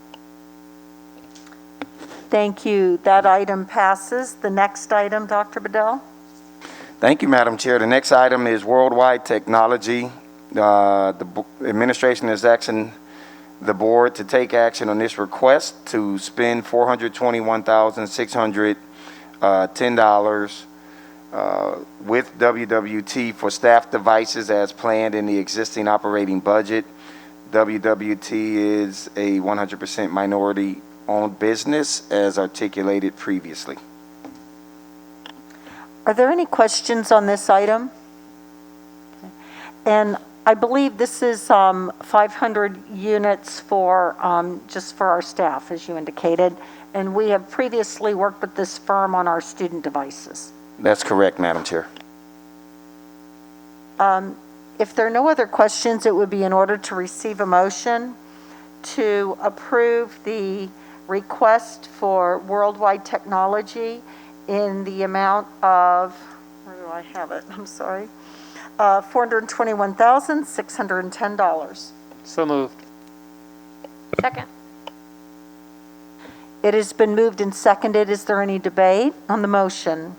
Thank you. That item passes. The next item, Dr. Bedell? Thank you, Madam Chair. The next item is worldwide technology. The administration is asking the board to take action on this request to spend $421,610 with WWT for staff devices as planned in the existing operating budget. WWT is a 100% minority-owned business as articulated previously. Are there any questions on this item? And I believe this is 500 units for just for our staff, as you indicated, and we have previously worked with this firm on our student devices. That's correct, Madam Chair. If there are no other questions, it would be in order to receive a motion to approve the request for worldwide technology in the amount of, where do I have it? I'm sorry. $421,610. So moved. Second. It has been moved and seconded. Is there any debate on the motion?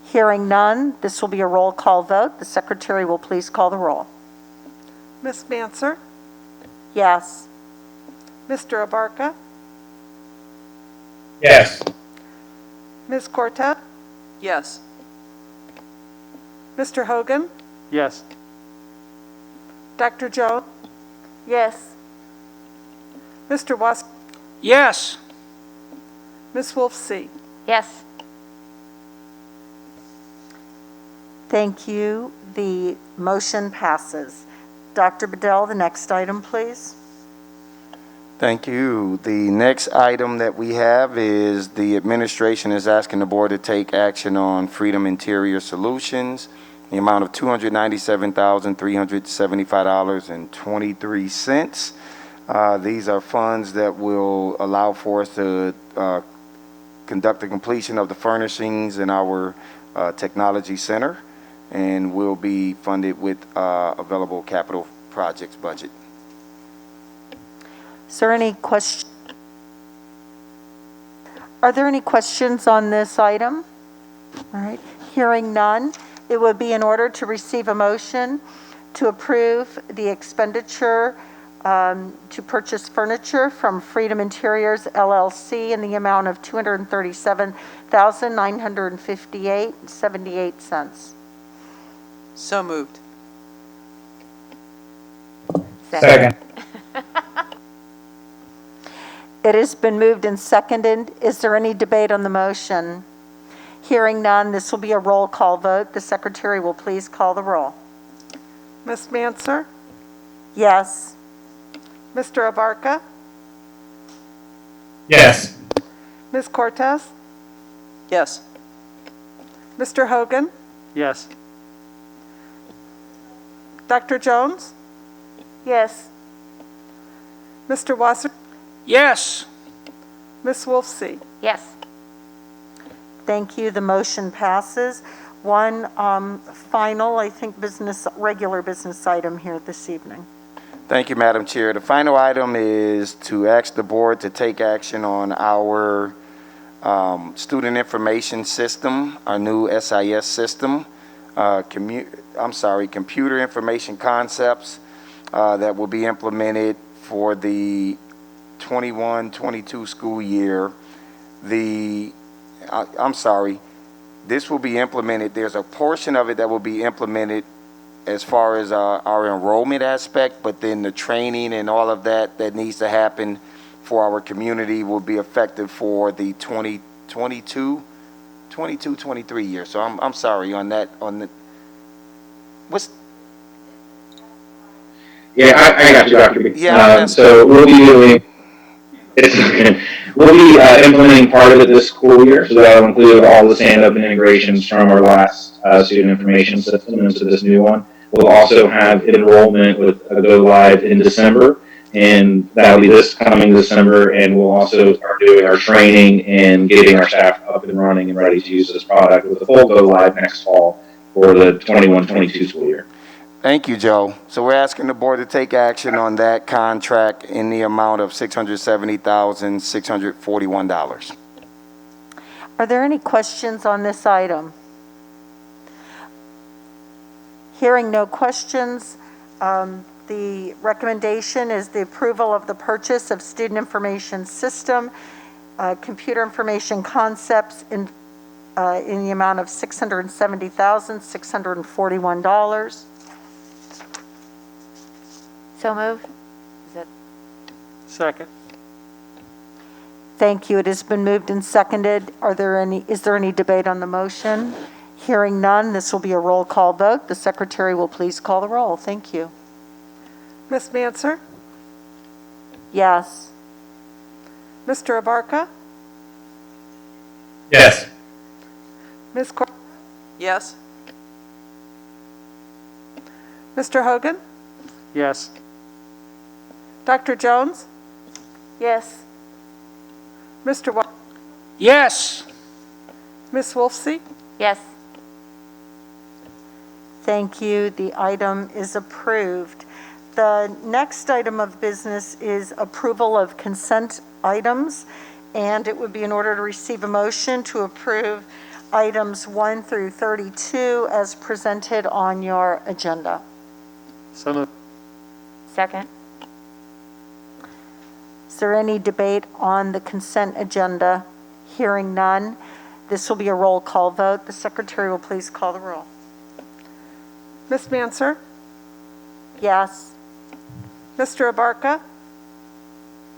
Hearing none, this will be a roll call vote. The secretary will please call the roll. Ms. Manser? Yes. Mr. Abarca? Yes. Ms. Cortez? Yes. Mr. Hogan? Yes. Dr. Jones? Yes. Mr. Was? Yes. Ms. Wolf C? Yes. Thank you. The motion passes. Dr. Bedell, the next item, please. Thank you. The next item that we have is the administration is asking the board to take action on Freedom Interior Solutions, the amount of $297,375.23. These are funds that will allow for us to conduct the completion of the furnishings in our technology center, and will be funded with available capital projects budget. Is there any question? Are there any questions on this item? All right. Hearing none, it would be in order to receive a motion to approve the expenditure to purchase furniture from Freedom Interiors LLC in the amount of $237,958.78. So moved. Second. It has been moved and seconded. Is there any debate on the motion? Hearing none, this will be a roll call vote. The secretary will please call the roll. Ms. Manser, Yes. Mr. Abarca, Yes. Ms. Cortez, Yes. Mr. Hogan, Yes. Dr. Jones, Yes. Mr. Wasser, Yes. Ms. Wolfsey. Yes. Thank you. The motion passes. One final, I think, regular business item here this evening. Thank you, Madam Chair. The final item is to ask the board to take action on our student information system, our new SIS system, computer information concepts that will be implemented for the 21-22 school year. This will be implemented. There's a portion of it that will be implemented as far as our enrollment aspect, but then the training and all of that needs to happen for our community will be effective for the 22-23 year. So I'm sorry on that. Yeah, I got you, Dr. B. Yeah, so we'll be doing, we'll be implementing part of it this school year, so that'll include all the stand-up and integrations from our last student information system into this new one. We'll also have enrollment with a go live in December, and that'll be this coming December, and we'll also start doing our training and getting our staff up and running and ready to use this product with a full go live next fall for the 21-22 school year. Thank you, Joe. So we're asking the board to take action on that contract in the amount of $670,641. Are there any questions on this item? Hearing no questions, the recommendation is the approval of the purchase of student information system, computer information concepts in the amount of $670,641. So moved. Second. Thank you. It has been moved and seconded. Is there any debate on the motion? Hearing none, this will be a roll call vote. The secretary will please call the roll. Thank you. Ms. Manser, Yes. Mr. Abarca, Yes. Ms. Cortez, Yes. Mr. Hogan, Yes. Dr. Jones, Yes. Mr. Wasser, Yes. Ms. Wolfsey. Yes. Thank you. The item is approved. The next item of business is approval of consent items, and it would be in order to receive a motion to approve items 1 through 32 as presented on your agenda. So moved. Second. Is there any debate on the consent agenda? Hearing none, this will be a roll call vote. The secretary will please call the roll. Ms. Manser, Yes. Mr. Abarca,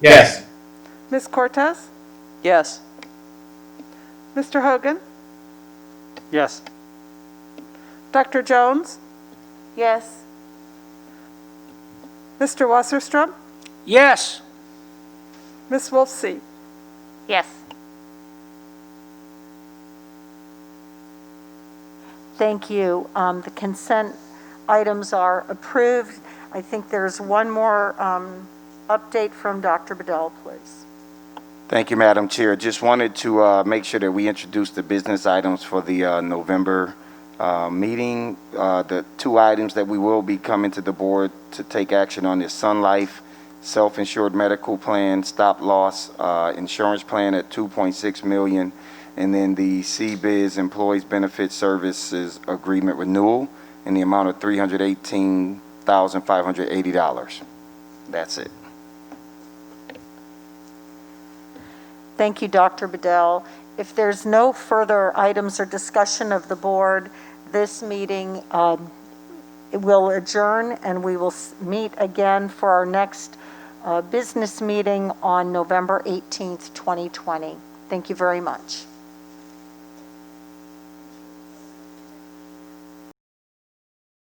Yes. Ms. Cortez, Yes. Mr. Hogan, Yes. Dr. Jones, Yes. Mr. Wasserstrom, Yes. Ms. Wolfsey. Yes. Thank you. The consent items are approved. I think there's one more update from Dr. Bedell, please. Thank you, Madam Chair. Just wanted to make sure that we introduce the business items for the November meeting. The two items that we will be coming to the board to take action on is Sun Life self-insured medical plan, stop loss insurance plan at $2.6 million, and then the CBIZ Employees Benefit Services Agreement renewal in the amount of $318,580. That's it. Thank you, Dr. Bedell. If there's no further items or discussion of the board, this meeting will adjourn, and we will meet again for our next business meeting on November 18th, 2020. Thank you very much.